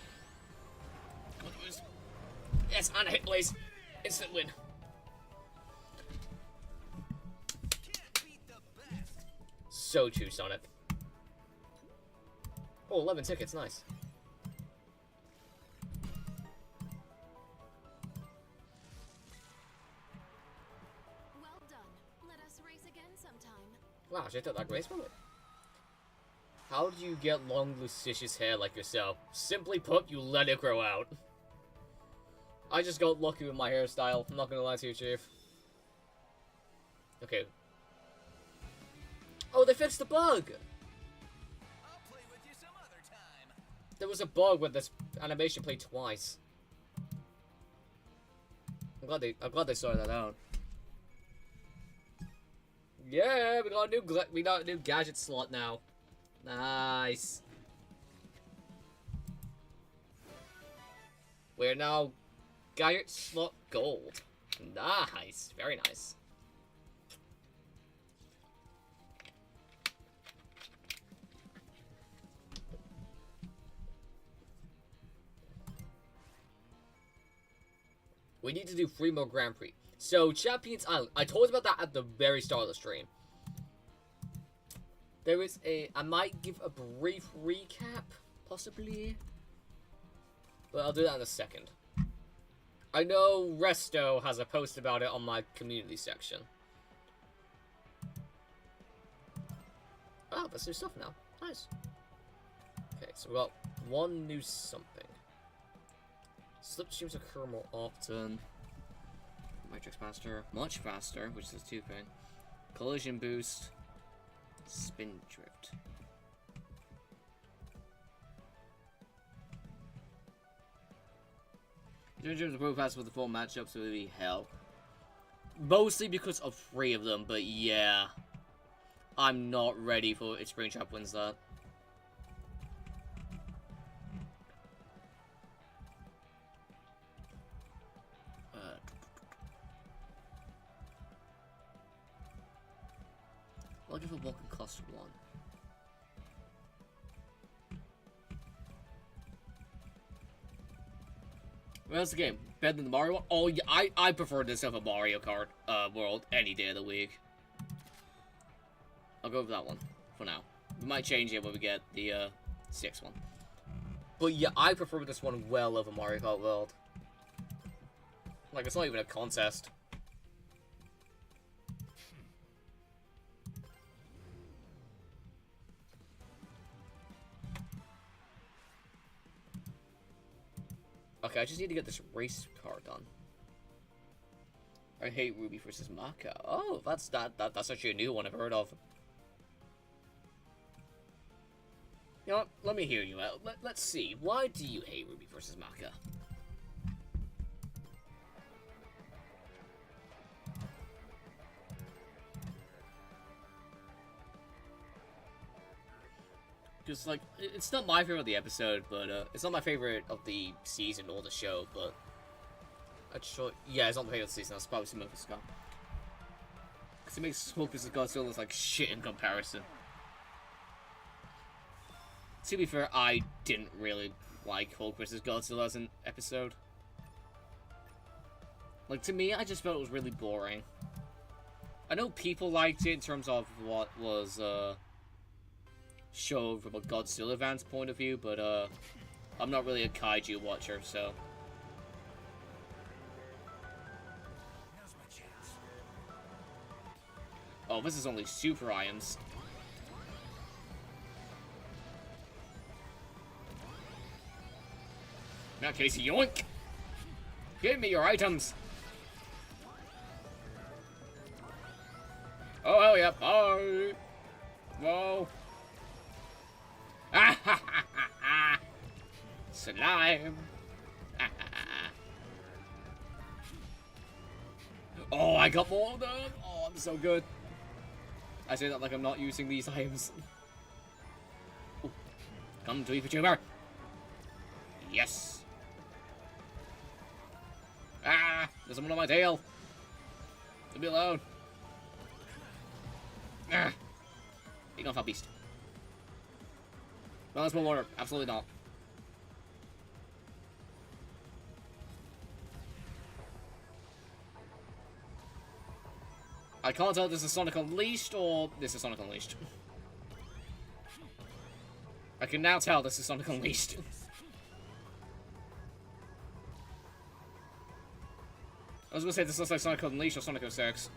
Yes, on a hit, please. Instant win. So true, Sonic. Oh, 11 tickets, nice. Well done. Let us race again sometime. Wow, she took that gracefully. How do you get long, luscious hair like yourself? Simply put, you let it grow out. I just got lucky with my hairstyle. I'm not gonna lie to you, Chief. Okay. Oh, they fixed the bug! I'll play with you some other time. There was a bug with this animation played twice. I'm glad they sorted that out. Yeah, we got a new gadget slot now. Nice. We're now gadget slot gold. Nice, very nice. We need to do 3 more Grand Prix. So, Champions Island. I told you about that at the very start of the stream. There is a... I might give a brief recap, possibly. But I'll do that in a second. I know Resto has a post about it on my community section. Oh, that's new stuff now. Nice. Okay, so we got one new something. Slipstreams occur more often. Matrix faster. Much faster, which is 2 pin. Collision boost. Spin drift. In terms of pro pass with the full matchups would be hell. Mostly because of 3 of them, but yeah. I'm not ready for it. Springtrap wins that. I'll give a walking cost 1. What's the game? Better than the Mario one? Oh, yeah, I prefer this over Mario Kart World any day of the week. I'll go with that one for now. We might change it when we get the 6th one. But yeah, I prefer this one well over Mario Kart World. Like, it's not even a contest. Okay, I just need to get this race car done. I hate Ruby versus Maka. Oh, that's actually a new one I've heard of. You know what? Let me hear you out. Let's see. Why do you hate Ruby versus Maka? Because, like, it's not my favorite of the episode, but, it's not my favorite of the season or the show, but... Actually, yeah, it's not my favorite of the season, that's probably Smoke vs. God. Because it makes Smoke vs. Godzilla look like shit in comparison. To be fair, I didn't really like Hulk vs. Godzilla as an episode. Like, to me, I just felt it was really boring. I know people liked it in terms of what was, show from a Godzilla fan's point of view, but I'm not really a kaiju watcher, so. Now's my chance. Oh, this is only super ions. In that case, yoink! Give me your items! Oh, hell yeah, bye! Whoa! Ah ha ha ha ha! Slime! Ah, ha, ha. Oh, I got more of them! Oh, I'm so good. I say that like I'm not using these items. Ooh. Come to YouTuber! Yes! Ah! There's someone on my tail! Leave me alone! Ah! Be gone, foul beast. No, that's more water. Absolutely not. I can't tell if this is Sonic Unleashed or this is Sonic Unleashed. I can now tell this is Sonic Unleashed. I was gonna say this looks like Sonic Unleashed or Sonic 06.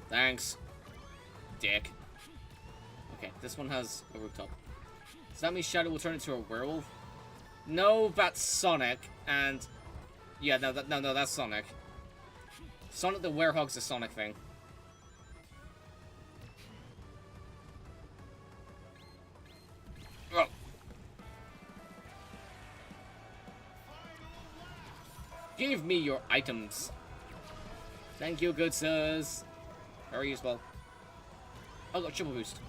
Thanks, dick. Okay, this one has a rooftop. Does that mean Shadow will turn into a werewolf? No, that's Sonic, and... Yeah, no, that's Sonic. Sonic the Werehog's a Sonic thing. Oh. Give me your items. Thank you, good sirs. Very useful. Oh, got triple boost.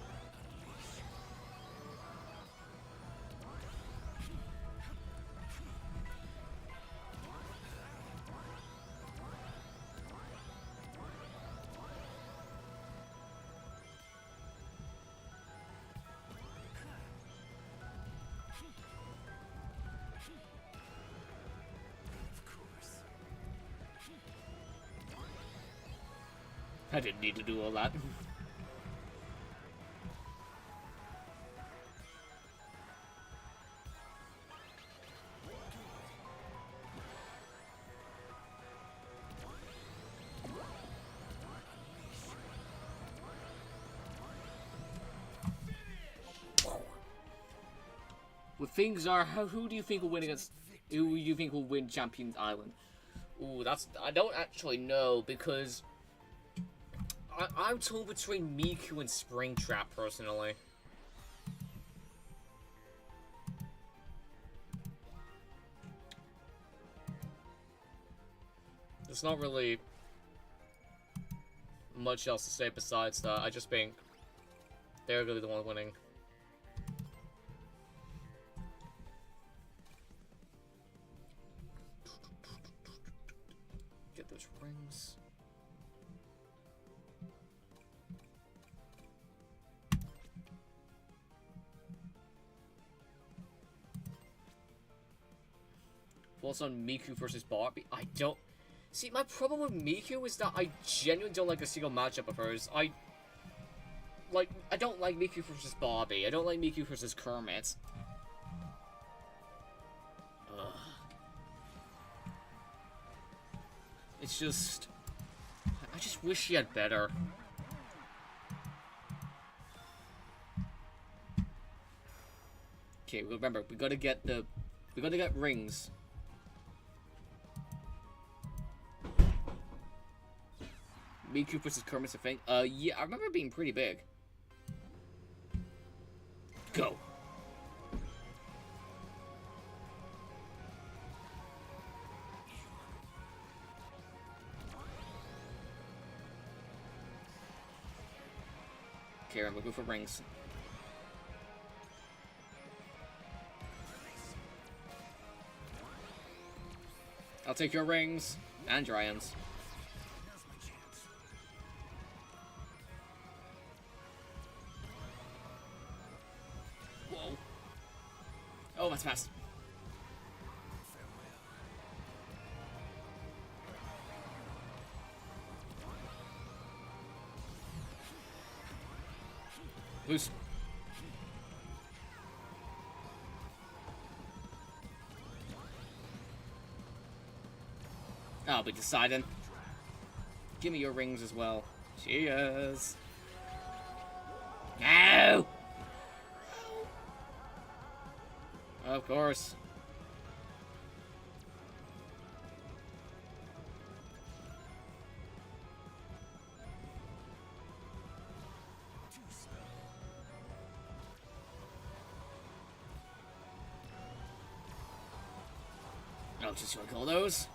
I didn't need to do all that. With things are, who do you think will win against? Who do you think will win Champions Island? Ooh, I don't actually know because I'm torn between Miku and Springtrap personally. There's not really much else to say besides that. I just think they're really the one winning. Get those rings. Thoughts on Miku versus Barbie? I don't... See, my problem with Miku is that I genuinely don't like a single matchup of hers. I don't like Miku versus Barbie. I don't like Miku versus Kermit. Ugh. It's just... I just wish she had better. Okay, remember, we gotta get rings. Miku versus Kermit's a thing? Yeah, I remember it being pretty big. Go. Okay, I'm gonna go for rings. I'll take your rings and Dryan's. Whoa. Oh, that's fast. Loose. I'll be deciding. Give me your rings as well. Cheers. No! Of course. I'll just like all those.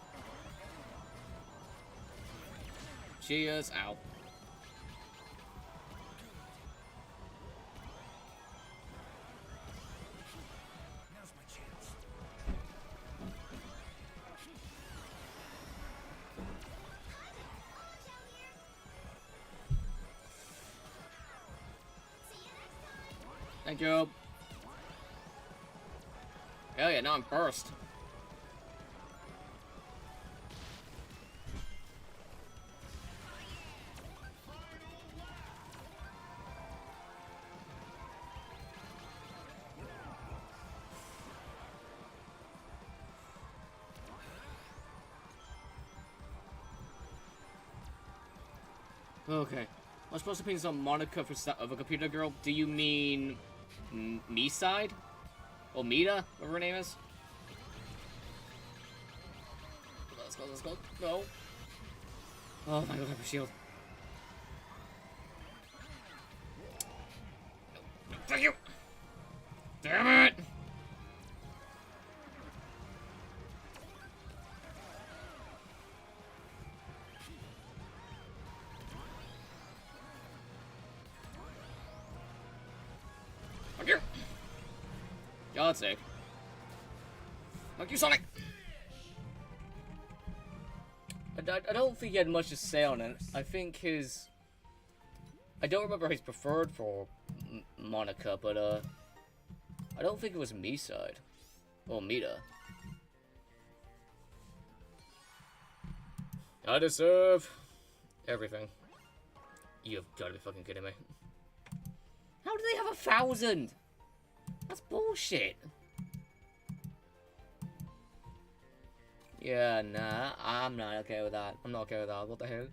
Cheers. Ow. Now's my chance. Thank you. Hell yeah, now I'm first. Okay. What's supposed to be on Monica of a computer girl? Do you mean me side? Or Mita, whatever her name is? Let's go, let's go. No. Oh my god, I have a shield. No, thank you! Damn it! God's sake. Fuck you, Sonic! I don't think he had much to say on it. I think his... I don't remember his preferred for Monica, but, I don't think it was me side. Or Mita. I deserve everything. You've got to be fucking kidding me. How do they have 1,000? That's bullshit. Yeah, nah, I'm not okay with that. I'm not okay with that. What the hell?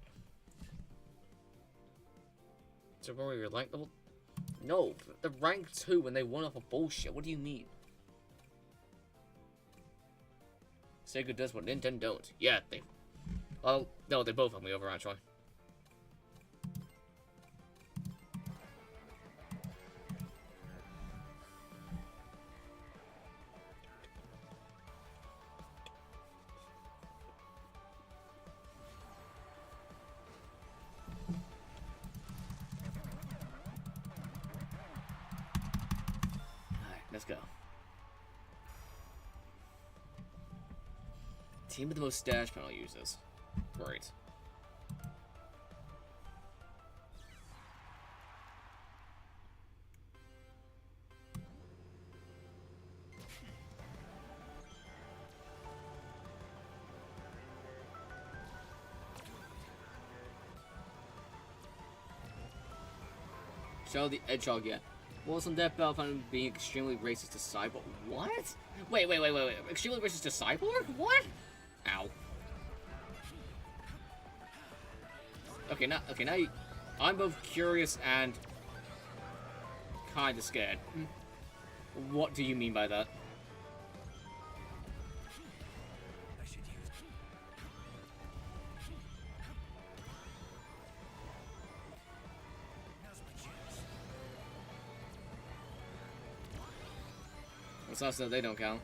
So, bro, you're rank level? No, the rank 2 when they won off of bullshit. What do you mean? Sega does what Nintendo don't. Yeah, they... Well, no, they both have me over, actually. Alright, let's go. Team with the most stash panel users. Great. Show the Hedgehog, yeah. Was on that belt found being extremely racist to Cyborg. What? Wait. Extremely racist to Cyborg? What? Ow. Okay, now I'm both curious and kinda scared. What do you mean by that? It's not that they don't count.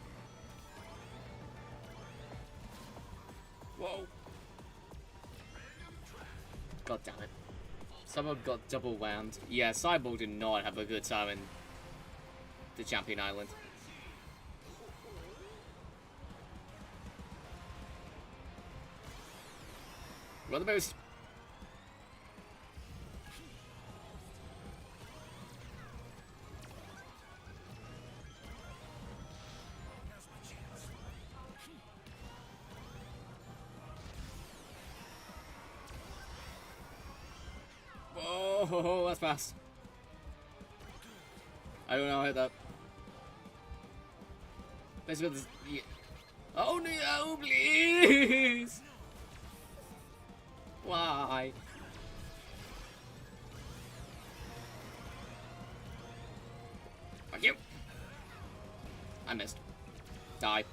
Whoa. God damn it. Someone got double whammed. Yeah, Cyborg did not have a good time in the Champion Island. Run the boost. Oh, that's fast. I don't know how I hit that. Basically, this, yeah. Oh no, please! Why? Fuck you! I missed. Die.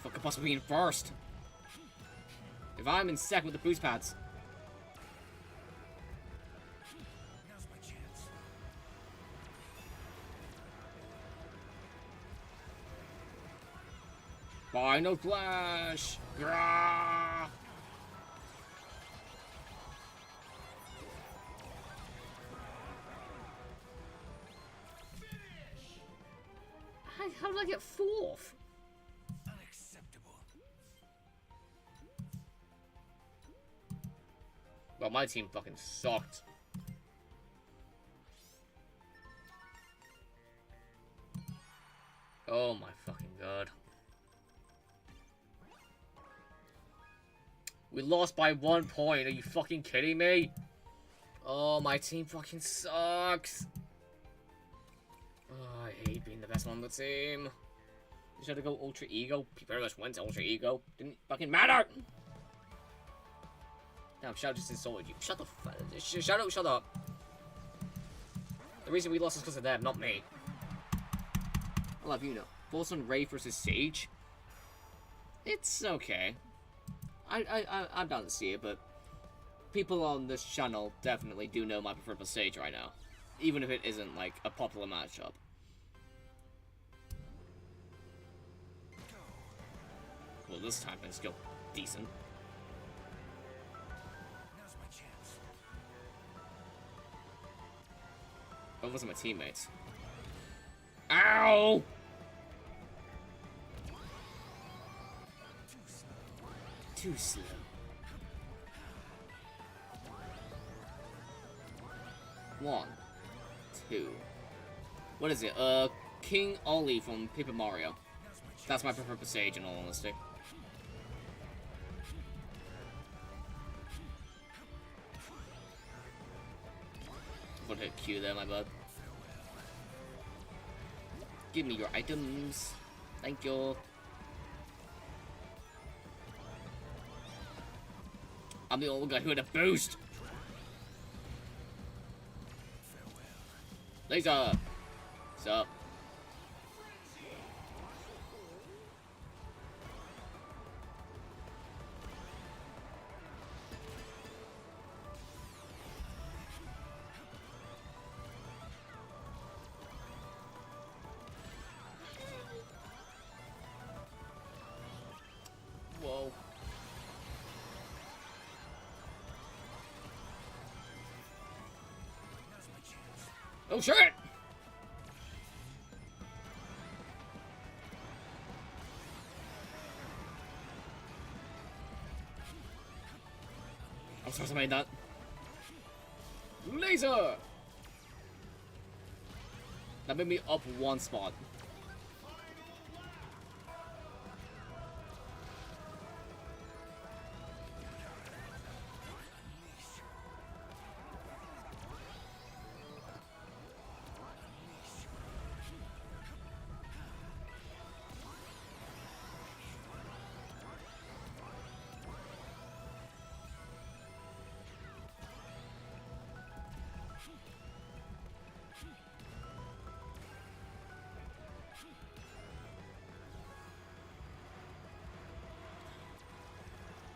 What could possibly be in first? If I'm in second with the boost pads. Now's my chance. Final flash! Grah! How did I get fourth? Unacceptable. Well, my team fucking sucked. Oh my fucking god. We lost by 1 point. Are you fucking kidding me? Oh, my team fucking sucks. Oh, I hate being the best one on the team. You should have go Ultra Ego. People very much went to Ultra Ego. Didn't fucking matter. Damn, Shadow just insulted you. Shut the fuck. Shadow, shut up. The reason we lost is because of them, not me. I'll have you know. False on Ray versus Sage. It's okay. I'm down to see it, but people on this channel definitely do know my preferred Sage right now. Even if it isn't, like, a popular matchup. Well, this time it's still decent. Now's my chance. wasn't my teammates. Ow! Too slow. One, two. What is it? King Ollie from Paper Mario. That's my preferred stage, in all honesty. I'll hit Q there, my bud. Give me your items. Thank you. I'm the only guy who had a boost. Laser. What's up? Whoa. Oh shit! I'm supposed to make that. Laser! That made me up one spot.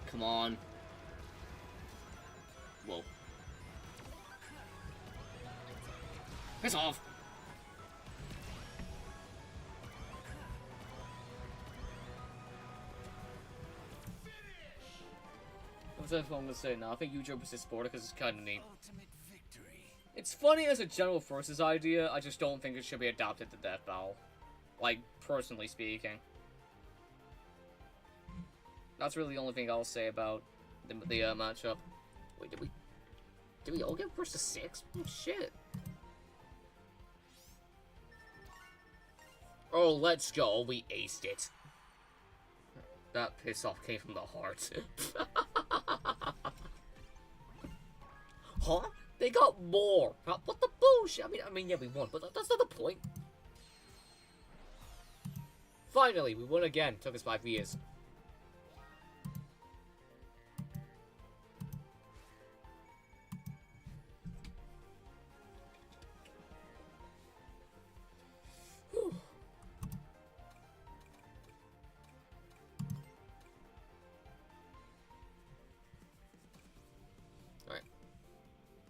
Come on. Whoa. Piss off! What's that I'm gonna say now? I think Yu-Gi-Oh! Versus Sporticus is kinda neat. It's funny as a general versus idea, I just don't think it should be adapted to Death Battle. Like, personally speaking. That's really the only thing I'll say about the matchup. Wait, did we all get versus 6? Oh shit. Oh, let's go. We aced it. That piss off came from the heart. Huh? They got more. What the bullshit? I mean, yeah, we won, but that's not the point. Finally, we won again. Took us 5 years.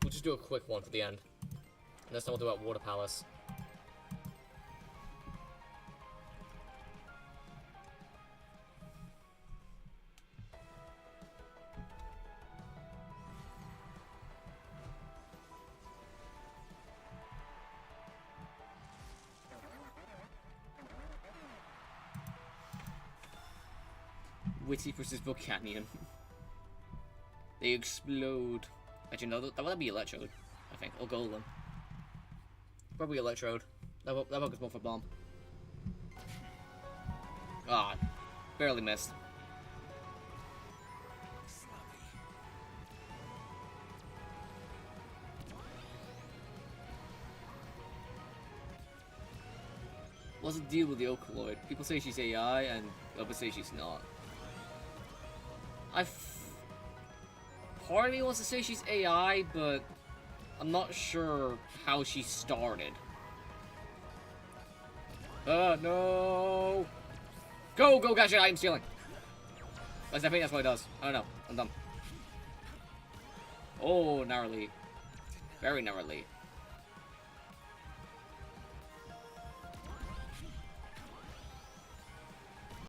We'll just do a quick one for the end. And this time we'll do it at Water Palace. Witty versus Volcanion. They explode. Actually, no, that would be Electrode, I think, or Golem. Probably Electrode. That one more for Bomb. Ah, barely missed. What's the deal with the Ocaloid? People say she's AI, and others say she's not. Part of me wants to say she's AI, but I'm not sure how she started. No! Go, gotcha, item stealing! I think that's what it does. I don't know. I'm dumb. Oh, narrowly. Very narrowly.